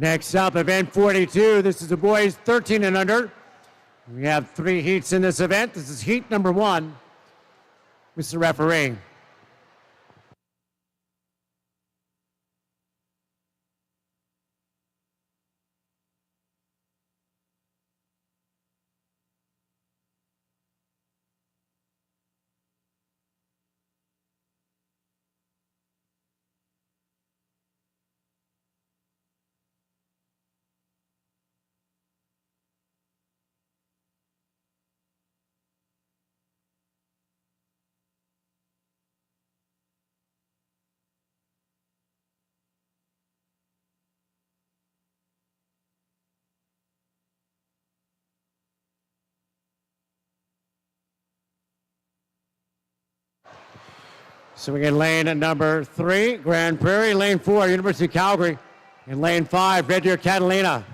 Next up, event 42. This is the boys 13 and under. We have 3 heats in this event. This is heat number 1. Mr. Referee. So we get lane at number 3, Grand Prairie. Lane 4, University of Calgary. In lane 5, Red Deer Catalina.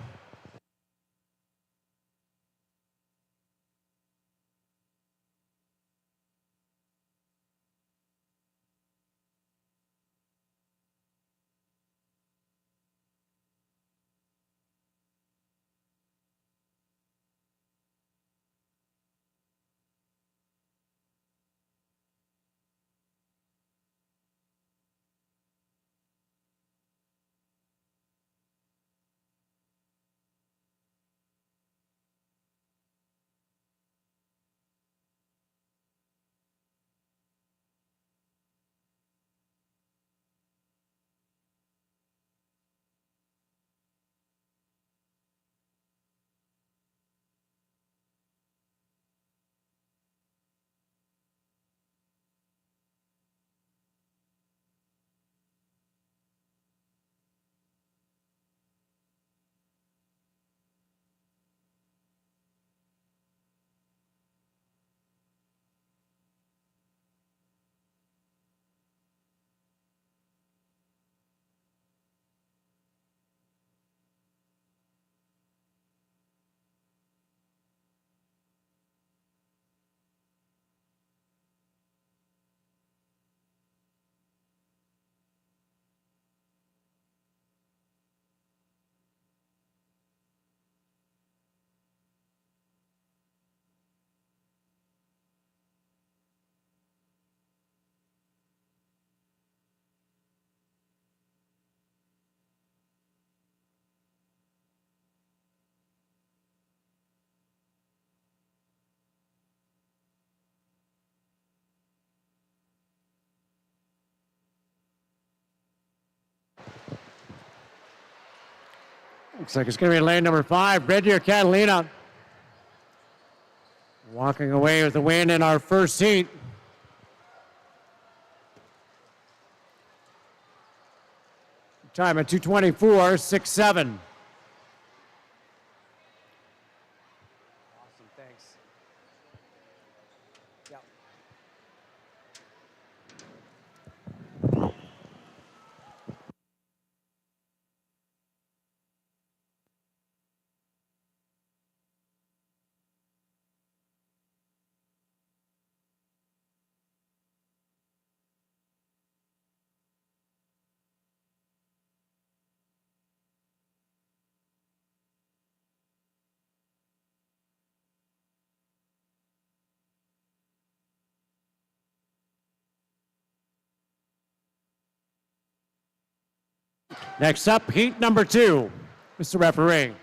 Looks like it's going to be lane number 5, Red Deer Catalina. Walking away with the win in our first heat. Time at 2:24.67. Awesome, thanks. Yeah. Next up, heat number 2. Mr. Referee.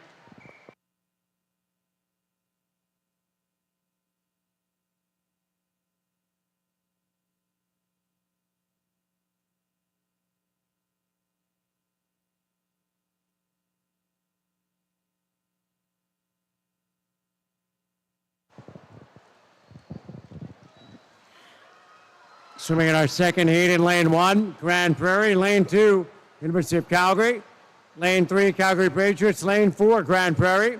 Swimming in our second heat in lane 1, Grand Prairie. Lane 2, University of Calgary. Lane 3, Calgary Patriots. Lane 4, Grand Prairie.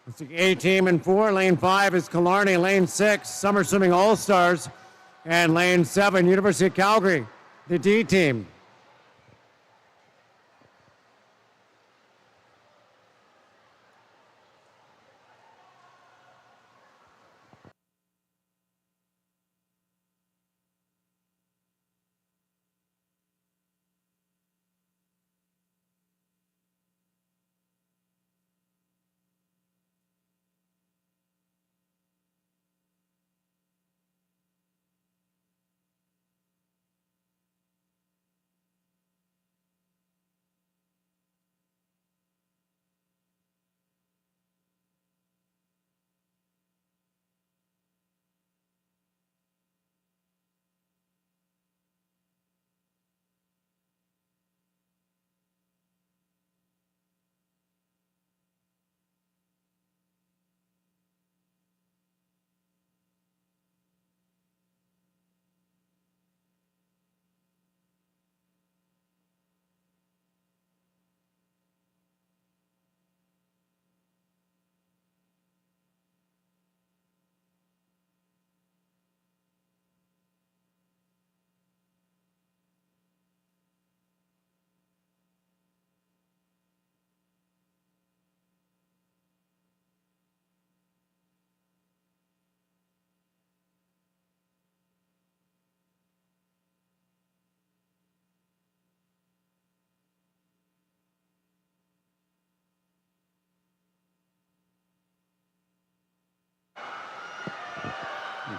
It's the A team in 4. Lane 5 is Killarney. Lane 6, Summer Swimming All-Stars. And lane 7, University of Calgary, the D team.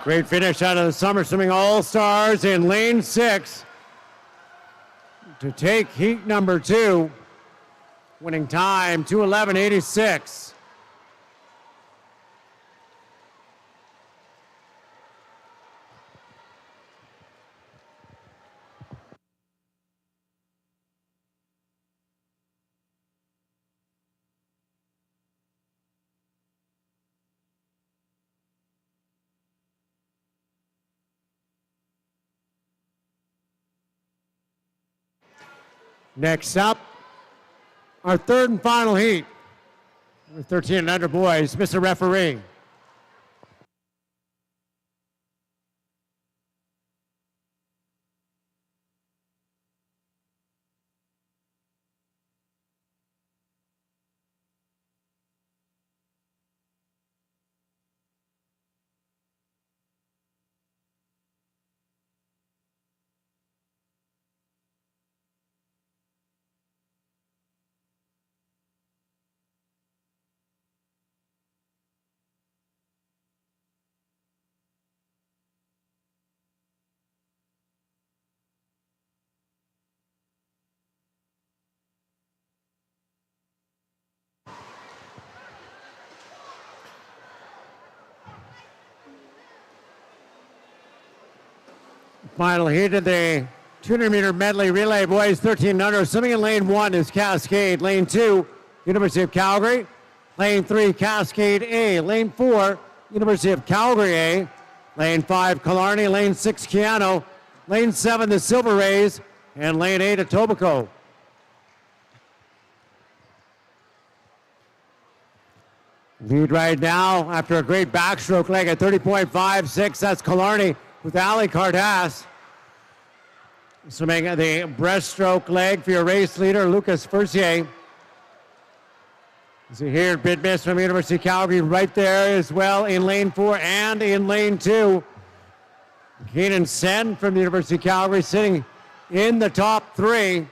Great finish out of the Summer Swimming All-Stars in lane 6 to take heat number 2. Winning time, 2:11.86. Next up, our third and final heat. With 13 and under boys, Mr. Referee. Final heat of the 200-meter medley relay, boys, 13 and under. Swimming in lane 1 is Cascade. Lane 2, University of Calgary. Lane 3, Cascade A. Lane 4, University of Calgary A. Lane 5, Killarney. Lane 6, Keano. Lane 7, the Silver Rays. And lane 8, Etobicoke. Lead right now after a great backstroke leg at 30.56. That's Killarney with Ali Cardass. Swimming the breaststroke leg for your race leader, Lucas Fersier. So here, bid miss from University of Calgary right there as well in lane 4 and in lane 2. Keenan Sen from the University of Calgary sitting in the top 3.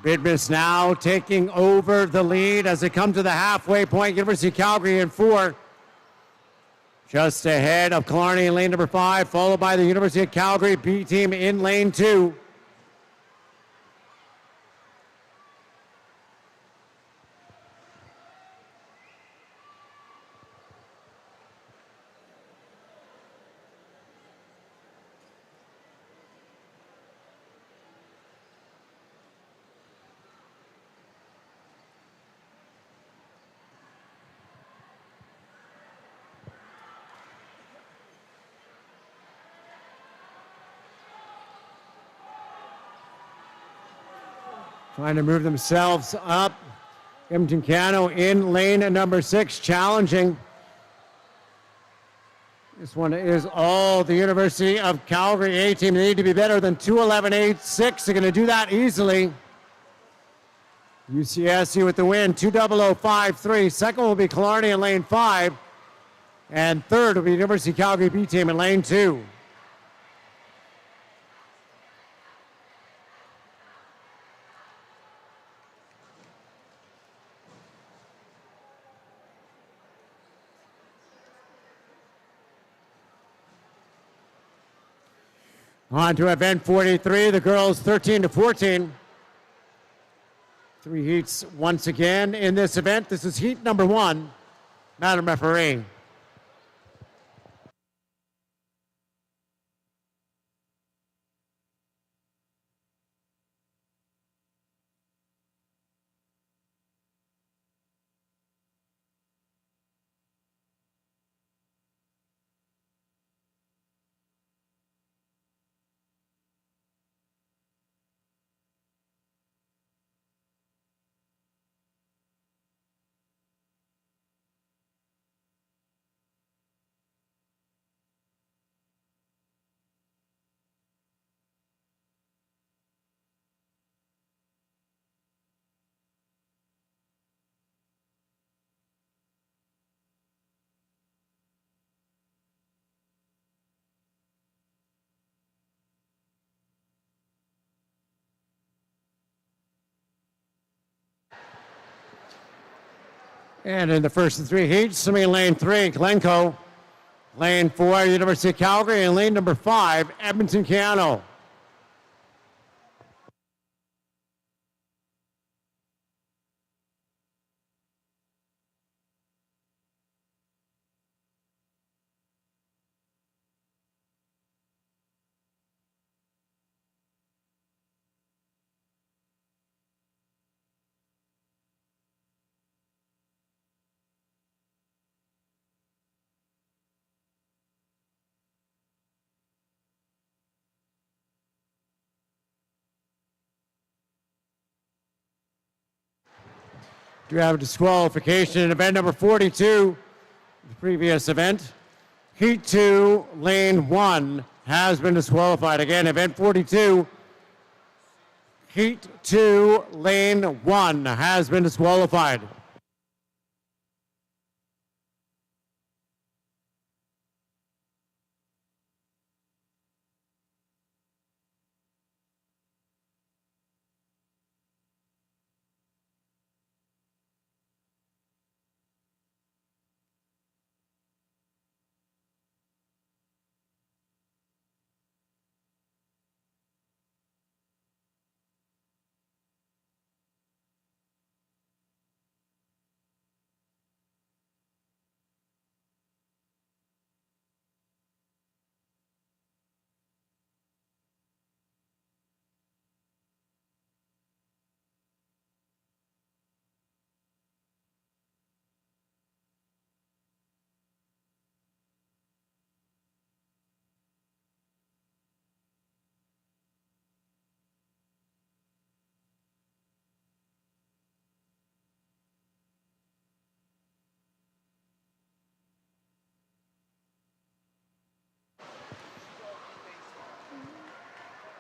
Bidmis now taking over the lead as they come to the halfway point. University of Calgary in 4. Just ahead of Killarney in lane number 5, followed by the University of Calgary B team in lane 2. Trying to move themselves up. Edmonton Cano in lane number 6, challenging. This one is all the University of Calgary A team. They need to be better than 2:11.86. They're going to do that easily. UCSC with the win, 2:00.53. Second will be Killarney in lane 5. And third will be University of Calgary B team in lane 2. On to event 43, the girls 13-14. 3 heats once again in this event. This is heat number 1. Madam Referee. And in the first of 3 heats, swimming in lane 3, Glencoe. Lane 4, University of Calgary. And lane number 5, Edmonton Keano. Do have a disqualification in event number 42, the previous event. Heat 2, lane 1 has been disqualified. Again, event 42, heat 2, lane 1 has been disqualified.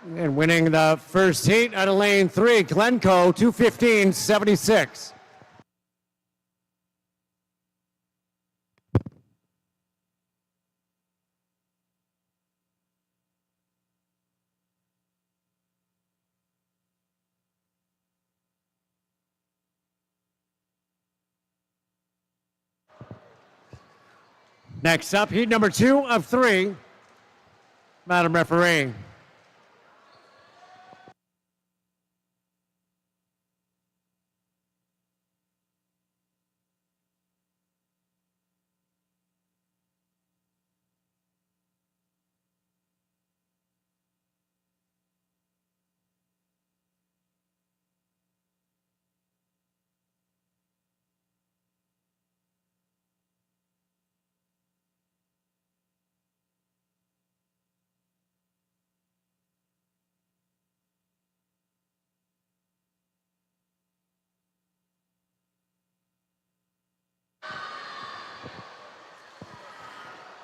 And winning the first heat out of lane 3, Glencoe, 2:15.76. Next up, heat number 2 of 3. Madam Referee.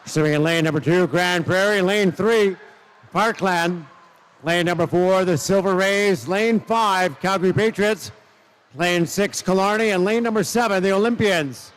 Pursuing in lane number 2, Grand Prairie. Lane 3, Parkland. Lane number 4, the Silver Rays. Lane 5, Calgary Patriots. Lane 6, Killarney. And lane number 7, the Olympians.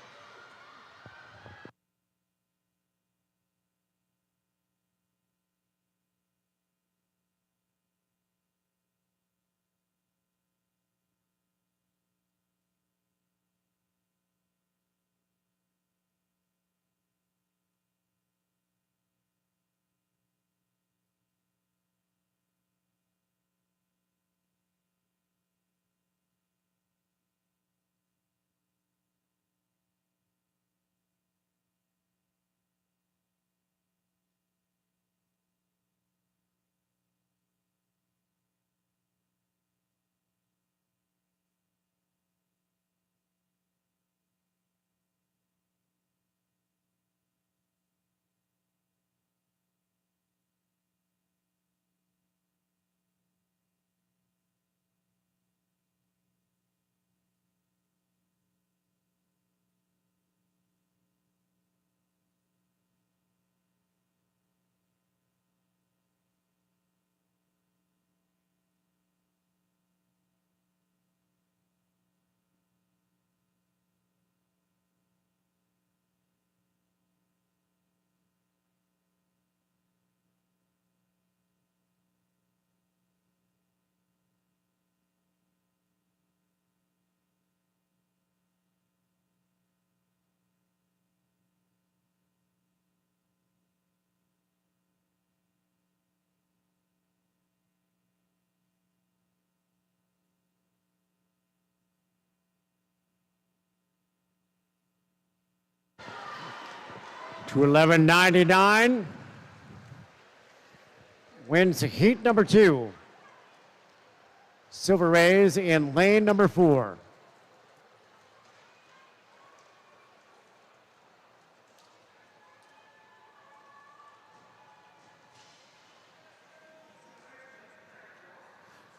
To 11.99. Wins heat number 2. Silver Rays in lane number 4.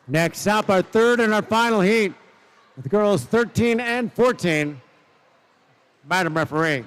Next up, our third and our final heat with the girls 13 and 14. Madam Referee.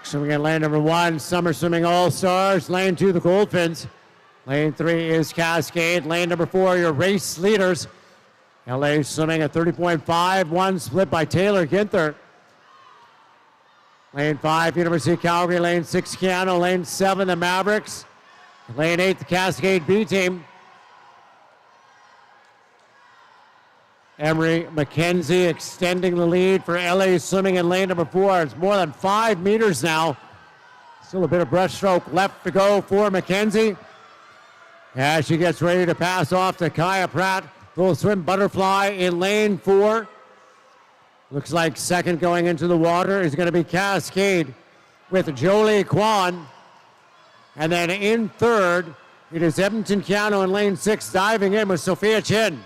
Swimming in lane number 1, Summer Swimming All-Stars. Lane 2, the Goldfins. Lane 3 is Cascade. Lane number 4, your race leaders. LA swimming at 30.5, one split by Taylor Ginther. Lane 5, University of Calgary. Lane 6, Keanu. Lane 7, the Mavericks. Lane 8, the Cascade B team. Emery McKenzie extending the lead for LA swimming in lane number 4. It's more than 5 meters now. Still a bit of breaststroke left to go for Mackenzie. As she gets ready to pass off to Kaya Pratt. Full swim butterfly in lane 4. Looks like second going into the water is going to be Cascade with Jolie Kwan. And then in third, it is Edmonton Keanu in lane 6 diving in with Sophia Chin.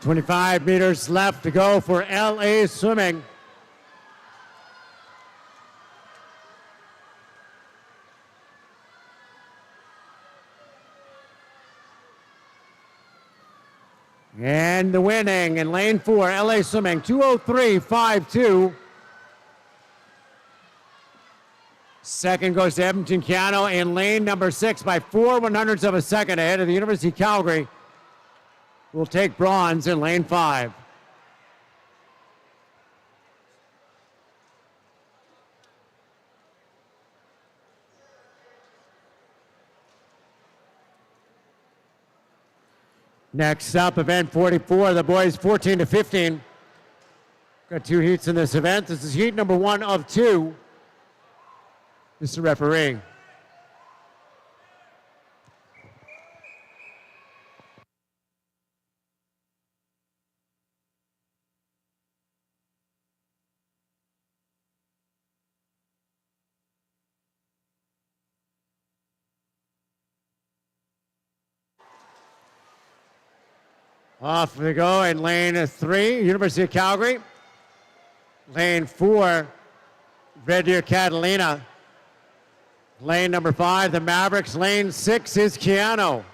.25 meters left to go for LA Swimming. And the winning in lane 4, LA Swimming, 2:03.52. Second goes to Edmonton Keanu in lane number 6 by 4/100ths of a second ahead of the University of Calgary. Will take bronze in lane 5. Next up, event 44, the boys 14 to 15. Got 2 heats in this event. This is heat number 1 of 2. Mr. Referee. Off we go in lane 3, University of Calgary. Lane 4, Red Deer Catalina. Lane number 5, the Mavericks. Lane 6 is Keanu.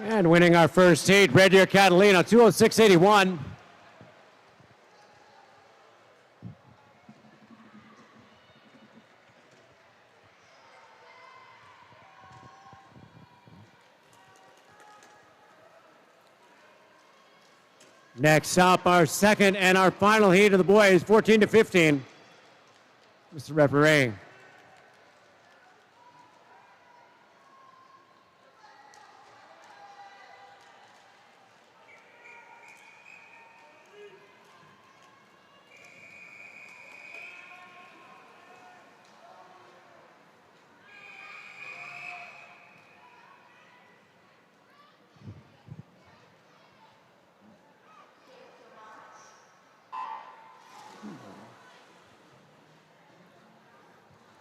And winning our first heat, Red Deer Catalina, 2:06.81. Next up, our second and our final heat of the boys, 14 to 15. Mr. Referee.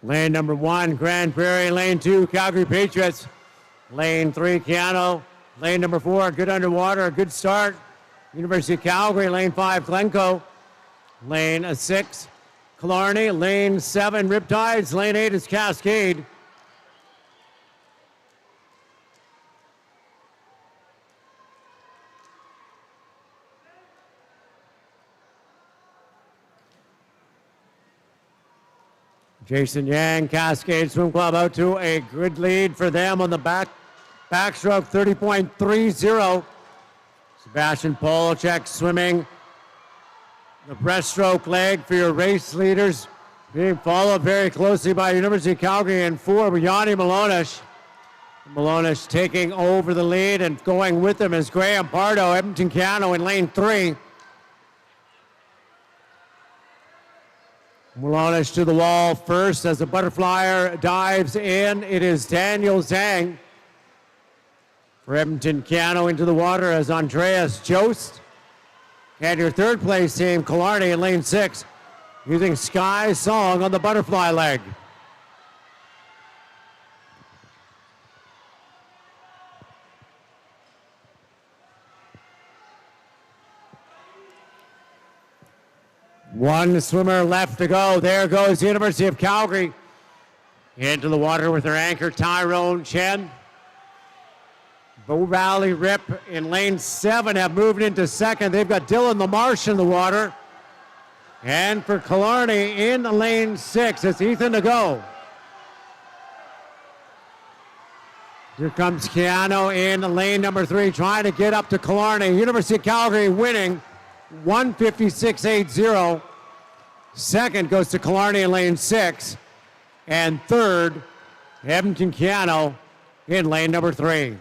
Lane number 1, Grand Prairie. Lane 2, Calgary Patriots. Lane 3, Keanu. Lane number 4, Good Underwater. A good start. University of Calgary. Lane 5, Glencoe. Lane 6, Killarney. Lane 7, Riptides. Lane 8 is Cascade. Jason Yang, Cascade Swim Club out to a good lead for them on the backstroke, 30.30. Sebastian Polachek swimming the breaststroke leg for your race leaders, being followed very closely by University of Calgary and 4, Yanni Malonish. Malonish taking over the lead, and going with him is Graham Pardo, Edmonton Cano in lane 3. Malonish to the wall first as the butterflyer dives in. It is Daniel Zhang for Edmonton Cano into the water as Andreas Jost. And your third place team, Killarney in lane 6, using Sky Song on the butterfly leg. One swimmer left to go. There goes the University of Calgary into the water with their anchor, Tyrone Chen. Bow Valley Rip in lane 7 have moved into second. They've got Dylan LaMarche in the water. And for Killarney in lane 6, it's Ethan to go. Here comes Keanu in lane number 3, trying to get up to Killarney. University of Calgary winning 156.80. Second goes to Killarney in lane 6. And third, Edmonton Keanu in lane number 3.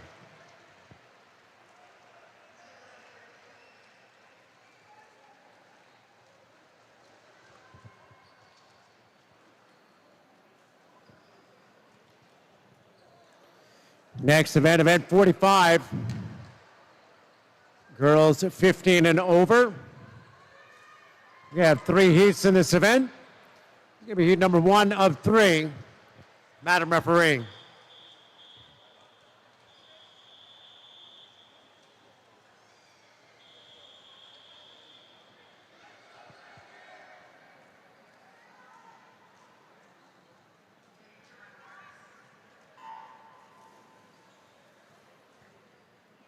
Next event, event 45. Girls 15 and over. We have 3 heats in this event. Give me heat number 1 of 3. Madam Referee.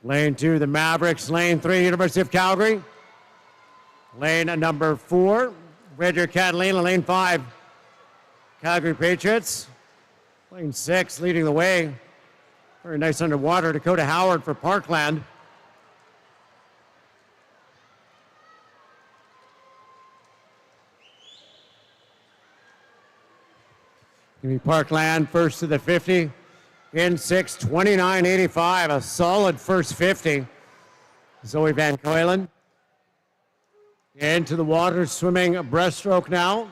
Lane 2, the Mavericks. Lane 3, University of Calgary. Lane number 4, Red Deer Catalina. Lane 5, Calgary Patriots. Lane 6, leading the way. Very nice underwater, Dakota Howard for Parkland. Give me Parkland first to the 50. In 6, 29.85, a solid first 50. Zoe Van Coylen into the water, swimming a breaststroke now.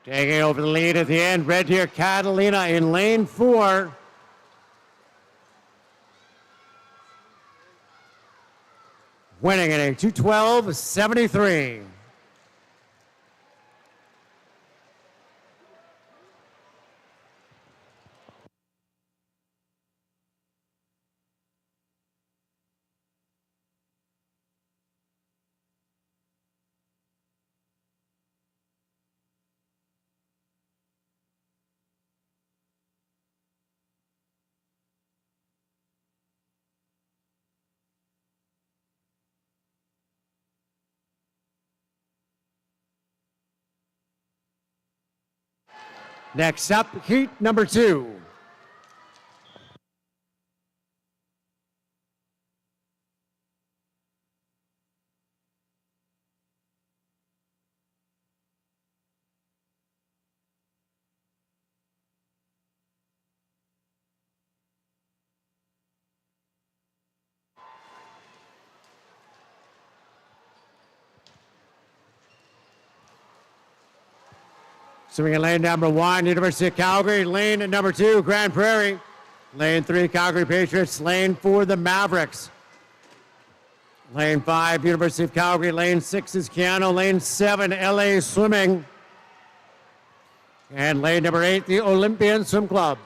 Taking over the lead at the end, Red Deer Catalina in lane 4. winning in a 2:12.73. Next up, heat number 2. Swimming in lane number 1, University of Calgary. Lane number 2, Grand Prairie. Lane 3, Calgary Patriots. Lane 4, the Mavericks. Lane 5, University of Calgary. Lane 6 is Keanu. Lane 7, LA Swimming. And lane number 8, the Olympian Swim Club.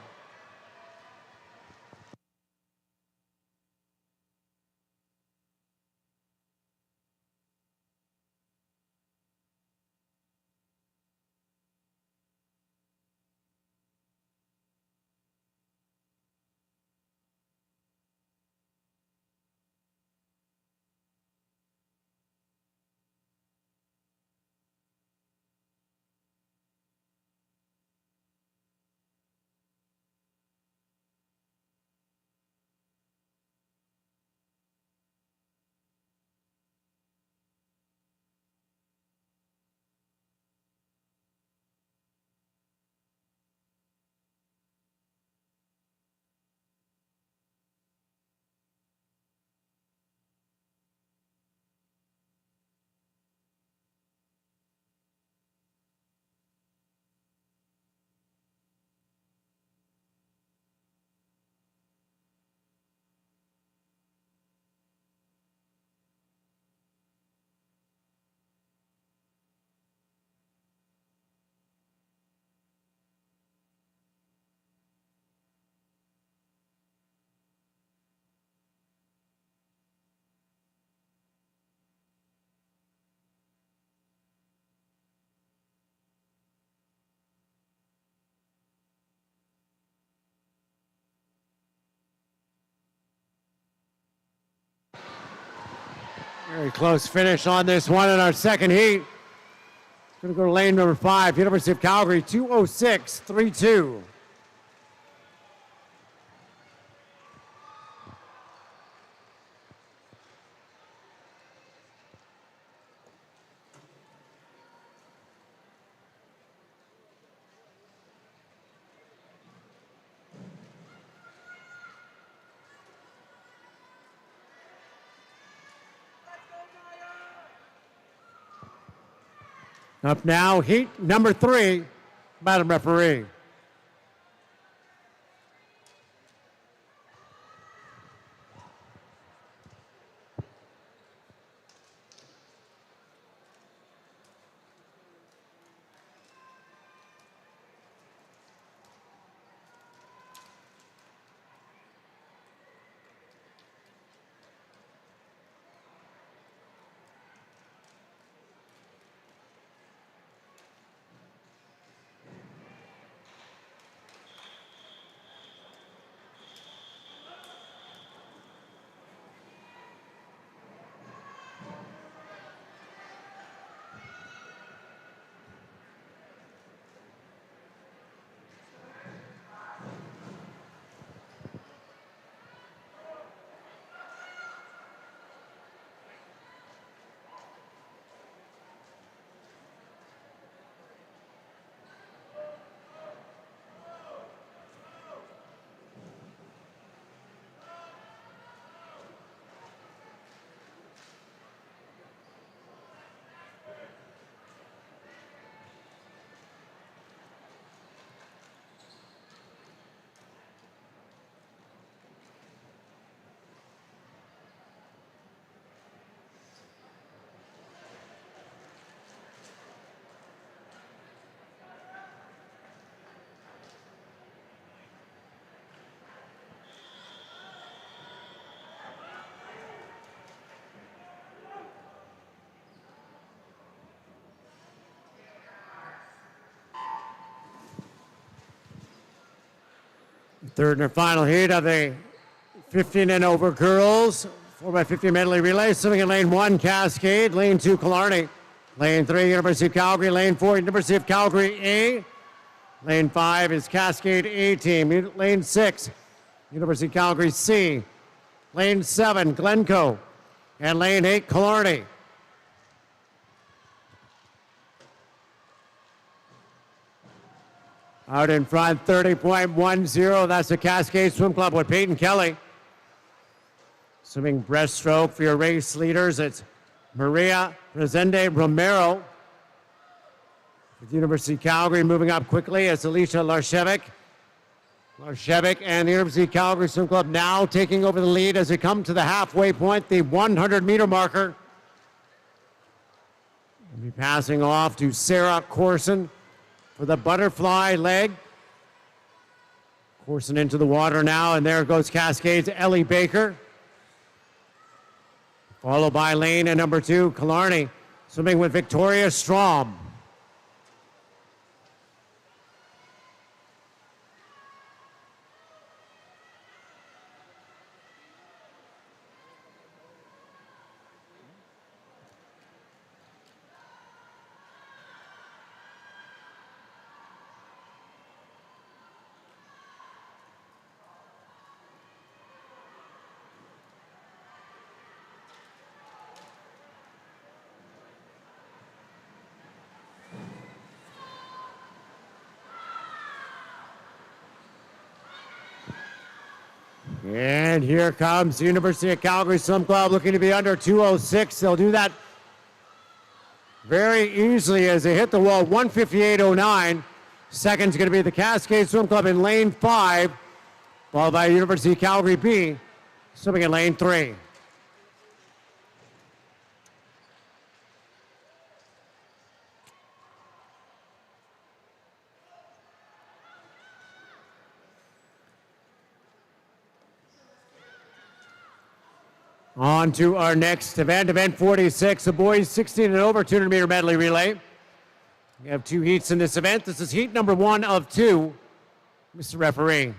Very close finish on this one in our second heat. Going to go to lane number 5, University of Calgary, 2:06.32. Up now, heat number 3, Madam Referee. Third and final heat of the 15 and over girls 4x50 medley relay. Swimming in lane 1, Cascade. Lane 2, Killarney. Lane 3, University of Calgary. Lane 4, University of Calgary A. Lane 5 is Cascade A team. Lane 6, University of Calgary C. Lane 7, Glencoe. And lane 8, Killarney. Out in front, 30.10. That's the Cascade Swim Club with Peyton Kelly. Swimming breaststroke for your race leaders. It's Maria Resende Romero. With University of Calgary moving up quickly, it's Alicia Larshevik. Larshevik and the University of Calgary Swim Club now taking over the lead as they come to the halfway point, the 100-meter marker. We'll be passing off to Sarah Corson for the butterfly leg. Coursing into the water now, and there goes Cascade's Ellie Baker. Followed by lane and number 2, Killarney, swimming with Victoria Strom. And here comes the University of Calgary Swim Club looking to be under 2:06. They'll do that very easily as they hit the wall, 1:58.09. Second's going to be the Cascade Swim Club in lane 5, followed by University of Calgary B, swimming in lane 3. On to our next event, event 46, the boys 16 and over 200-meter medley relay. We have 2 heats in this event. This is heat number 1 of 2. Mr. Referee.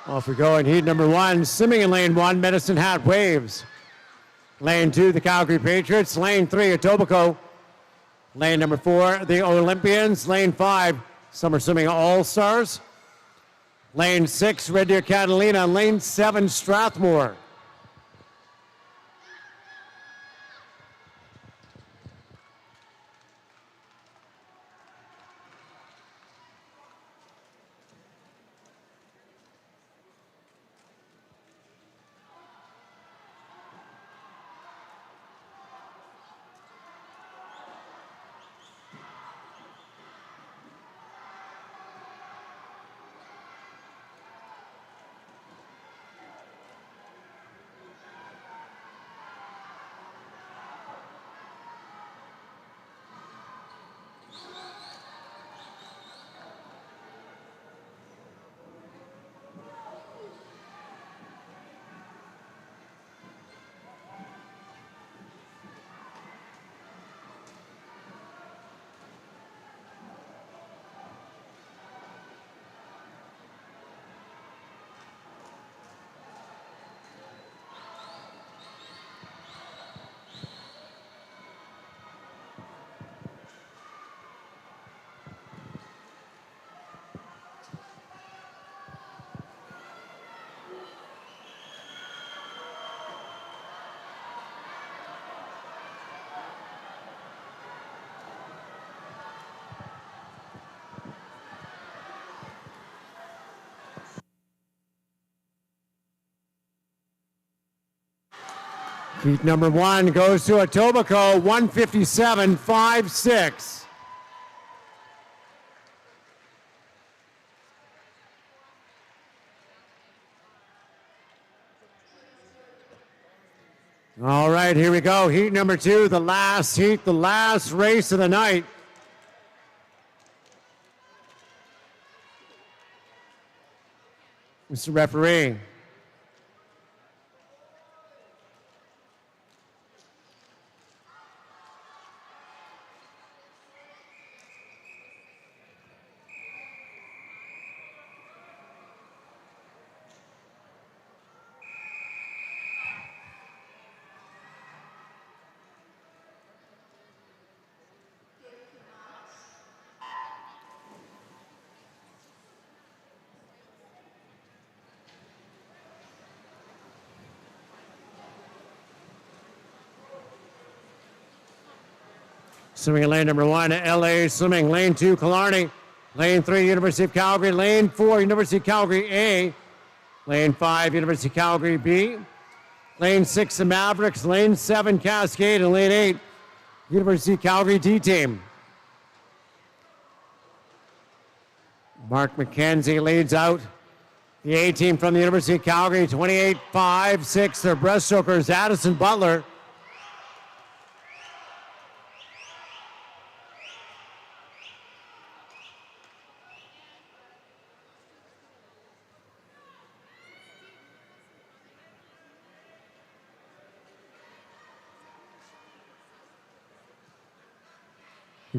Off we go in heat number 1, swimming in lane 1, Medicine Hat Waves. Lane 2, the Calgary Patriots. Lane 3, Etobicoke. Lane number 4, the Olympians. Lane 5, Summer Swimming All-Stars. Lane 6, Red Deer Catalina. Lane 7, Strathmore. Heat number 1 goes to Etobicoke, 157.56. All right, here we go. Heat number 2, the last heat, the last race of the night. Mr. Referee. Swimming in lane number 1, LA Swimming. Lane 2, Killarney. Lane 3, University of Calgary. Lane 4, University of Calgary A. Lane 5, University of Calgary B. Lane 6, the Mavericks. Lane 7, Cascade. And lane 8, University of Calgary D team. Mark McKenzie leads out the A team from the University of Calgary, 28.56. Their breaststrokers, Addison Butler.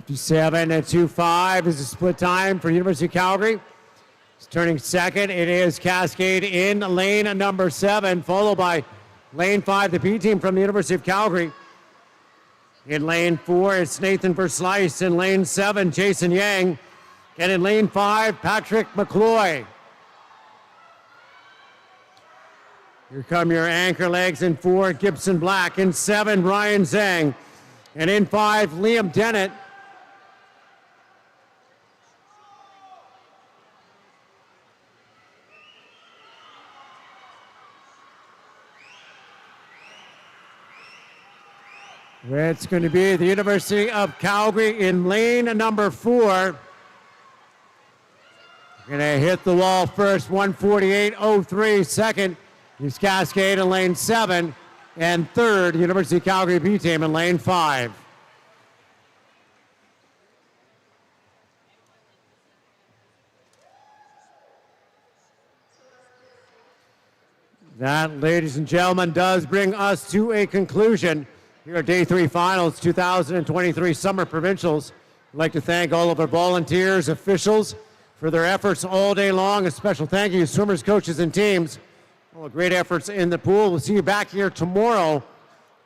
.57.25 is a split time for University of Calgary. It's turning second. It is Cascade in lane number 7, followed by lane 5, the B team from the University of Calgary. In lane 4, it's Nathan Verslice. In lane 7, Jason Yang. And in lane 5, Patrick McCloy. Here come your anchor legs. In 4, Gibson Black. In 7, Ryan Zhang. And in 5, Liam Dennett. It's going to be the University of Calgary in lane number 4. Going to hit the wall first, 148.03. Second is Cascade in lane 7. And third, University of Calgary B team in lane 5. That, ladies and gentlemen, does bring us to a conclusion. Here are Day 3 Finals, 2023 Summer Provincials. I'd like to thank all of our volunteers, officials, for their efforts all day long. A special thank you to swimmers, coaches, and teams. All the great efforts in the pool. We'll see you back here tomorrow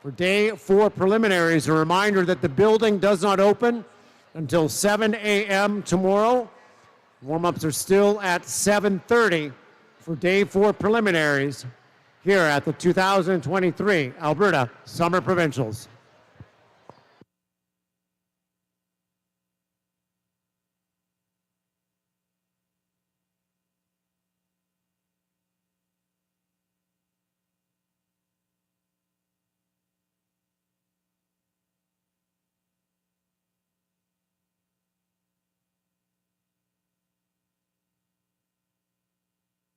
for Day 4 preliminaries. A reminder that the building does not open until 7 a.m. tomorrow. Warm-ups are still at 7:30 for Day 4 preliminaries here at the 2023 Alberta Summer Provincials.